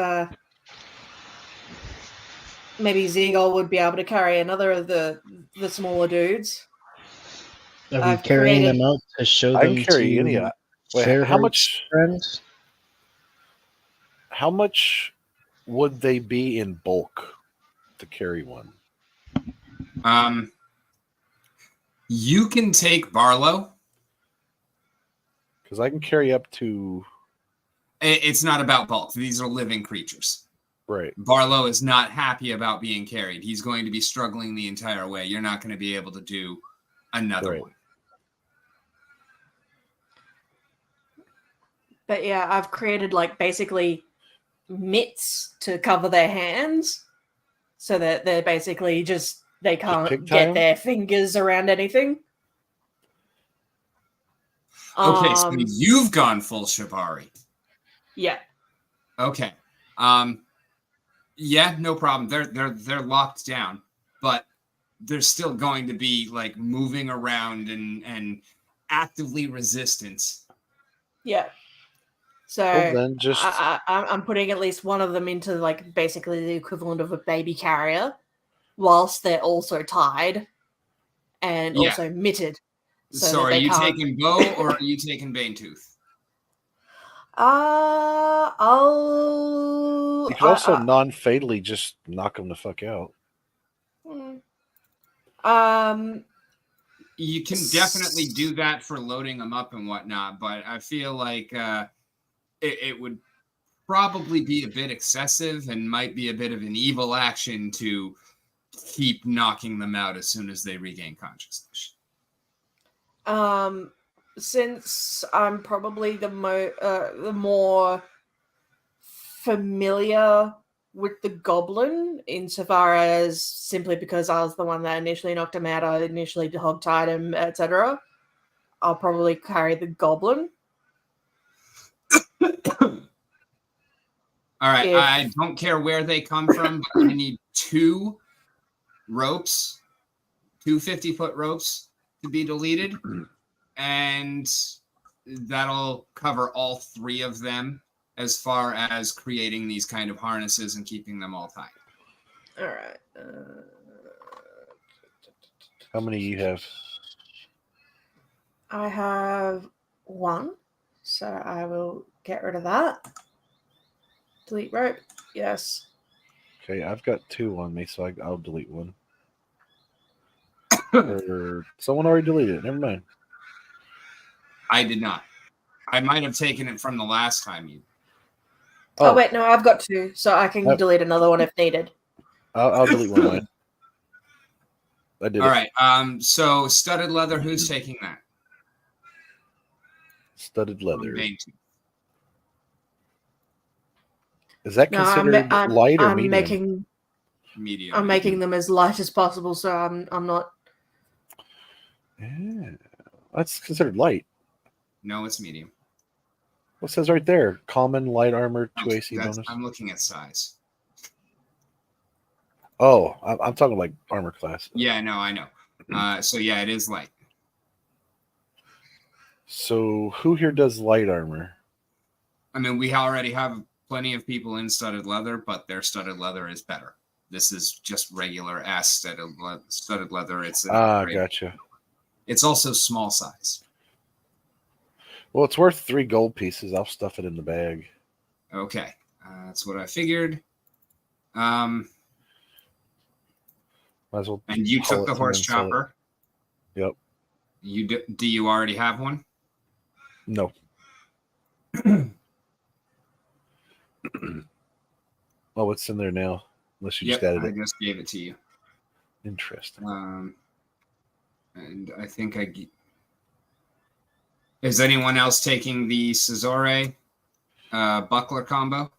maybe Zeagle would be able to carry another of the smaller dudes. Are we I've carrying created- them out to show I them can carry to any of that. Wait, Fairheart's how much? friends? How much would they be in bulk to carry one? You can take Barlow. Because I can carry up to. It's not about bulk. These are living creatures. Right. Barlow is not happy about being carried. He's going to be struggling the entire way. You're not going to be able to do another one. But yeah, I've created like basically mitts to cover their hands so that they're basically they can't pig-tie 'em? get their fingers around anything. Okay, so you've gone full Shibari. Yeah. Okay. Yeah, no problem. They're locked down, but they're still going to be like moving around and actively resistant. Yeah. So Well, then just I'm putting at least one of them into like basically the equivalent of a baby carrier, whilst they're also tied and also mitted. So are you taking Bow or are you taking Banetooth? I'll. you could also non-fatally just knock them the fuck out. You can definitely do that for loading them up and whatnot, but I feel like it would probably be a bit excessive and might be a bit of an evil action to keep knocking them out as soon as they regain consciousness. Since I'm probably the more familiar with the goblin, insofar as simply because I was the one that initially knocked him out, I initially hog-tied him, etc. I'll probably carry the goblin. All right, I don't care where they come from, but you need 2 ropes, 2 50-foot ropes to be deleted, and that'll cover all 3 of them as far as creating these kind of harnesses and keeping them all tied. All right. How many you have? I have 1, so I will get rid of that. Delete rope. Yes. Okay, I've got 2 on me, so I'll delete one. Or someone already deleted it. Never mind. I did not. I might have taken it from the last time you. Oh, wait, no, I've got 2, so I can delete another one if needed. I'll delete one of mine. I did. All right. So studded leather. Who's taking that? Studded leather. Bane. Is that No, considered light or medium? Medium. I'm making them as light as possible, so I'm not. Yeah, that's considered light. No, it's medium. What says right there? Common light armor, 2 AC bonus. I'm looking at size. Oh, I'm talking like armor class. Yeah, no, I know. So yeah, it is light. So who here does light armor? I mean, we already have plenty of people in studded leather, but their studded leather is better. This is just regular ass studded leather. It's gotcha. It's also small size. Well, it's worth 3 gold pieces. I'll stuff it in the bag. Okay, that's what I figured. Might as well. And you took the horse chopper. Yep. Do you already have one? No. Oh, what's in there now? Unless you just added it. I just gave it to you. Interesting. And I think is anyone else taking the Cesare buckler combo?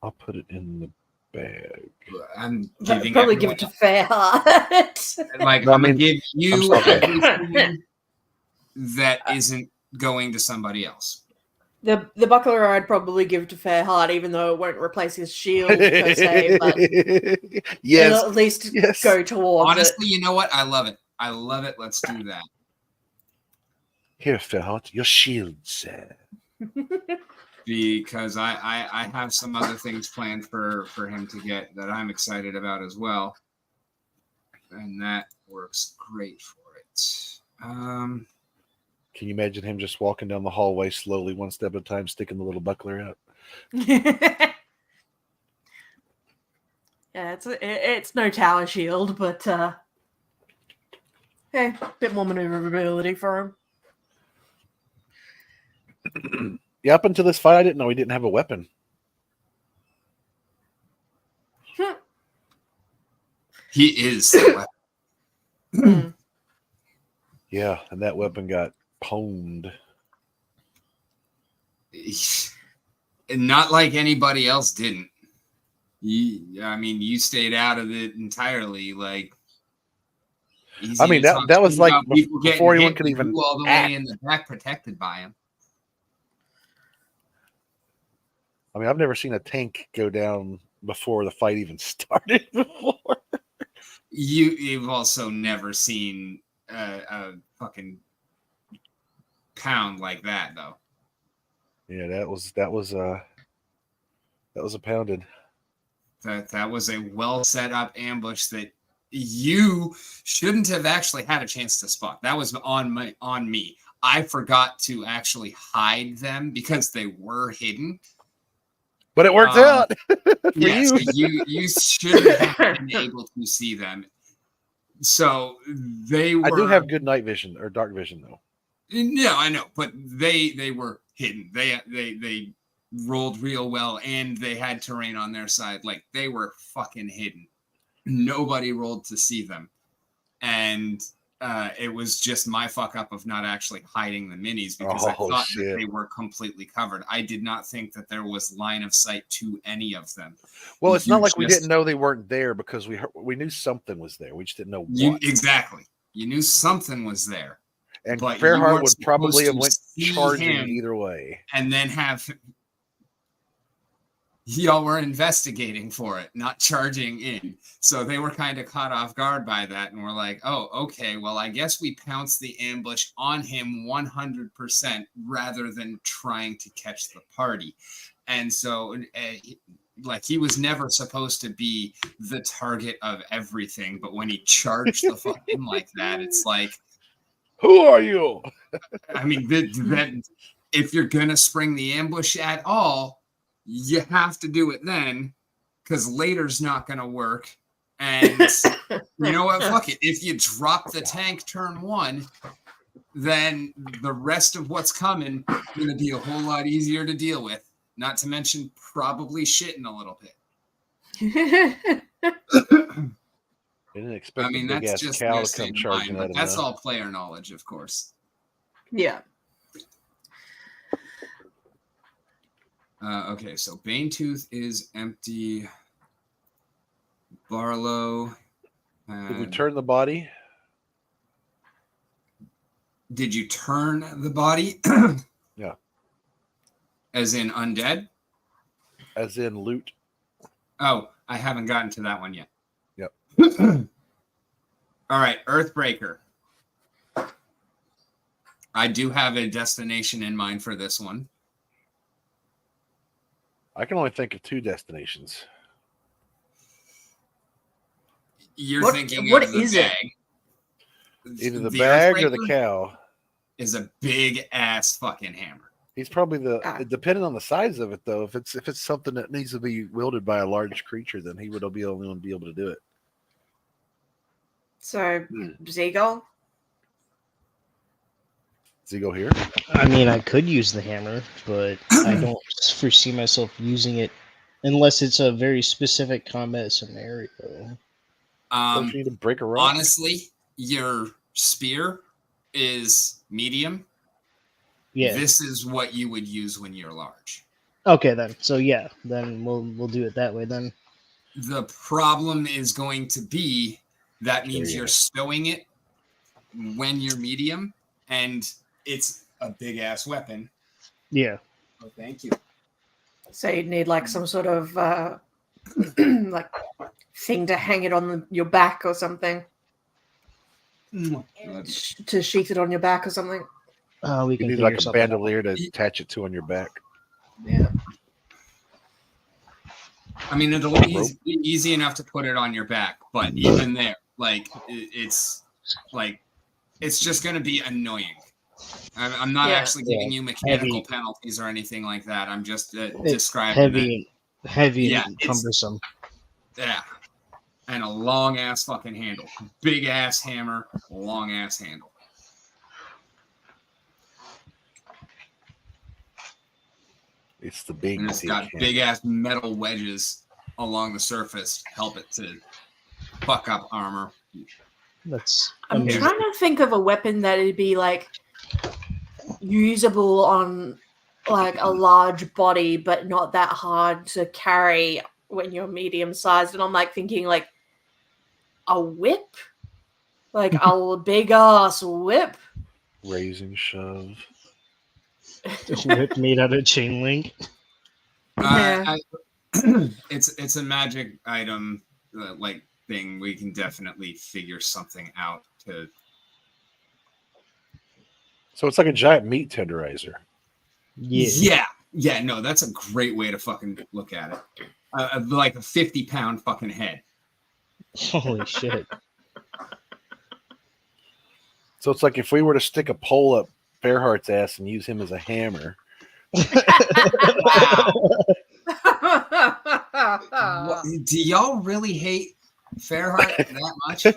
I'll put it in the bag. I'm giving probably give it to Fairheart. Like, I'm gonna give you everything that isn't going to somebody else. The buckler I'd probably give to Fairheart, even though it won't replace his shield per se, but yes, it'll at least go towards Honestly, you know what? I love it. I love it. Let's do that. Here, Fairheart, your shield, sir. Because I have some other things planned for him to get that I'm excited about as well. And that works great for it. Can you imagine him just walking down the hallway slowly, one step at a time, sticking the little buckler out? Yeah, it's no tower shield, but hey, a bit more maneuverability for him. Yeah, up until this fight, I didn't know he didn't have a weapon. He is the weapon. Yeah, and that weapon got pwned. Not like anybody else didn't. You stayed out of it entirely. Like, I mean, that was like before anyone could even all the way in the back, protected by him. I mean, I've never seen a tank go down before the fight even started before. You've also never seen a fucking pound like that, though. Yeah, that was a pounded. That was a well set up ambush that you shouldn't have actually had a chance to spot. That was on me. I forgot to actually hide them because they were hidden. But it worked out. Yes, you shouldn't have been able to see them. So they were. I do have good night vision or dark vision, though. No, I know, but they were hidden. They rolled real well, and they had terrain on their side. Like, they were fucking hidden. Nobody rolled to see them, and it was just my fuck up of not actually hiding the minis because I thought that they were completely covered. I did not think that there was line of sight to any of them. Well, it's not like we didn't know they weren't there because we knew something was there. We just didn't know what. Exactly. You knew something was there. And Fairheart would probably have went charging either way. And then have y'all were investigating for it, not charging in. So they were kind of caught off guard by that and were like, oh, okay, well, I guess we pounced the ambush on him 100% rather than trying to catch the party. And so like, he was never supposed to be the target of everything, but when he charged the fucking like that, it's like, who are you? I mean, if you're gonna spring the ambush at all, you have to do it then, because later's not going to work. And you know what? Fuck it. If you drop the tank turn 1, then the rest of what's coming is going to be a whole lot easier to deal with. Not to mention probably shitting a little bit. They didn't expect I mean, a big that's ass just cow their to state come of charging mind, at but him. that's all player knowledge, of course. Yeah. Okay, so Banetooth is empty. Barlow. Did we turn the body? Did you turn the body? Yeah. As in undead? As in loot? Oh, I haven't gotten to that one yet. Yep. All right, Earthbreaker. I do have a destination in mind for this one. I can only think of 2 destinations. You're thinking what of the is it? bag. Either the bag or the Earthbreaker cow. is a big ass fucking hammer. He's probably depending on the size of it, though. If it's something that needs to be wielded by a large creature, then he would be the only one to be able to do it. So, Seagull? Does he go here? I mean, I could use the hammer, but I don't foresee myself using it unless it's a very specific combat scenario. Don't you need to break a rock? Honestly, your spear is medium. Yeah. This is what you would use when you're large. Okay, then. So yeah, then we'll do it that way then. The problem is going to be that means you're stowing it when you're medium, and it's a big ass weapon. Yeah. Oh, thank you. So you'd need like some sort of like thing to hang it on your back or something. To sheath it on your back or something. We You can need figure like a something out. bandolier to attach it to on your back. Yeah. I mean, it'll be easy enough to put it on your back, but even there, like, it's just going to be annoying. I'm not actually giving you mechanical penalties or anything like that. I'm just describing heavy and cumbersome. Yeah. And a long ass fucking handle. Big ass hammer, long ass handle. It's the big. And it's got big ass metal wedges along the surface to help it to fuck up armor. I'm trying to think of a weapon that would be like usable on like a large body, but not that hard to carry when you're medium sized. And I'm like thinking like a whip, like a big ass whip. Raising shove. Whip made out of chain link. It's a magic item like thing. We can definitely figure something out to. So it's like a giant meat tenderizer. Yeah. No, that's a great way to fucking look at it. Like a 50-pound fucking head. Holy shit! So it's like if we were to stick a pole up Fairheart's ass and use him as a hammer. Wow. Do y'all really hate Fairheart that much?